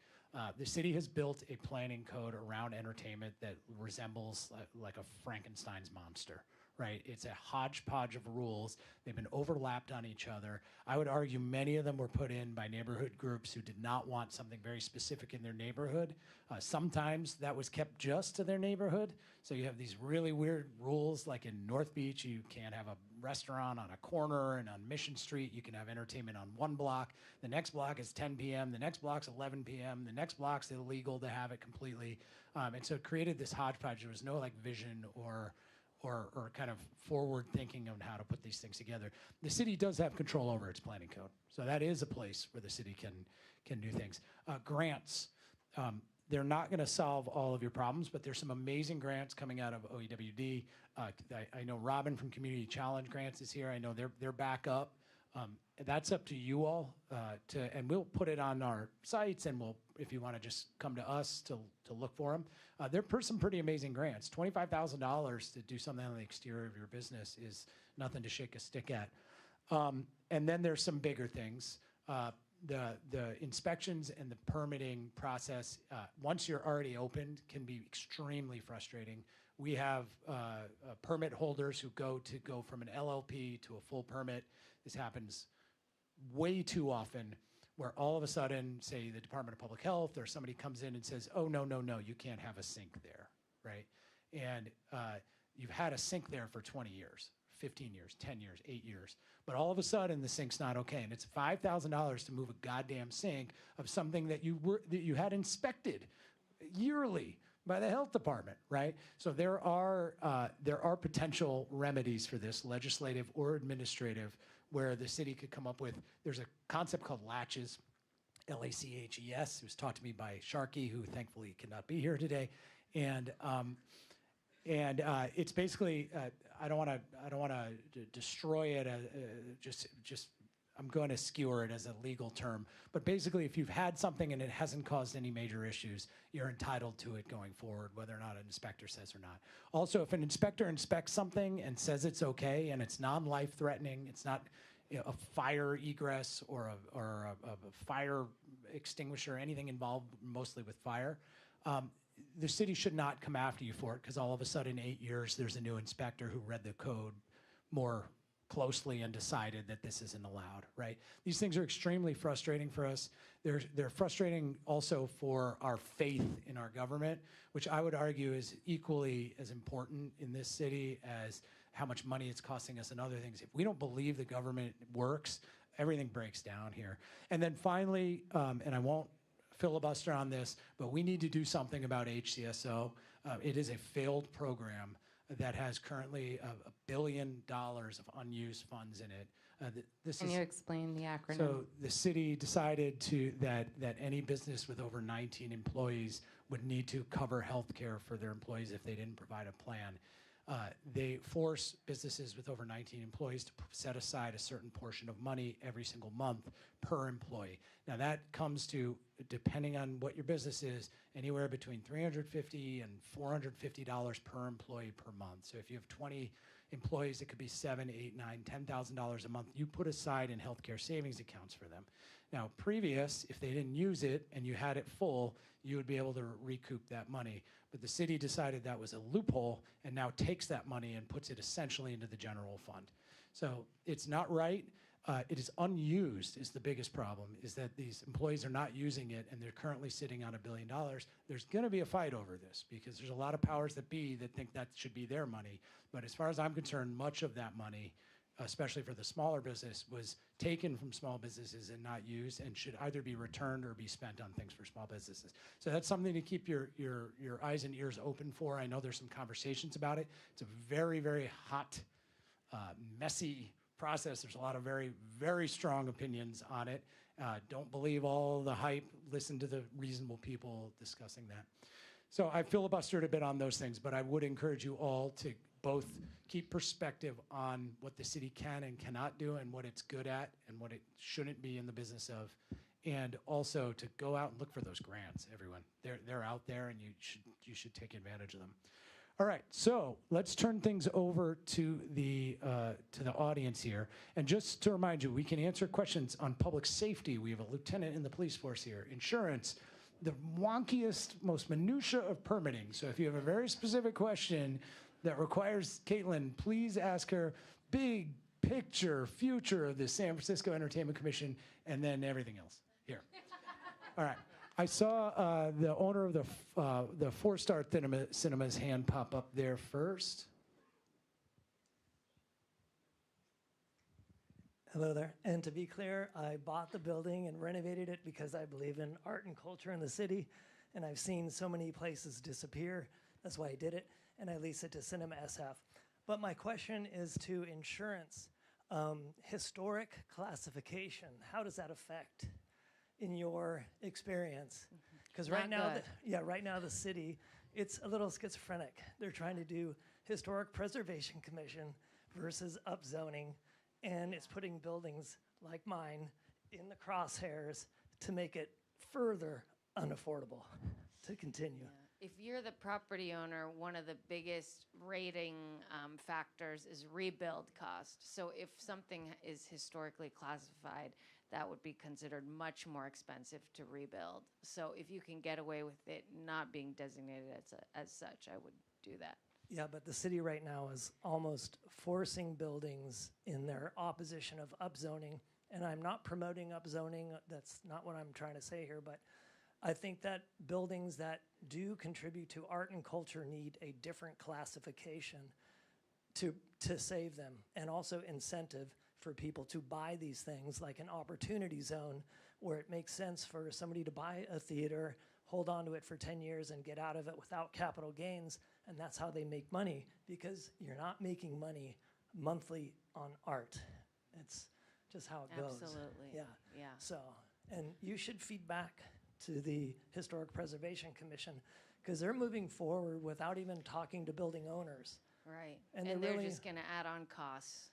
The city has built a planning code around entertainment that resembles like a Frankenstein's monster, right? It's a hodgepodge of rules. They've been overlapped on each other. I would argue many of them were put in by neighborhood groups who did not want something very specific in their neighborhood. Sometimes that was kept just to their neighborhood. So you have these really weird rules, like in North Beach, you can't have a restaurant on a corner, and on Mission Street, you can have entertainment on one block. The next block is 10 p.m., the next block's 11 p.m., the next block's illegal to have it completely. And so it created this hodgepodge. There was no like vision or kind of forward thinking on how to put these things together. The city does have control over its planning code. So that is a place where the city can do things. Grants. They're not going to solve all of your problems, but there's some amazing grants coming out of OEWD. I know Robin from Community Challenge Grants is here. I know they're back up. That's up to you all, and we'll put it on our sites, and if you want to just come to us to look for them. They're some pretty amazing grants. $25,000 to do something on the exterior of your business is nothing to shake a stick at. And then there's some bigger things. The inspections and the permitting process, once you're already opened, can be extremely frustrating. We have permit holders who go from an LLP to a full permit. This happens way too often, where all of a sudden, say the Department of Public Health or somebody comes in and says, oh, no, you can't have a sink there, right? And you've had a sink there for 20 years. 15 years, 10 years, 8 years. But all of a sudden, the sink's not okay. And it's $5,000 to move a goddamn sink of something that you had inspected yearly by the health department, right? So there are potential remedies for this, legislative or administrative, where the city could come up with. There's a concept called latches, LACHES. It was taught to me by Sharkey, who thankfully cannot be here today. And it's basically, I don't want to destroy it. I'm going to skewer it as a legal term. But basically, if you've had something and it hasn't caused any major issues, you're entitled to it going forward, whether or not an inspector says or not. Also, if an inspector inspects something and says it's okay and it's non-life threatening, it's not a fire egress or a fire extinguisher, anything involved mostly with fire, the city should not come after you for it, because all of a sudden, 8 years, there's a new inspector who read the code more closely and decided that this isn't allowed, right? These things are extremely frustrating for us. They're frustrating also for our faith in our government, which I would argue is equally as important in this city as how much money it's costing us and other things. If we don't believe the government works, everything breaks down here. And then finally, and I won't filibuster on this, but we need to do something about HCSO. It is a failed program that has currently $1 billion of unused funds in it. Can you explain the acronym? So the city decided that any business with over 19 employees would need to cover health care for their employees if they didn't provide a plan. They force businesses with over 19 employees to set aside a certain portion of money every single month per employee. Now that comes to, depending on what your business is, anywhere between $350 and $450 per employee per month. So if you have 20 employees, it could be $7,000, $8,000, $9,000, $10,000 a month. You put aside in healthcare savings accounts for them. Now, previous, if they didn't use it and you had it full, you would be able to recoup that money. But the city decided that was a loophole and now takes that money and puts it essentially into the general fund. So it's not right. It is unused is the biggest problem, is that these employees are not using it and they're currently sitting on $1 billion. There's going to be a fight over this because there's a lot of powers that be that think that should be their money. But as far as I'm concerned, much of that money, especially for the smaller business, was taken from small businesses and not used and should either be returned or be spent on things for small businesses. So that's something to keep your eyes and ears open for. I know there's some conversations about it. It's a very, very hot, messy process. There's a lot of very, very strong opinions on it. Don't believe all the hype. Listen to the reasonable people discussing that. So I filibustered a bit on those things, but I would encourage you all to both keep perspective on what the city can and cannot do and what it's good at and what it shouldn't be in the business of, and also to go out and look for those grants, everyone. They're out there and you should take advantage of them. All right, so let's turn things over to the audience here. And just to remind you, we can answer questions on public safety. We have a lieutenant in the police force here. Insurance, the wonkiest, most minutia of permitting. So if you have a very specific question, that requires Caitlin, please ask her big picture, future of the San Francisco Entertainment Commission, and then everything else. Here. All right. I saw the owner of the Four Star Cinema's hand pop up there first. Hello there. And to be clear, I bought the building and renovated it because I believe in art and culture in the city, and I've seen so many places disappear. That's why I did it, and I lease it to Cinema SF. But my question is to insurance. Historic classification, how does that affect in your experience? Because right now, right now the city, it's a little schizophrenic. They're trying to do Historic Preservation Commission versus upzoning, and it's putting buildings like mine in the crosshairs to make it further unaffordable to continue. If you're the property owner, one of the biggest rating factors is rebuild cost. So if something is historically classified, that would be considered much more expensive to rebuild. So if you can get away with it not being designated as such, I would do that. Yeah, but the city right now is almost forcing buildings in their opposition of upzoning. And I'm not promoting upzoning. That's not what I'm trying to say here. But I think that buildings that do contribute to art and culture need a different classification to save them, and also incentive for people to buy these things, like an opportunity zone where it makes sense for somebody to buy a theater, hold on to it for 10 years and get out of it without capital gains, and that's how they make money, because you're not making money monthly on art. It's just how it goes. Absolutely. Yeah. Yeah. So, and you should feed back to the Historic Preservation Commission, because they're moving forward without even talking to building owners. Right. And And they're they're really- just going to add on costs.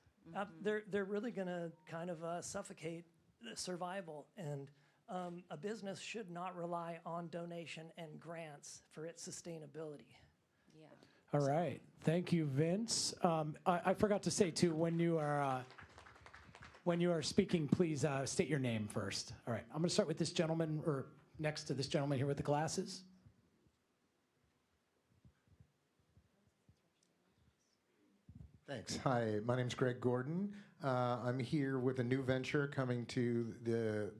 They're really going to kind of suffocate the survival, and a business should not rely on donation and grants for its sustainability. Yeah. All right. Thank you, Vince. I forgot to say, too, when you are speaking, please state your name first. All right. I'm going to start with this gentleman, or next to this gentleman here with the glasses. Thanks. Hi, my name's Greg Gordon. I'm here with a new venture coming to the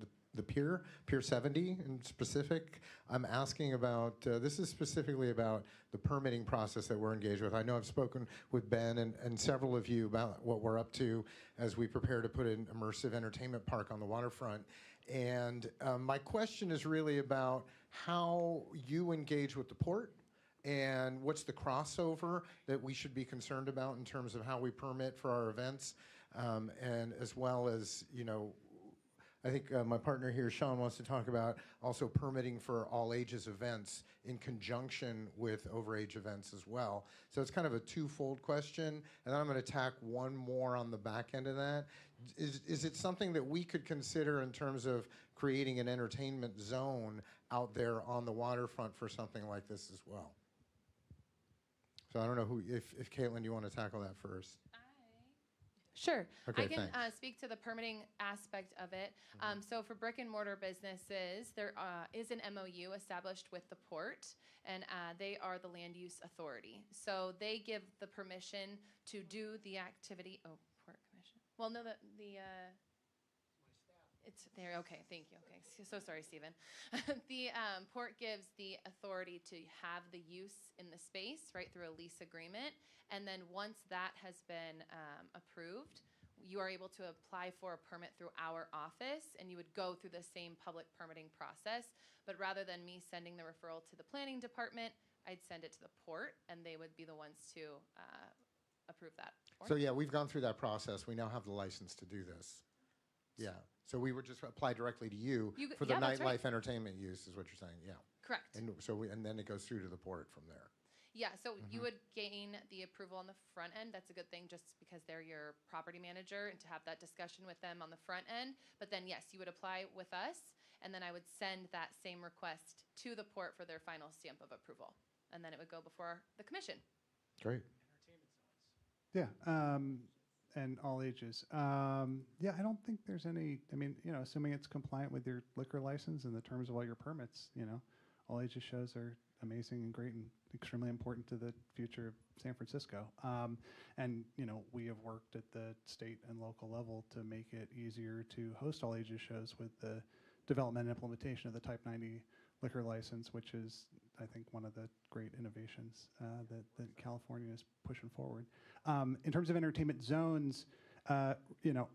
Pier 70 in specific. I'm asking about, this is specifically about the permitting process that we're engaged with. I know I've spoken with Ben and several of you about what we're up to as we prepare to put an immersive entertainment park on the waterfront. And my question is really about how you engage with the port, and what's the crossover that we should be concerned about in terms of how we permit for our events, and as well as, you know, I think my partner here, Sean, wants to talk about also permitting for all ages events in conjunction with overage events as well. So it's kind of a twofold question, and then I'm going to tack one more on the back end of that. Is it something that we could consider in terms of creating an entertainment zone out there on the waterfront for something like this as well? So I don't know who, if Caitlin, you want to tackle that first. Sure. Okay, I can thanks. speak to the permitting aspect of it. So for brick and mortar businesses, there is an MOU established with the port, and they are the land use authority. So they give the permission to do the activity. Oh, port commission. Well, no, it's there. Okay, thank you. Okay, so sorry, Stephen. The port gives the authority to have the use in the space, right, through a lease agreement. And then once that has been approved, you are able to apply for a permit through our office, and you would go through the same public permitting process. But rather than me sending the referral to the planning department, I'd send it to the port, and they would be the ones to approve that. So yeah, we've gone through that process. We now have the license to do this. Yeah. So we would just apply directly to you for the that's nightlife right. entertainment use, is what you're saying. Yeah. Correct. And so and then it goes through to the port from there. Yeah, so you would gain the approval on the front end. That's a good thing, just because they're your property manager, and to have that discussion with them on the front end. But then, yes, you would apply with us, and then I would send that same request to the port for their final stamp of approval. And then it would go before the commission. Great. Yeah, and all ages. Yeah, I don't think there's any, I mean, you know, assuming it's compliant with your liquor license and the terms of all your permits, you know, all ages shows are amazing and great and extremely important to the future of San Francisco. And we have worked at the state and local level to make it easier to host all ages shows with the development and implementation of the Type 90 liquor license, which is, I think, one of the great innovations that California is pushing forward. In terms of entertainment zones,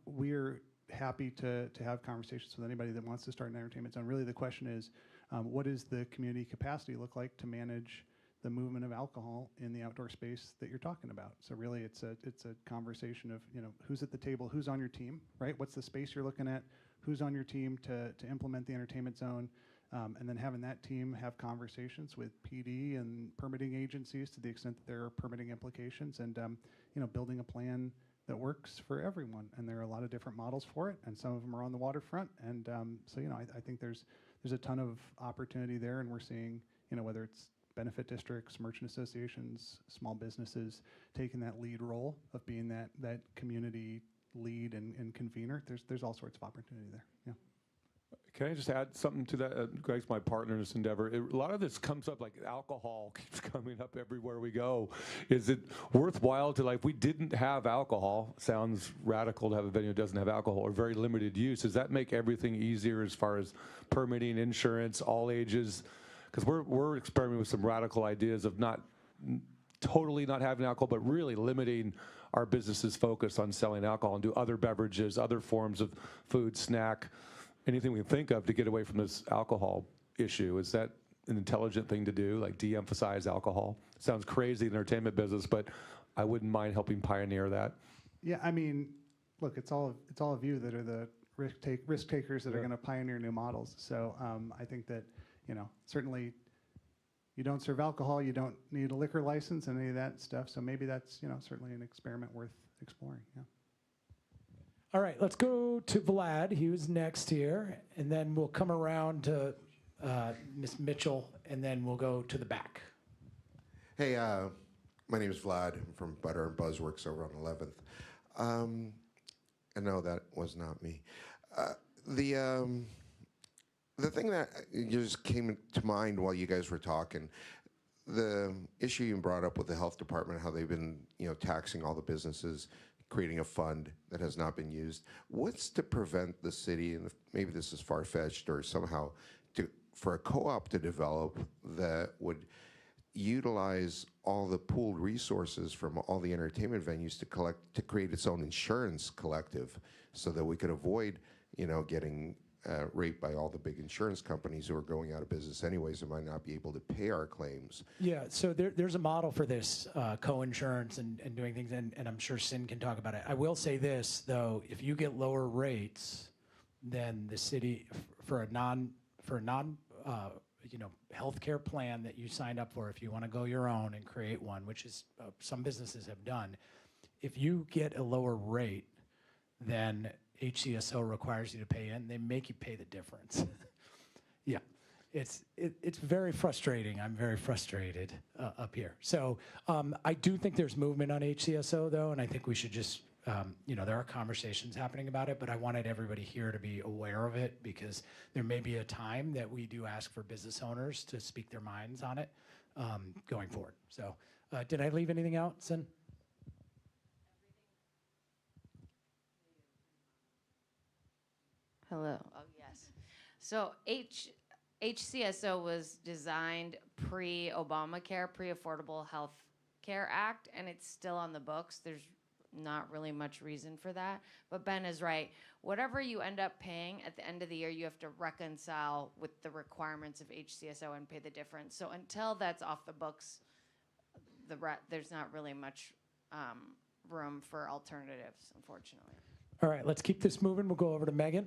we're happy to have conversations with anybody that wants to start an entertainment zone. Really, the question is, what does the community capacity look like to manage the movement of alcohol in the outdoor space that you're talking about? So really, it's a conversation of who's at the table, who's on your team, right? What's the space you're looking at? Who's on your team to implement the entertainment zone? And then having that team have conversations with PD and permitting agencies to the extent that there are permitting implications, and building a plan that works for everyone. And there are a lot of different models for it, and some of them are on the waterfront. And so I think there's a ton of opportunity there, and we're seeing whether it's benefit districts, merchant associations, small businesses taking that lead role of being that community lead and convener. There's all sorts of opportunity there. Yeah. Can I just add something to that? Greg's my partner in this endeavor. A lot of this comes up, like alcohol keeps coming up everywhere we go. Is it worthwhile to, like, if we didn't have alcohol, sounds radical to have a venue that doesn't have alcohol or very limited use, does that make everything easier as far as permitting, insurance, all ages? Because we're experimenting with some radical ideas of not totally not having alcohol, but really limiting our business's focus on selling alcohol and do other beverages, other forms of food, snack, anything we can think of to get away from this alcohol issue. Is that an intelligent thing to do, like de-emphasize alcohol? Sounds crazy in the entertainment business, but I wouldn't mind helping pioneer that. Yeah, I mean, look, it's all of you that are the risk takers that are going to pioneer new models. So I think that certainly you don't serve alcohol, you don't need a liquor license and any of that stuff. So maybe that's certainly an experiment worth exploring. Yeah. All right, let's go to Vlad. He was next here, and then we'll come around to Ms. Mitchell, and then we'll go to the back. Hey, my name is Vlad. I'm from Butter and Buzzworks over on 11th. And no, that was not me. The thing that just came to mind while you guys were talking, the issue you brought up with the health department, how they've been, taxing all the businesses, creating a fund that has not been used. What's to prevent the city, and maybe this is far-fetched or somehow, for a co-op to develop that would utilize all the pooled resources from all the entertainment venues to create its own insurance collective, so that we could avoid, getting raped by all the big insurance companies who are going out of business anyways and might not be able to pay our claims. Yeah, so there's a model for this, co-insurance and doing things, and I'm sure Sin can talk about it. I will say this, though, if you get lower rates than the city for a non healthcare plan that you signed up for, if you want to go your own and create one, which is some businesses have done, if you get a lower rate than HCSO requires you to pay in, they make you pay the difference. Yeah, it's very frustrating. I'm very frustrated up here. So I do think there's movement on HCSO, though, and I think we should just, there are conversations happening about it, but I wanted everybody here to be aware of it, because there may be a time that we do ask for business owners to speak their minds on it going forward. So did I leave anything out, Sin? Hello. Oh, yes. So HCSO was designed pre-Obamacare, Pre-Affordable Health Care Act, and it's still on the books. There's not really much reason for that. But Ben is right. Whatever you end up paying at the end of the year, you have to reconcile with the requirements of HCSO and pay the difference. So until that's off the books, there's not really much room for alternatives, unfortunately. All right, let's keep this moving. We'll go over to Megan.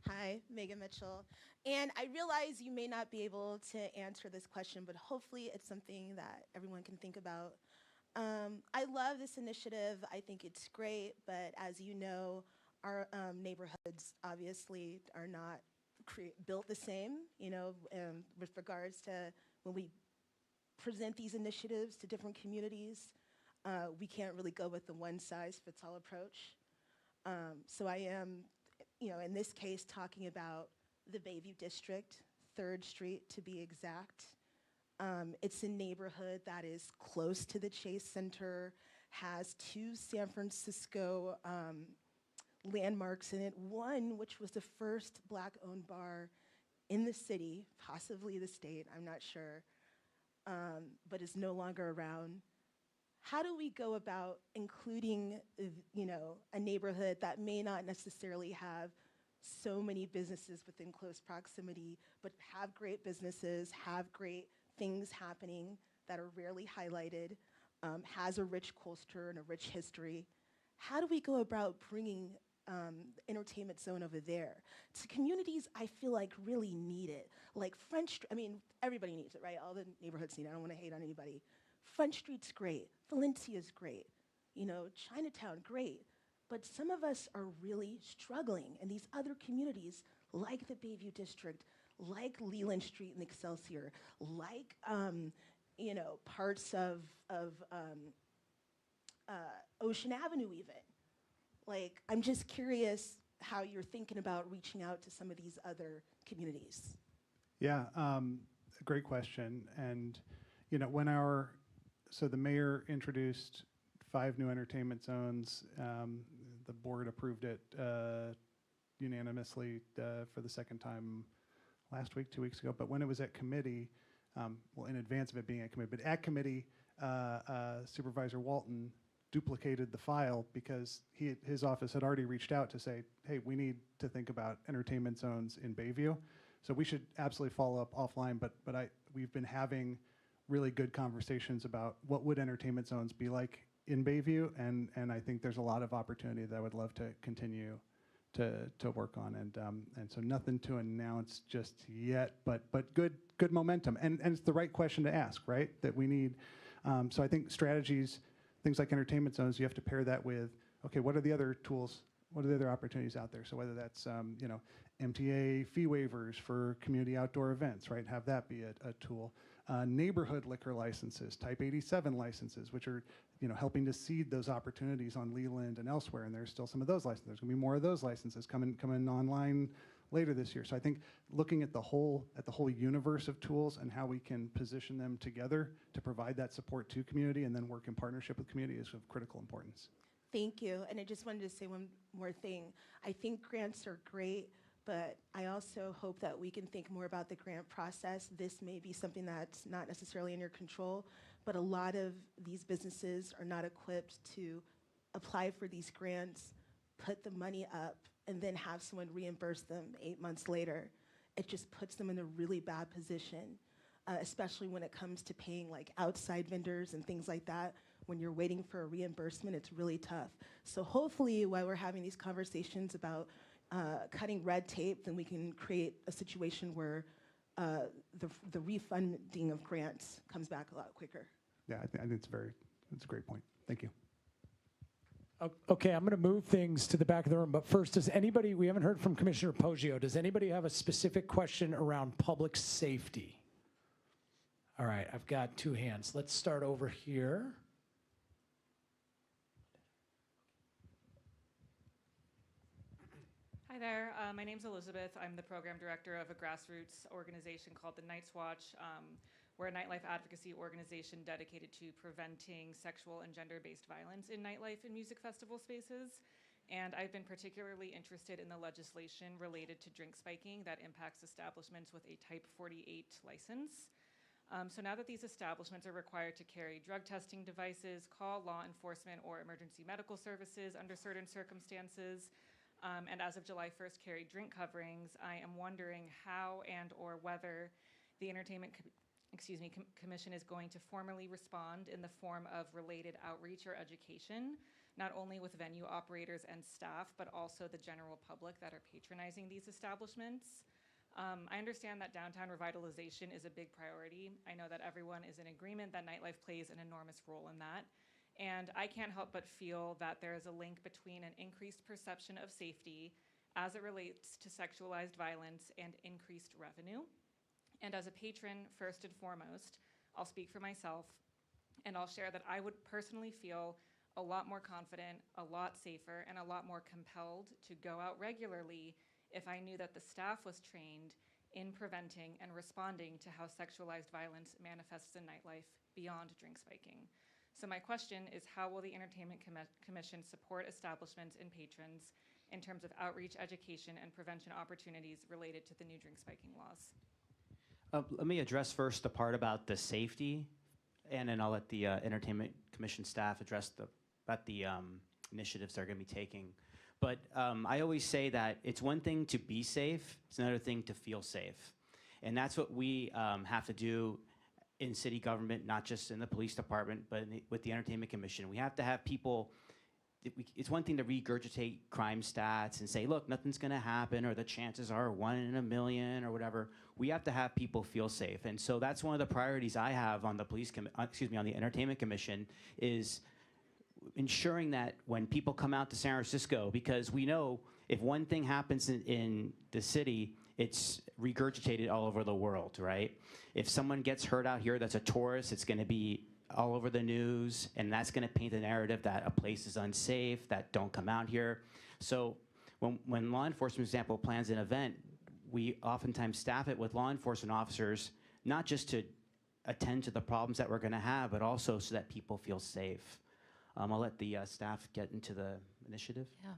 Hi, Megan Mitchell. And I realize you may not be able to answer this question, but hopefully it's something that everyone can think about. I love this initiative. I think it's great, but as you know, our neighborhoods obviously are not built the same, with regards to when we present these initiatives to different communities. We can't really go with the one-size-fits-all approach. So I am, in this case, talking about the Bayview District, 3rd Street to be exact. It's a neighborhood that is close to the Chase Center, has 2 San Francisco landmarks in it. One, which was the first Black-owned bar in the city, possibly the state, I'm not sure, but is no longer around. How do we go about including, a neighborhood that may not necessarily have so many businesses within close proximity, but have great businesses, have great things happening that are rarely highlighted, has a rich culture and a rich history? How do we go about bringing the entertainment zone over there to communities I feel like really need it? Like everybody needs it, right? All the neighborhoods need it. I don't want to hate on anybody. Front Street's great. Valencia's great. Chinatown, great. But some of us are really struggling, and these other communities, like the Bayview District, like Leland Street and Excelsior, like parts of Ocean Avenue even. Like, I'm just curious how you're thinking about reaching out to some of these other communities. Yeah, great question. And so the mayor introduced 5 new entertainment zones. The board approved it unanimously for the second time last week, 2 weeks ago. But when it was at committee, in advance of it being at committee, but at committee, Supervisor Walton duplicated the file because his office had already reached out to say, hey, we need to think about entertainment zones in Bayview. So we should absolutely follow up offline, but we've been having really good conversations about what would entertainment zones be like in Bayview, and I think there's a lot of opportunity that I would love to continue to work on, and so nothing to announce just yet, but good momentum, and it's the right question to ask, right? That we need. So I think strategies, things like entertainment zones, you have to pair that with, okay, what are the other tools? What are the other opportunities out there? So whether that's MTA fee waivers for community outdoor events, right? Have that be a tool. Neighborhood liquor licenses, Type 87 licenses, which are helping to seed those opportunities on Leland and elsewhere. And there's still some of those licenses. There's going to be more of those licenses coming online later this year. So I think looking at the whole universe of tools and how we can position them together to provide that support to community and then work in partnership with community is of critical importance. Thank you. And I just wanted to say one more thing. I think grants are great, but I also hope that we can think more about the grant process. This may be something that's not necessarily in your control, but a lot of these businesses are not equipped to apply for these grants, put the money up, and then have someone reimburse them 8 months later. It just puts them in a really bad position, especially when it comes to paying like outside vendors and things like that. When you're waiting for a reimbursement, it's really tough. So hopefully while we're having these conversations about cutting red tape, then we can create a situation where the refunding of grants comes back a lot quicker. Yeah, I think it's a great point. Thank you. Okay, I'm going to move things to the back of the room, but first, we haven't heard from Commissioner Poggio. Does anybody have a specific question around public safety? All right, I've got 2 hands. Let's start over here. Hi there, my name's Elizabeth. I'm the program director of a grassroots organization called the Night's Watch. We're a nightlife advocacy organization dedicated to preventing sexual and gender-based violence in nightlife and music festival spaces. And I've been particularly interested in the legislation related to drink spiking that impacts establishments with a Type 48 license. So now that these establishments are required to carry drug testing devices, call law enforcement or emergency medical services under certain circumstances, and as of July 1st carry drink coverings, I am wondering how and or whether the Entertainment Commission is going to formally respond in the form of related outreach or education, not only with venue operators and staff, but also the general public that are patronizing these establishments. I understand that downtown revitalization is a big priority. I know that everyone is in agreement that nightlife plays an enormous role in that. And I can't help but feel that there is a link between an increased perception of safety as it relates to sexualized violence and increased revenue. And as a patron, first and foremost, I'll speak for myself, and I'll share that I would personally feel a lot more confident, a lot safer, and a lot more compelled to go out regularly if I knew that the staff was trained in preventing and responding to how sexualized violence manifests in nightlife beyond drink spiking. So my question is, how will the Entertainment Commission support establishments and patrons in terms of outreach, education, and prevention opportunities related to the new drink spiking laws? Let me address first the part about the safety, and then I'll let the Entertainment Commission staff address about the initiatives they're going to be taking. But I always say that it's one thing to be safe, it's another thing to feel safe. And that's what we have to do in city government, not just in the police department, but with the Entertainment Commission. We have to have people, it's one thing to regurgitate crime stats and say, look, nothing's going to happen, or the chances are 1 in a million, or whatever. We have to have people feel safe. And so that's one of the priorities I have on the on the Entertainment Commission, is ensuring that when people come out to San Francisco, because we know if one thing happens in the city, it's regurgitated all over the world, right? If someone gets hurt out here that's a tourist, it's going to be all over the news, and that's going to paint the narrative that a place is unsafe, that don't come out here. So when law enforcement, for example, plans an event, we oftentimes staff it with law enforcement officers, not just to attend to the problems that we're going to have, but also so that people feel safe. I'll let the staff get into the initiative. Yeah.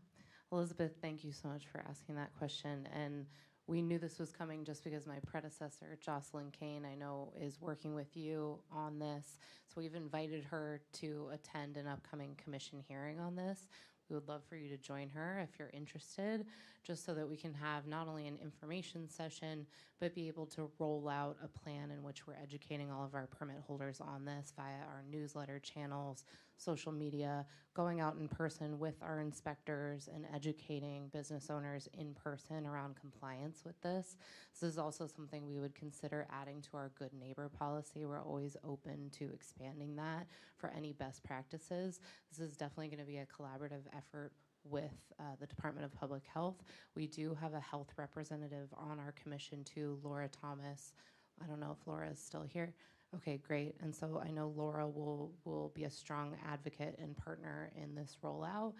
Elizabeth, thank you so much for asking that question. And we knew this was coming just because my predecessor, Jocelyn Kane, I know is working with you on this. So we've invited her to attend an upcoming commission hearing on this. We would love for you to join her if you're interested, just so that we can have not only an information session, but be able to roll out a plan in which we're educating all of our permit holders on this via our newsletter channels, social media, going out in person with our inspectors and educating business owners in person around compliance with this. This is also something we would consider adding to our good neighbor policy. We're always open to expanding that for any best practices. This is definitely going to be a collaborative effort with the Department of Public Health. We do have a health representative on our commission too, Laura Thomas. I don't know if Laura is still here. Okay, great. And so I know Laura will be a strong advocate and partner in this rollout.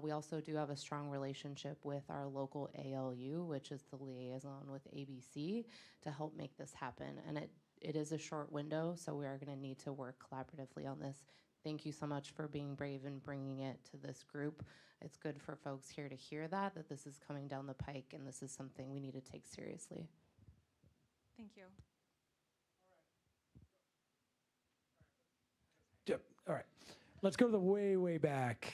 We also do have a strong relationship with our local ALU, which is the liaison with ABC, to help make this happen. And it is a short window, so we are going to need to work collaboratively on this. Thank you so much for being brave and bringing it to this group. It's good for folks here to hear that this is coming down the pike, and this is something we need to take seriously. Thank you. Yep. All right. Let's go to the way, way back.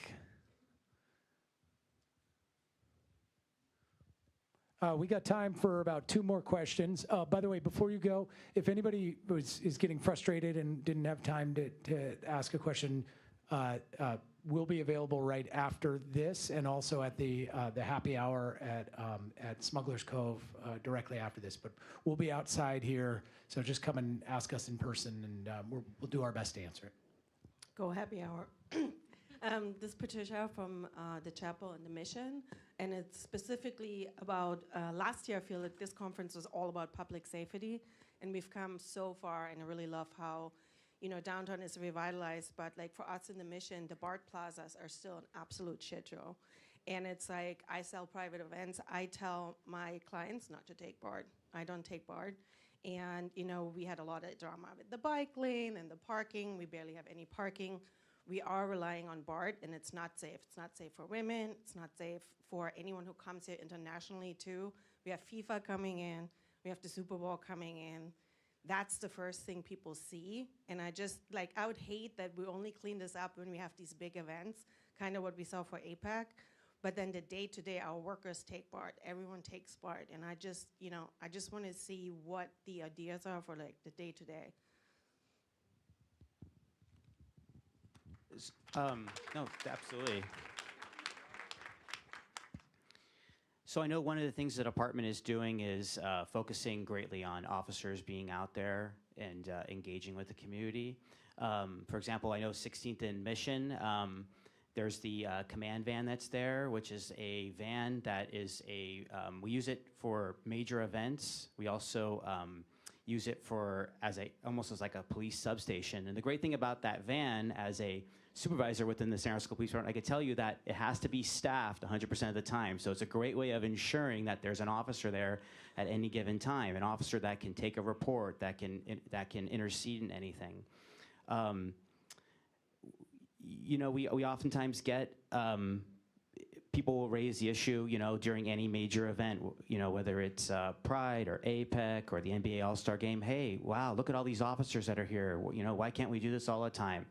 We got time for about 2 more questions. By the way, before you go, if anybody is getting frustrated and didn't have time to ask a question, we'll be available right after this, and also at the happy hour at Smuggler's Cove directly after this. But we'll be outside here, so just come and ask us in person, and we'll do our best to answer it. Go happy hour. This is Patricia from the chapel and the mission, and it's specifically about last year. I feel like this conference was all about public safety, and we've come so far, and I really love how downtown is revitalized, but like for us in the mission, the BART plazas are still an absolute shit show. And it's like, I sell private events. I tell my clients not to take BART. I don't take BART. And, we had a lot of drama with the bike lane and the parking. We barely have any parking. We are relying on BART, and it's not safe. It's not safe for women. It's not safe for anyone who comes here internationally, too. We have FIFA coming in. We have the Super Bowl coming in. That's the first thing people see. And I would hate that we only clean this up when we have these big events, kind of what we saw for APAC. But then the day-to-day, our workers take BART. Everyone takes BART. And I just want to see what the ideas are for like the day-to-day. No, absolutely. So I know one of the things the department is doing is focusing greatly on officers being out there and engaging with the community. For example, I know 16th and Mission, there's the command van that's there, which is a van that is we use it for major events. We also use it for almost as like a police substation. And the great thing about that van, as a supervisor within the San Francisco Police Department, I can tell you that it has to be staffed 100% of the time. So it's a great way of ensuring that there's an officer there at any given time, an officer that can take a report, that can intercede in anything. We oftentimes get people will raise the issue, during any major event, whether it's Pride or APEC or the NBA All-Star Game. Hey, wow, look at all these officers that are here. Why can't we do this all the time?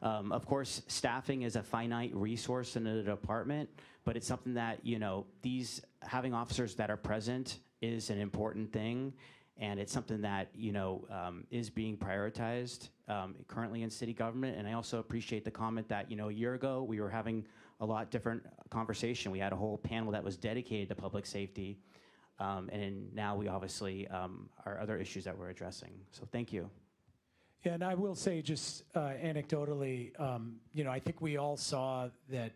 Of course, staffing is a finite resource in the department, but it's something that, having officers that are present is an important thing, and it's something that, is being prioritized currently in city government. And I also appreciate the comment that, a year ago, we were having a lot different conversation. We had a whole panel that was dedicated to public safety, and now we obviously are other issues that we're addressing. So thank you. Yeah, and I will say just anecdotally, I think we all saw that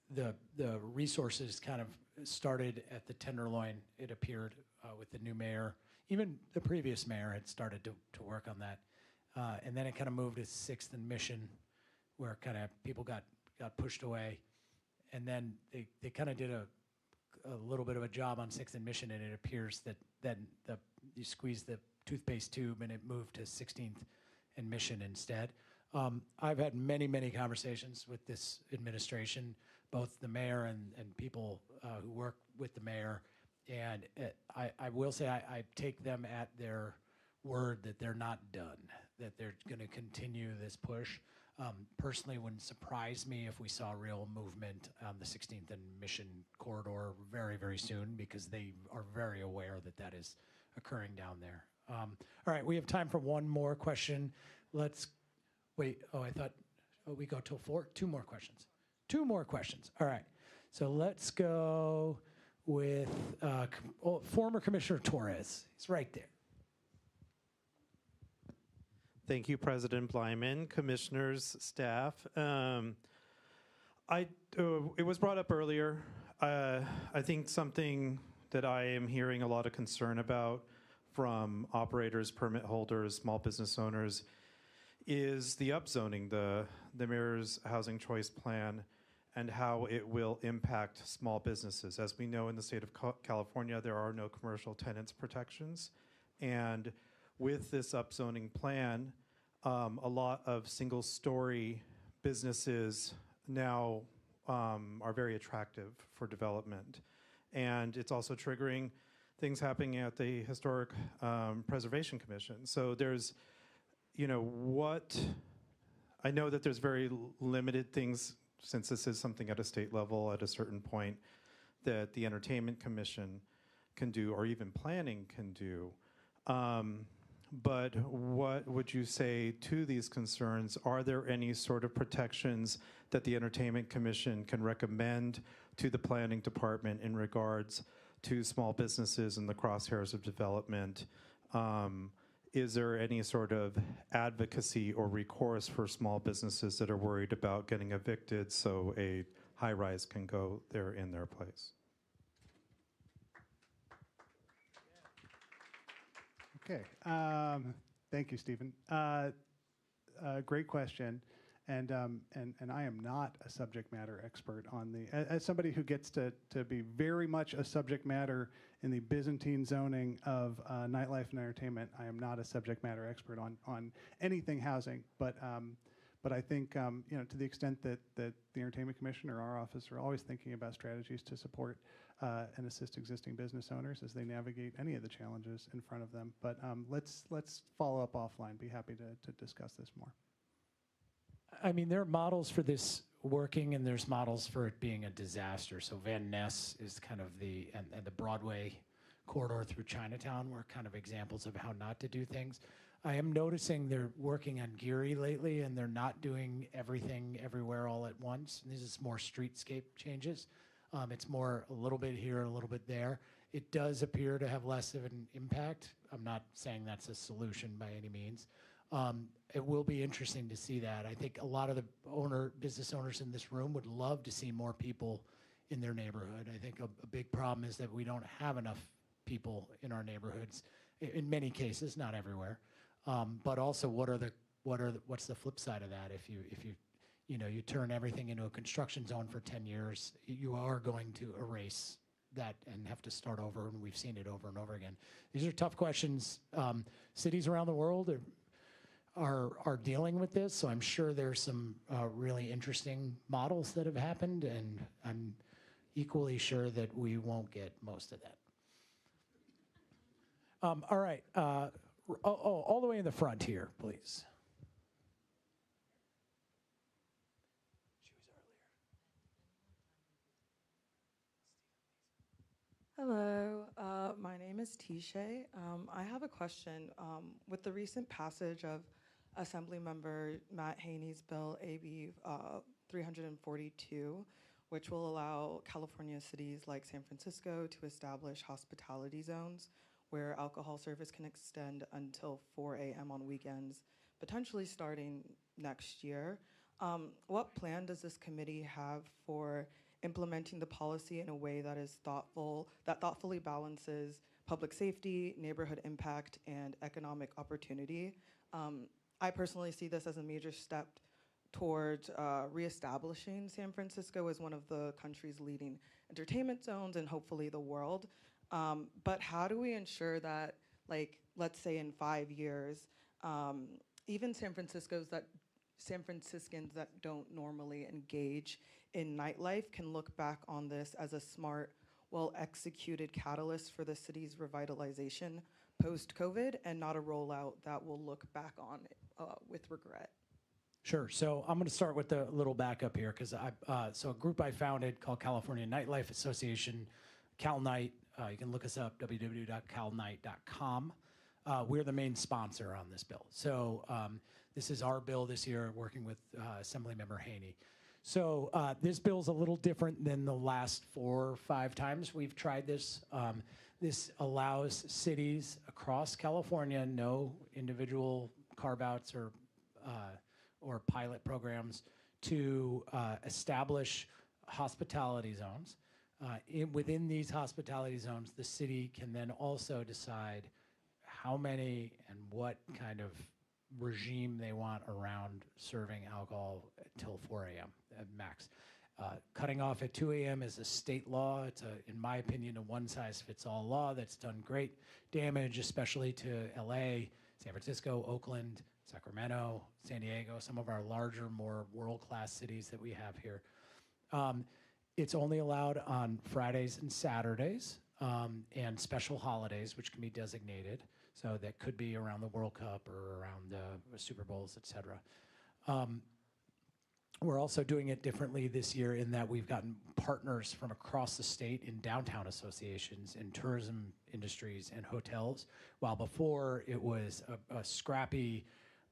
the resources kind of started at the Tenderloin, it appeared, with the new mayor. Even the previous mayor had started to work on that. And then it kind of moved to 6th and Mission, where kind of people got pushed away. And then they kind of did a little bit of a job on 6th and Mission, and it appears that then you squeeze the toothpaste tube and it moved to 16th and Mission instead. I've had many, many conversations with this administration, both the mayor and people who work with the mayor. And I will say I take them at their word that they're not done, that they're going to continue this push. Personally, wouldn't surprise me if we saw real movement on the 16th and Mission corridor very, very soon, because they are very aware that that is occurring down there. All right, we have time for one more question. Let's wait. I thought we go till 4. 2 more questions. 2 more questions. All right. So let's go with former Commissioner Torres. He's right there. Thank you, President Blyman, commissioners, staff. It was brought up earlier. I think something that I am hearing a lot of concern about from operators, permit holders, small business owners is the upzoning, the mayor's housing choice plan, and how it will impact small businesses. As we know, in the state of California, there are no commercial tenants protections. And with this upzoning plan, a lot of single-story businesses now are very attractive for development. And it's also triggering things happening at the Historic Preservation Commission. So there's, I know that there's very limited things, since this is something at a state level at a certain point, that the Entertainment Commission can do, or even planning can do. But what would you say to these concerns? Are there any sort of protections that the Entertainment Commission can recommend to the Planning Department in regards to small businesses in the crosshairs of development? Is there any sort of advocacy or recourse for small businesses that are worried about getting evicted so a high-rise can go there in their place? Okay. Thank you, Stephen. Great question. And I am not a subject matter expert on the, as somebody who gets to be very much a subject matter in the Byzantine zoning of nightlife and entertainment, I am not a subject matter expert on anything housing. But I think, to the extent that the Entertainment Commission or our office are always thinking about strategies to support and assist existing business owners as they navigate any of the challenges in front of them. But let's follow up offline. Be happy to discuss this more. I mean, there are models for this working, and there's models for it being a disaster. So Van Ness is kind of and the Broadway corridor through Chinatown were kind of examples of how not to do things. I am noticing they're working on Geary lately, and they're not doing everything everywhere all at once. And this is more streetscape changes. It's more a little bit here, a little bit there. It does appear to have less of an impact. I'm not saying that's a solution by any means. It will be interesting to see that. I think a lot of the business owners in this room would love to see more people in their neighborhood. I think a big problem is that we don't have enough people in our neighborhoods. in many cases, not everywhere. But also, what's the flip side of that? If you turn everything into a construction zone for 10 years, you are going to erase that and have to start over, and we've seen it over and over again. These are tough questions. Cities around the world are dealing with this, so I'm sure there's some really interesting models that have happened, and I'm equally sure that we won't get most of that. All right, all the way in the front here, please. Hello, my name is Tisha. I have a question. With the recent passage of Assemblymember Matt Haney's bill, AB 342, which will allow California cities like San Francisco to establish hospitality zones where alcohol service can extend until 4 a.m. on weekends, potentially starting next year. What plan does this committee have for implementing the policy in a way that is thoughtfully balances public safety, neighborhood impact, and economic opportunity? I personally see this as a major step towards reestablishing San Francisco as one of the country's leading entertainment zones and hopefully the world. But how do we ensure that, like, let's say in 5 years, even San Franciscans that don't normally engage in nightlife can look back on this as a smart, well-executed catalyst for the city's revitalization post-COVID and not a rollout that we'll look back on with regret? Sure. So I'm going to start with a little backup here, because so a group I founded called California Nightlife Association, CalNight. You can look us up, www.calnight.com. We're the main sponsor on this bill. So this is our bill this year, working with Assemblymember Haney. So this bill's a little different than the last 4 or 5 times we've tried this. This allows cities across California, no individual carve-outs or pilot programs, to establish hospitality zones. Within these hospitality zones, the city can then also decide how many and what kind of regime they want around serving alcohol until 4 a.m. at max. Cutting off at 2 a.m. is a state law. It's, in my opinion, a one-size-fits-all law that's done great damage, especially to LA, San Francisco, Oakland, Sacramento, San Diego, some of our larger, more world-class cities that we have here. It's only allowed on Fridays and Saturdays and special holidays, which can be designated. So that could be around the World Cup or around the Super Bowls, et cetera. We're also doing it differently this year in that we've gotten partners from across the state in downtown associations, in tourism industries, and hotels, while before it was a scrappy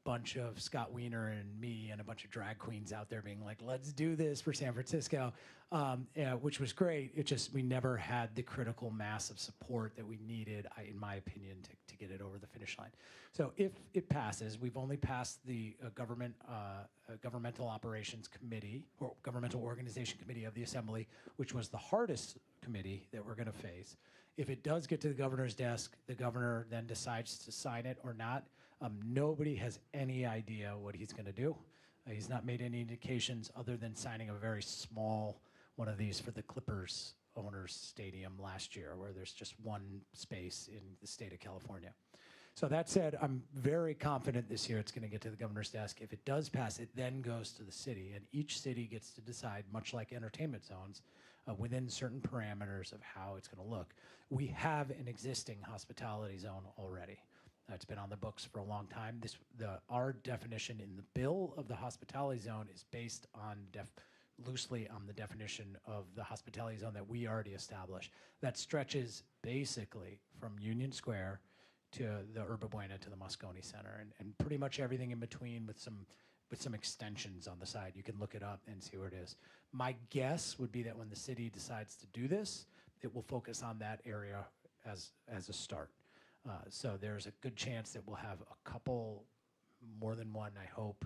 bunch of Scott Wiener and me and a bunch of drag queens out there being like, let's do this for San Francisco, which was great. It just, we never had the critical mass of support that we needed, in my opinion, to get it over the finish line. So if it passes, we've only passed the Governmental Operations Committee, or Governmental Organization Committee of the Assembly, which was the hardest committee that we're gonna face. If it does get to the governor's desk, the governor then decides to sign it or not. Nobody has any idea what he's going to do. He's not made any indications other than signing a very small one of these for the Clippers owners stadium last year, where there's just one space in the state of California. So that said, I'm very confident this year it's going to get to the governor's desk. If it does pass, it then goes to the city, and each city gets to decide, much like entertainment zones, within certain parameters of how it's going to look. We have an existing hospitality zone already. It's been on the books for a long time. Our definition in the bill of the hospitality zone is based on loosely on the definition of the hospitality zone that we already established. That stretches basically from Union Square to the Yerba Buena to the Moscone Center, and pretty much everything in between with some extensions on the side. You can look it up and see where it is. My guess would be that when the city decides to do this, it will focus on that area as a start. So there's a good chance that we'll have a couple, more than one, I hope,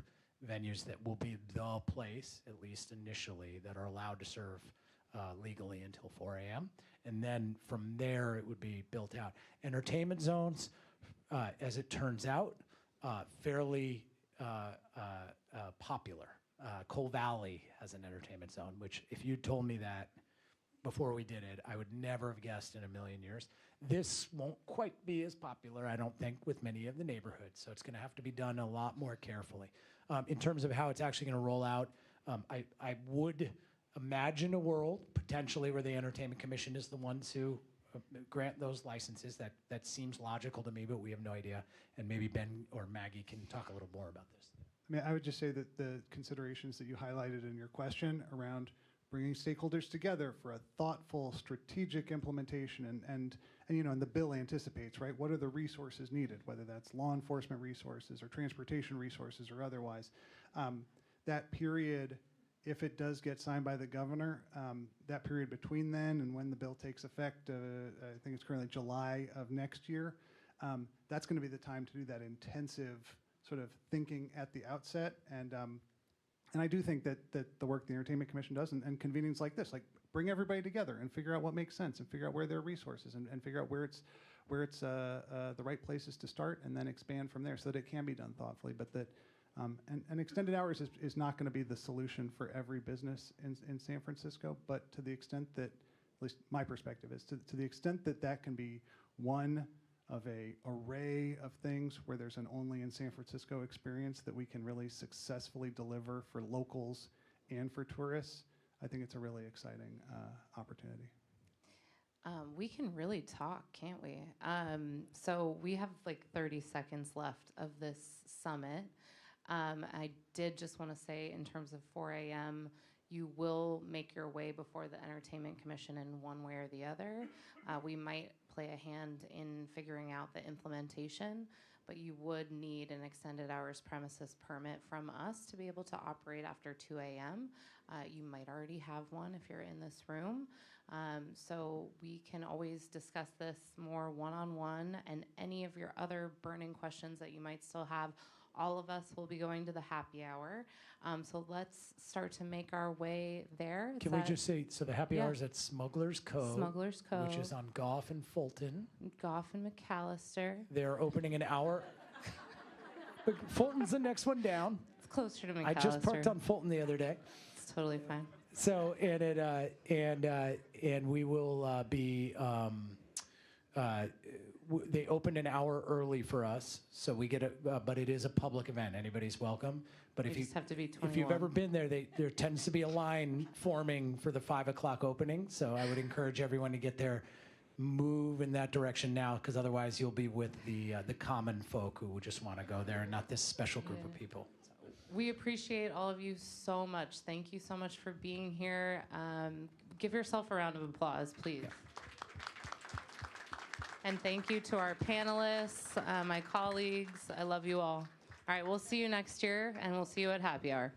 venues that will be the place, at least initially, that are allowed to serve legally until 4 a.m. And then from there, it would be built out. Entertainment zones, as it turns out, fairly popular. Cole Valley has an entertainment zone, which if you told me that before we did it, I would never have guessed in a million years. This won't quite be as popular, I don't think, with many of the neighborhoods, so it's going to have to be done a lot more carefully. In terms of how it's actually going to roll out, I would imagine a world, potentially, where the Entertainment Commission is the ones who grant those licenses. That seems logical to me, but we have no idea. And maybe Ben or Maggie can talk a little more about this. I mean, I would just say that the considerations that you highlighted in your question around bringing stakeholders together for a thoughtful, strategic implementation, and the bill anticipates, right? What are the resources needed, whether that's law enforcement resources or transportation resources or otherwise. That period, if it does get signed by the governor, that period between then and when the bill takes effect, I think it's currently July of next year, that's going to be the time to do that intensive sort of thinking at the outset. And I do think that the work the Entertainment Commission does and convenings like this, like bring everybody together and figure out what makes sense and figure out where there are resources and figure out where it's the right places to start and then expand from there so that it can be done thoughtfully. But that and extended hours is not going to be the solution for every business in San Francisco, but to the extent that, at least my perspective is, to the extent that that can be one of a array of things where there's an only in San Francisco experience that we can really successfully deliver for locals and for tourists, I think it's a really exciting opportunity. We can really talk, can't we? So we have like 30 seconds left of this summit. I did just want to say, in terms of 4 a.m., you will make your way before the Entertainment Commission in one way or the other. We might play a hand in figuring out the implementation, but you would need an extended hours premises permit from us to be able to operate after 2 a.m. You might already have one if you're in this room. So we can always discuss this more one-on-one, and any of your other burning questions that you might still have, all of us will be going to the happy hour. So let's start to make our way there. Can we just say, so the happy hour is at Smuggler's Cove. Smuggler's Cove. Which is on Goff and Fulton. Goff and McAllister. They're opening an hour. But Fulton's the next one down. It's closer to McAllister. I just parked on Fulton the other day. It's totally fine. So, and we will be, they opened an hour early for us, so we get but it is a public event. Anybody's welcome. But You just have to be 21. if you've ever been there, there tends to be a line forming for the 5 o'clock opening. So I would encourage everyone to get there, move in that direction now, because otherwise you'll be with the common folk who just want to go there and not this special group of people. We appreciate all of you so much. Thank you so much for being here. Give yourself a round of applause, please. Yeah. And thank you to our panelists, my colleagues. I love you all. All right, we'll see you next year, and we'll see you at happy hour.